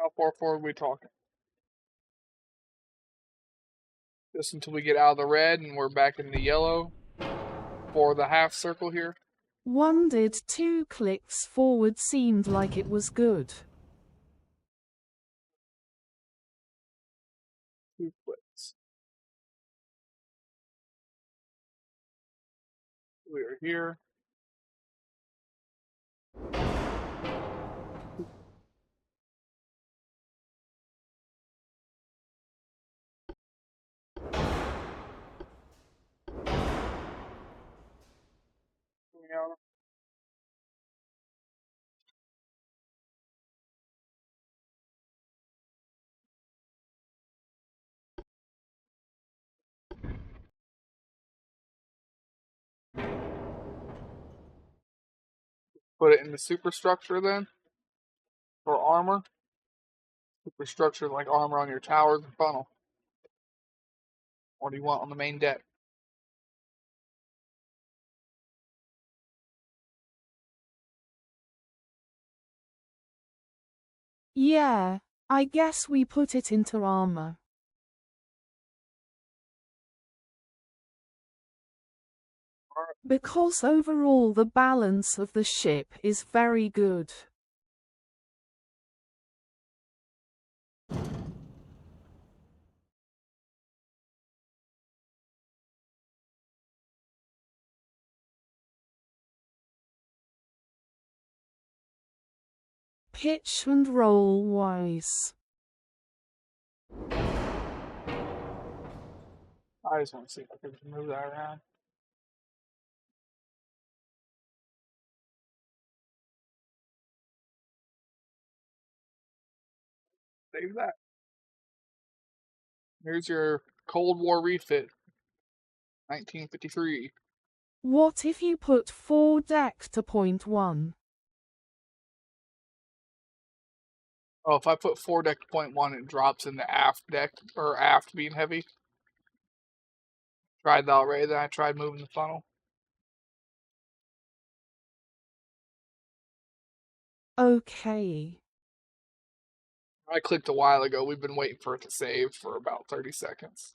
How far forward are we talking? Just until we get out of the red and we're back in the yellow for the half circle here. 1 did 2 clicks forward seemed like it was good. 2 clicks. We are here. Put it in the superstructure then, for armor. Superstructure like armor on your towers and funnel. What do you want on the main deck? Yeah, I guess we put it into armor. Because overall the balance of the ship is very good. Pitch and roll wise. I just want to see if I can move that around. Save that. Here's your Cold War refit. 1953. What if you put 4 deck to point 1? Oh, if I put 4 deck to point 1, it drops in the aft deck, or aft being heavy. Tried that already, then I tried moving the funnel. Okay. I clicked a while ago. We've been waiting for it to save for about 30 seconds.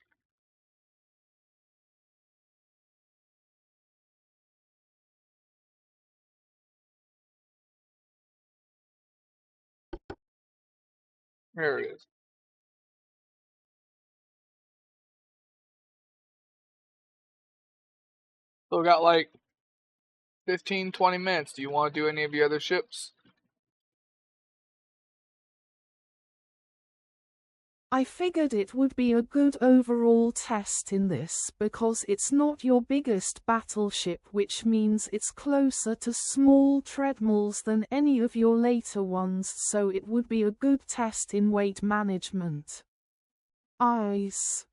There it is. Still got like 15, 20 minutes. Do you want to do any of the other ships? I figured it would be a good overall test in this because it's not your biggest battleship, which means it's closer to small treadmills than any of your later ones, so it would be a good test in weight management. Eyes.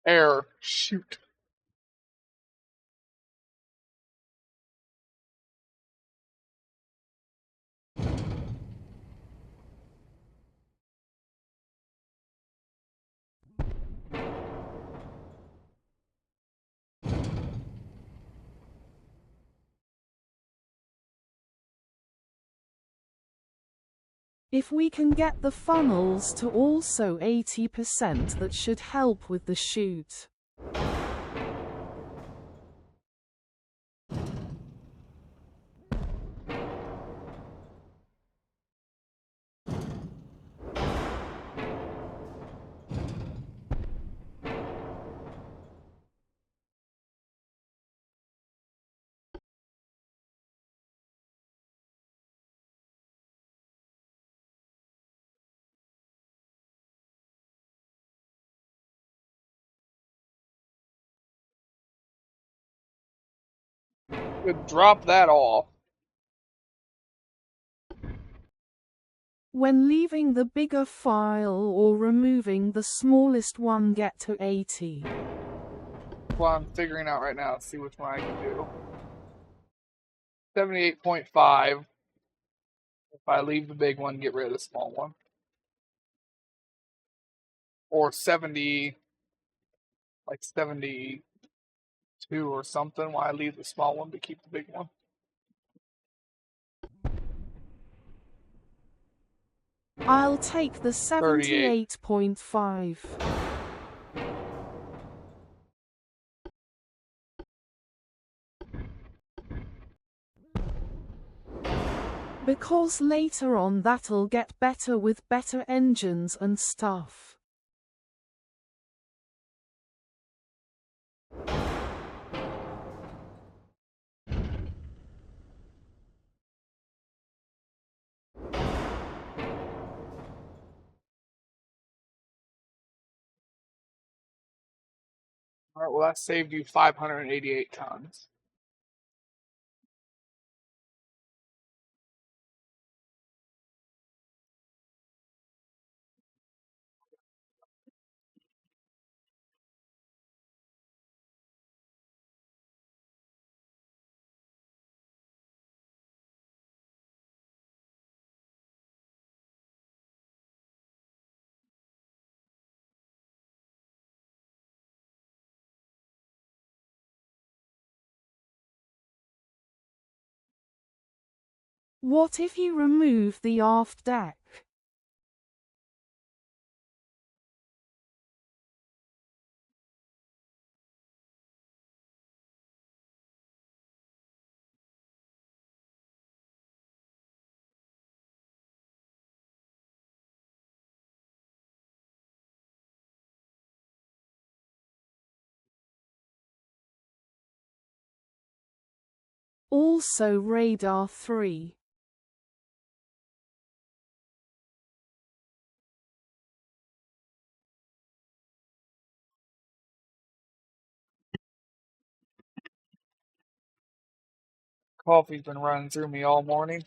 Error. Shoot. If we can get the funnels to also 80%, that should help with the shoot. Could drop that off. When leaving the bigger file or removing the smallest one, get to 80. Well, I'm figuring out right now. Let's see which one I can do. 78.5. If I leave the big one, get rid of the small one. Or 70, like 72 or something. Why I leave the small one but keep the big one. I'll take the 78.5. Because later on that'll get better with better engines and stuff. All right, well, that saved you 588 tons. What if you remove the aft deck? Also radar 3. Coffee's been running through me all morning.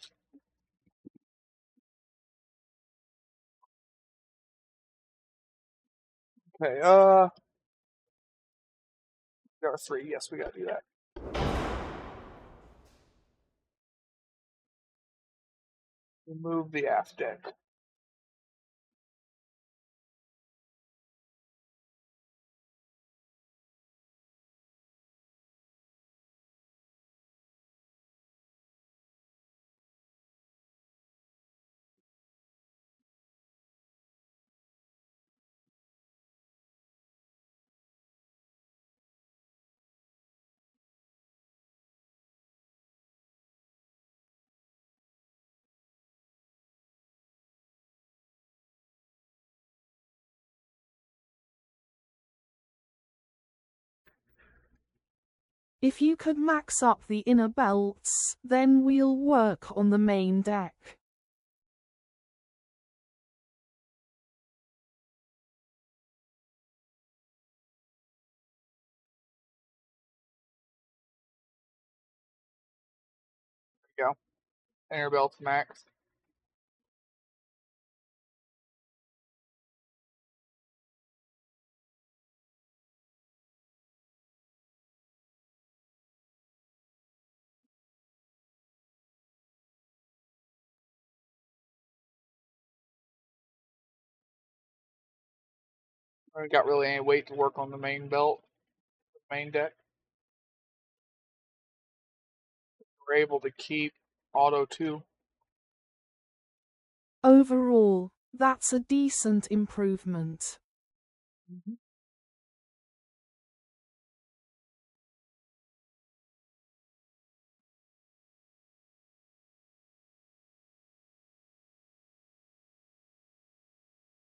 Okay, there are 3. Yes, we gotta do that. Remove the aft deck. If you could max up the inner belts, then we'll work on the main deck. There you go. Inner belts max. I got really any weight to work on the main belt, main deck. We're able to keep auto 2. Overall, that's a decent improvement.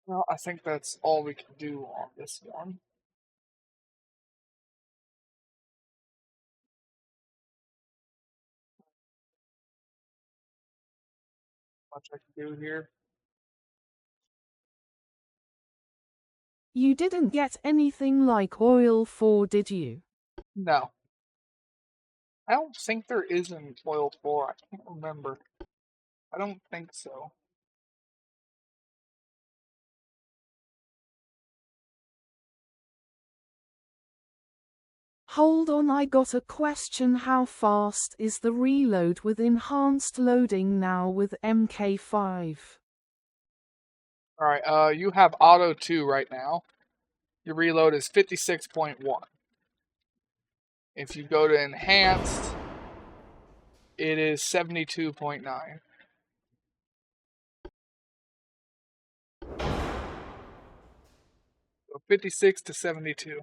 Well, I think that's all we can do on this one. Much I can do here. You didn't get anything like oil 4, did you? No. I don't think there is an oil 4. I can't remember. I don't think so. Hold on, I got a question. How fast is the reload with enhanced loading now with MK5? Alright, you have auto 2 right now. Your reload is 56.1. If you go to enhanced, it is 72.9. So 56 to 72.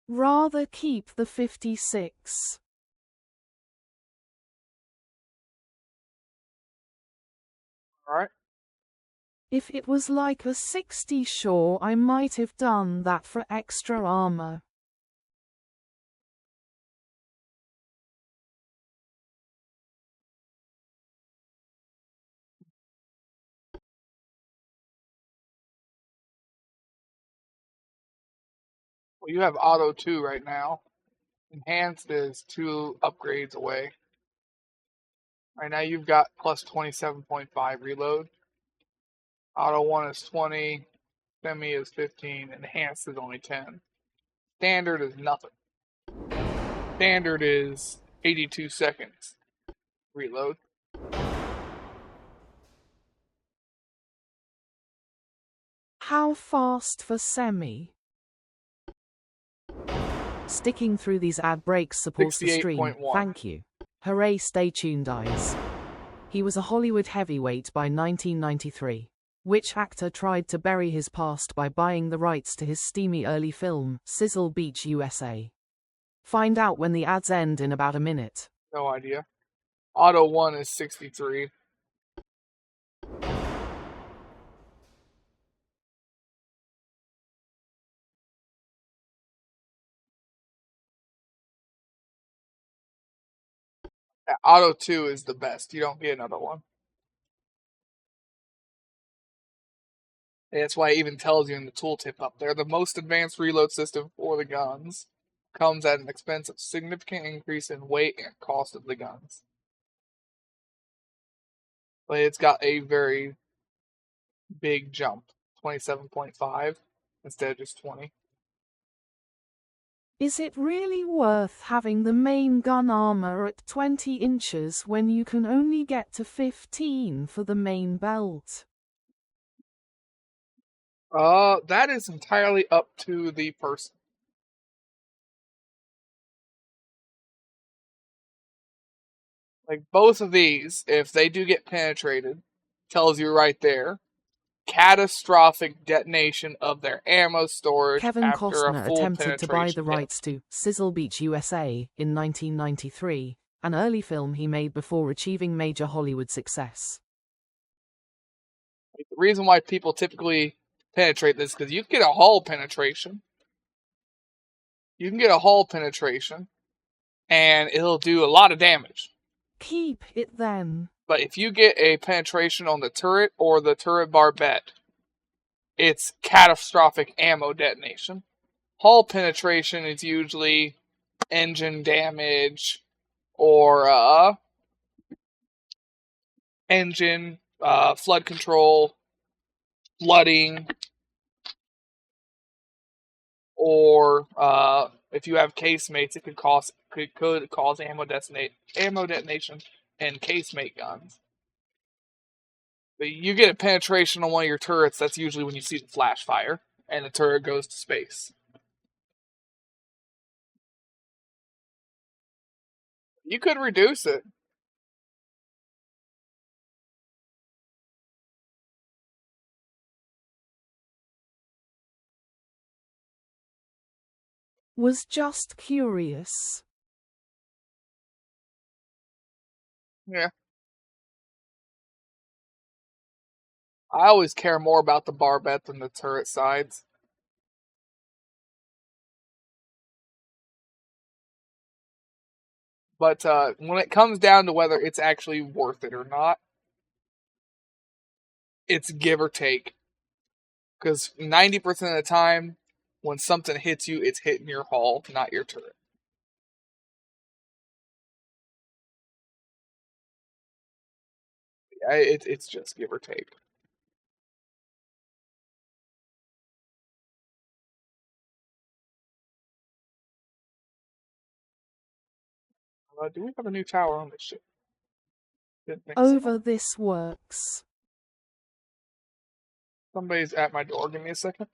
Rather keep the 56. Alright. If it was like a 60, sure, I might have done that for extra armor. Well, you have auto 2 right now. Enhanced is 2 upgrades away. Right now you've got plus 27.5 reload. Auto 1 is 20. Semi is 15. Enhanced is only 10. Standard is nothing. Standard is 82 seconds. Reload. How fast for semi? Sticking through these ad breaks supports the stream. 68.1. Thank you. Hooray, stay tuned, guys. He was a Hollywood heavyweight by 1993. Which actor tried to bury his past by buying the rights to his steamy early film, Sizzle Beach, USA? Find out when the ads end in about a minute. No idea. Auto 1 is 63. Yeah, Auto 2 is the best. You don't get another one. That's why it even tells you in the tooltip up there. The most advanced reload system for the guns comes at an expense of significant increase in weight and cost of the guns. But it's got a very big jump, 27.5 instead of just 20. Is it really worth having the main gun armor at 20 inches when you can only get to 15 for the main belt? That is entirely up to the person. Like both of these, if they do get penetrated, tells you right there, catastrophic detonation of their ammo storage Kevin after a Costner full attempted to buy the penetration rights to Sizzle Beach, USA in 1993, an early film he made before achieving major Hollywood success. The reason why people typically penetrate this is because you can get a hull penetration. You can get a hull penetration, and it'll do a lot of damage. Keep it then. But if you get a penetration on the turret or the turret barbette, it's catastrophic ammo detonation. Hull penetration is usually engine damage or engine flood control, flooding, or if you have casemates, it could cause ammo detonation in casemate guns. But you get a penetration on one of your turrets, that's usually when you see the flash fire and the turret goes to space. You could reduce it. Was just curious. Yeah. I always care more about the barbette than the turret sides. But when it comes down to whether it's actually worth it or not, it's give or take. Because 90% of the time, when something hits you, it's hitting your hull, not your turret. It's just give or take. Do we have a new tower on this ship? Didn't think so. Over this works. Somebody's at my door. Give me a second.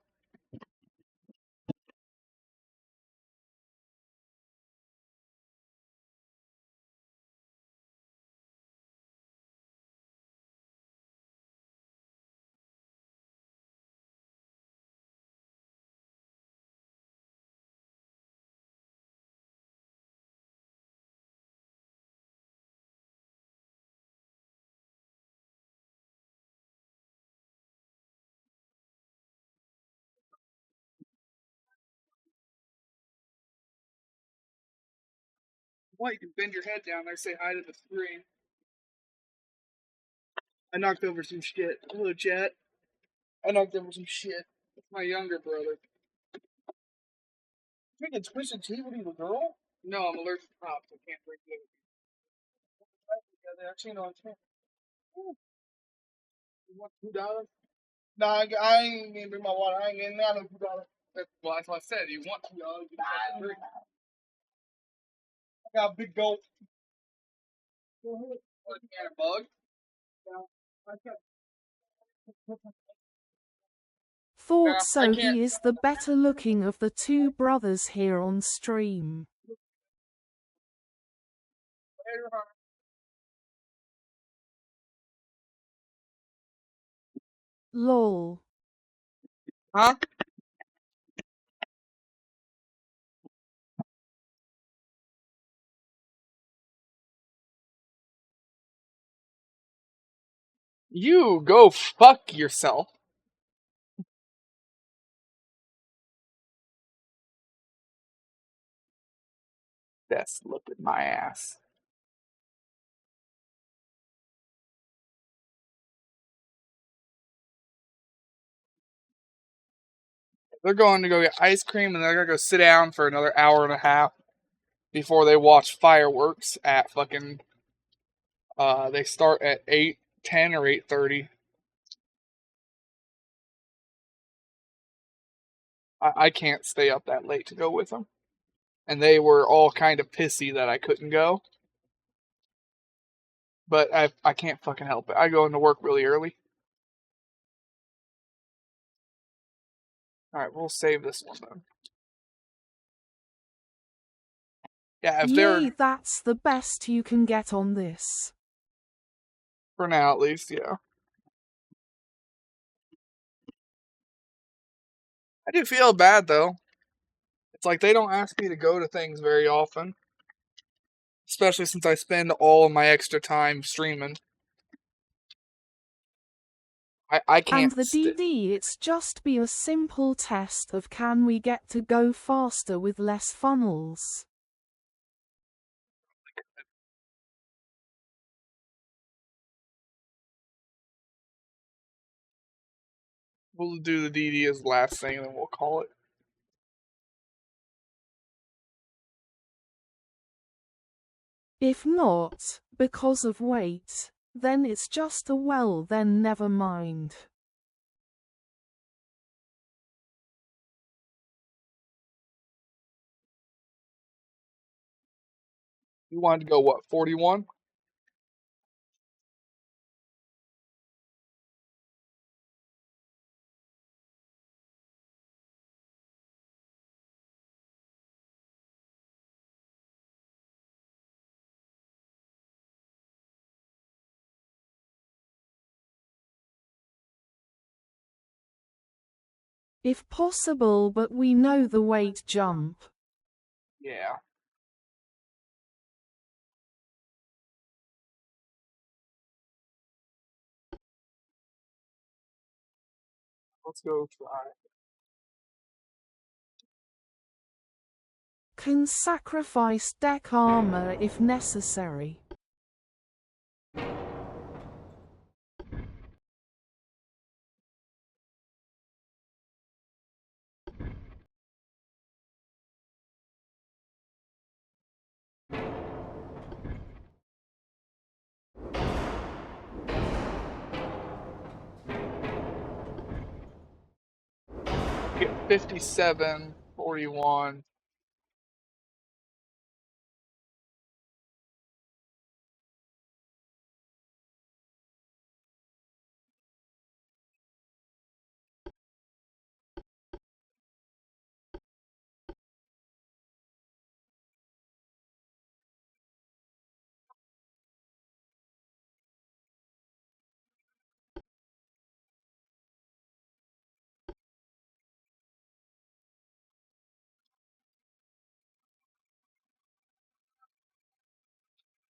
What? You can bend your head down there, say hi to the screen. I knocked over some shit. Hello, chat. I knocked over some shit. It's my younger brother. Drinking twisted tea? What are you, a girl? No, I'm allergic to hops. I can't drink it. Actually, no, I can't. You want $2? No, I ain't gonna bring my water. I ain't getting that no $2. Well, that's what I said. You want $2? You can drink. I got a big gulp. What, you got a bug? No. Thought I so. can't. He is the better looking of the two brothers here on stream. Lol. Huh? You go fuck yourself. Best look at my ass. They're going to go get ice cream and they're gonna go sit down for another hour and a half before they watch fireworks at fucking they start at 8:10 or 8:30. I can't stay up that late to go with them. And they were all kind of pissy that I couldn't go. But I can't fucking help it. I go into work really early. Alright, we'll save this one then. Yeah, if they're Yay, that's the best you can get on this. for now at least, yeah. I do feel bad though. It's like they don't ask me to go to things very often. Especially since I spend all of my extra time streaming. I And can't the DD, it's just be a simple test of can we get to go faster with less funnels. We'll do the DD as the last thing and then we'll call it. If not, because of weight, then it's just a well then never mind. You wanted to go what, 41? If possible, but we know the weight jump. Yeah. Let's go try. Can sacrifice deck armor if necessary. Get 57, 41.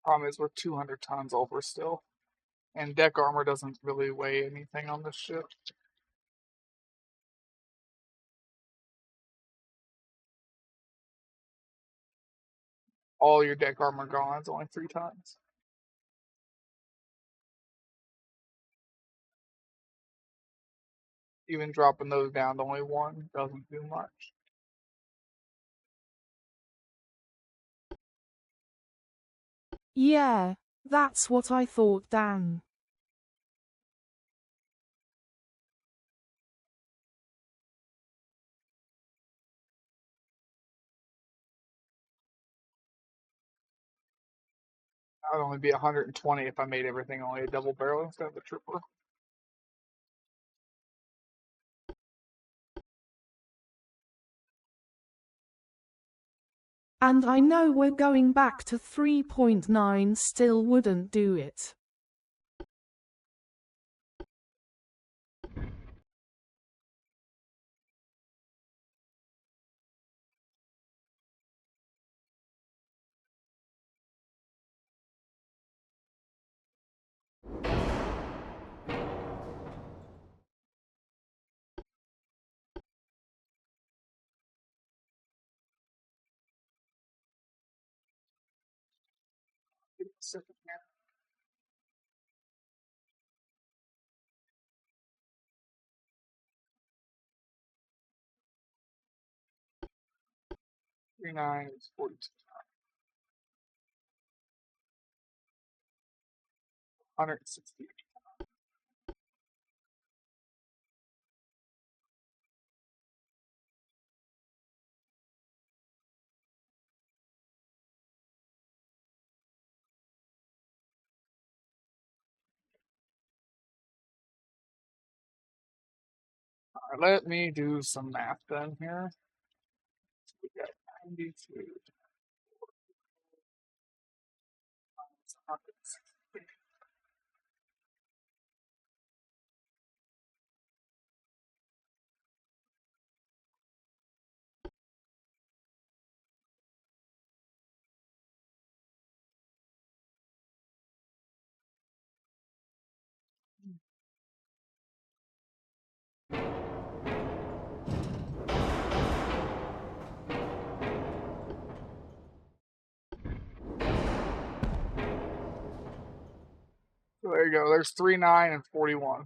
Problem is we're 200 tons over still. And deck armor doesn't really weigh anything on this ship. All your deck armor gone. It's only 3 tons. Even dropping those down to only 1 doesn't do much. Yeah, that's what I thought, Dan. That would only be 120 if I made everything only a double barrel instead of a tripper. And I know we're going back to 3.9 still wouldn't do it. Give me a second here. Three nine is 42. 160. Alright, let me do some math then here. So we got 92 times 160. So there you go. There's 39 and 41.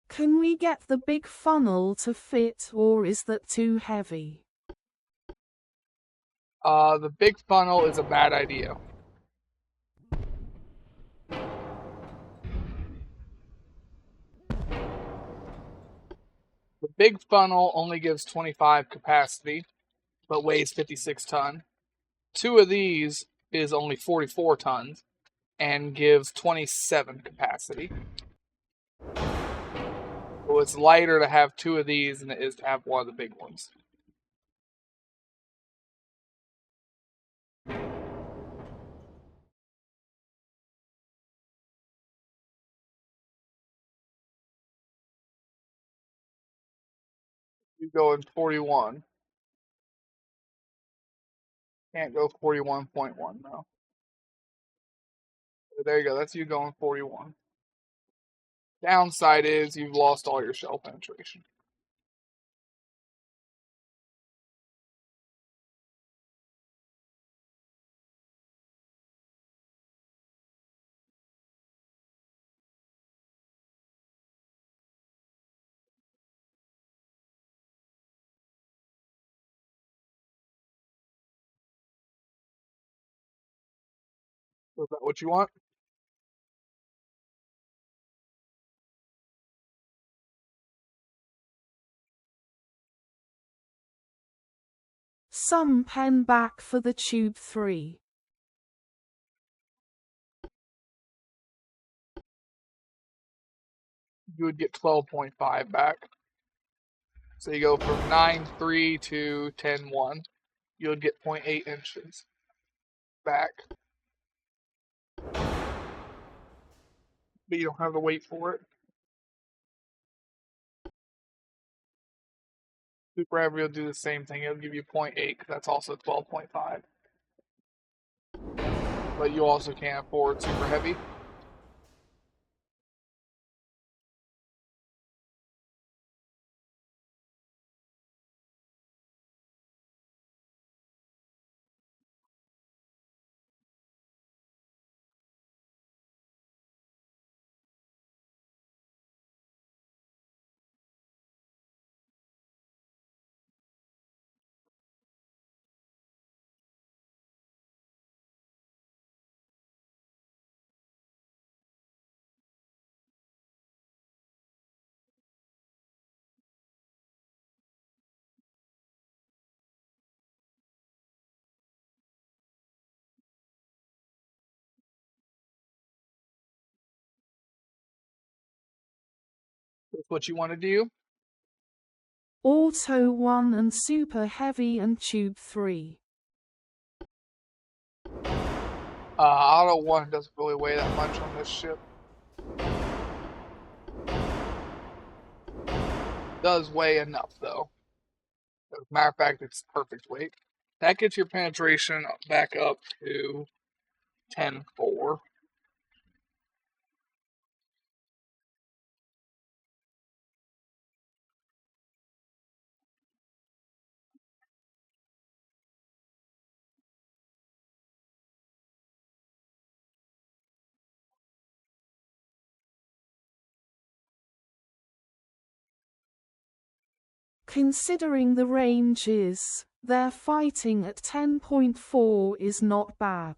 Can we get the big funnel to fit, or is that too heavy? The big funnel is a bad idea. The big funnel only gives 25 capacity, but weighs 56 ton. 2 of these is only 44 tons and gives 27 capacity. So it's lighter to have 2 of these than it is to have one of the big ones. You go in 41. Can't go 41.1 though. There you go. That's you going 41. Downside is you've lost all your shell penetration. Is that what you want? Some pen back for the tube 3. You would get 12.5 back. So you go from 9.3 to 10.1. You would get 0.8 inches back. But you don't have to wait for it. Super Heavy will do the same thing. It'll give you 0.8 because that's also 12.5. But you also can't afford Super Heavy. That's what you want to do. Auto 1 and Super Heavy and tube 3. Auto 1 doesn't really weigh that much on this ship. Does weigh enough though. As a matter of fact, it's perfect weight. That gets your penetration back up to 10.4. Considering the ranges, their fighting at 10.4 is not bad.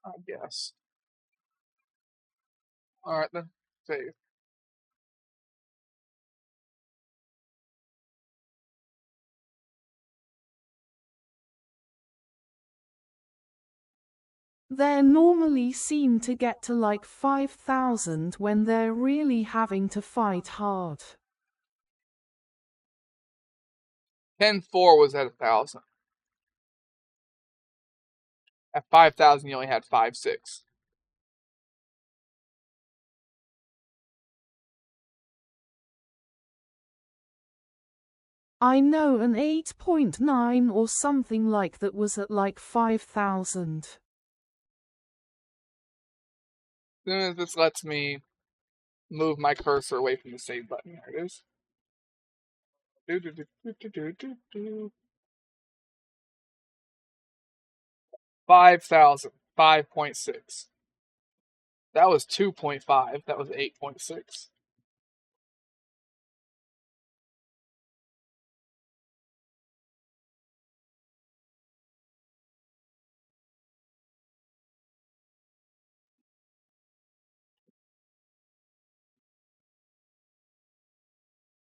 I guess. Alright then. Save. They normally seem to get to like 5,000 when they're really having to fight hard. 10.4 was at 1,000. At 5,000, you only had 5.6. I know an 8.9 or something like that was at like 5,000. As soon as this lets me move my cursor away from the save button, there it is. 5,000. 5.6. That was 2.5. That was 8.6.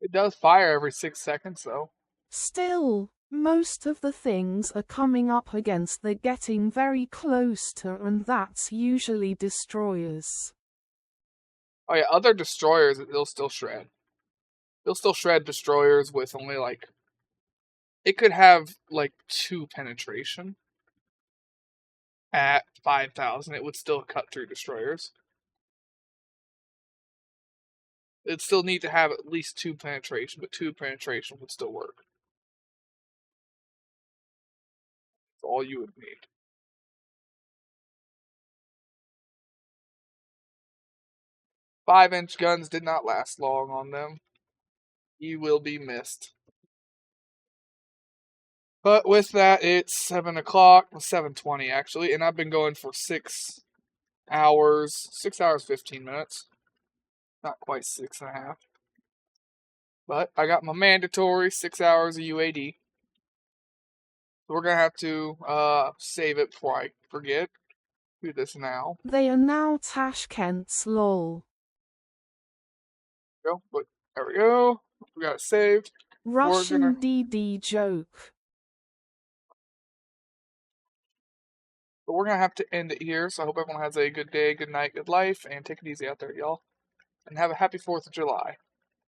It does fire every 6 seconds, though. Still, most of the things are coming up against the getting very close to, and that's usually destroyers. Oh yeah, other destroyers, they'll still shred. They'll still shred destroyers with only like... It could have like 2 penetration. At 5,000, it would still cut through destroyers. It'd still need to have at least 2 penetration, but 2 penetration would still work. That's all you would need. Five-inch guns did not last long on them. You will be missed. But with that, it's 7 o'clock, 7:20 actually, and I've been going for 6 hours, 6 hours, 15 minutes. Not quite 6.5. But I got my mandatory 6 hours of UAD. So we're going to have to save it before I forget. Do this now. They are now Tashkent's lol. Go, but there we go. We got it saved. Russian DD joke. But we're going to have to end it here. So I hope everyone has a good day, good night, good life, and take it easy out there, y'all. And have a happy 4th of July.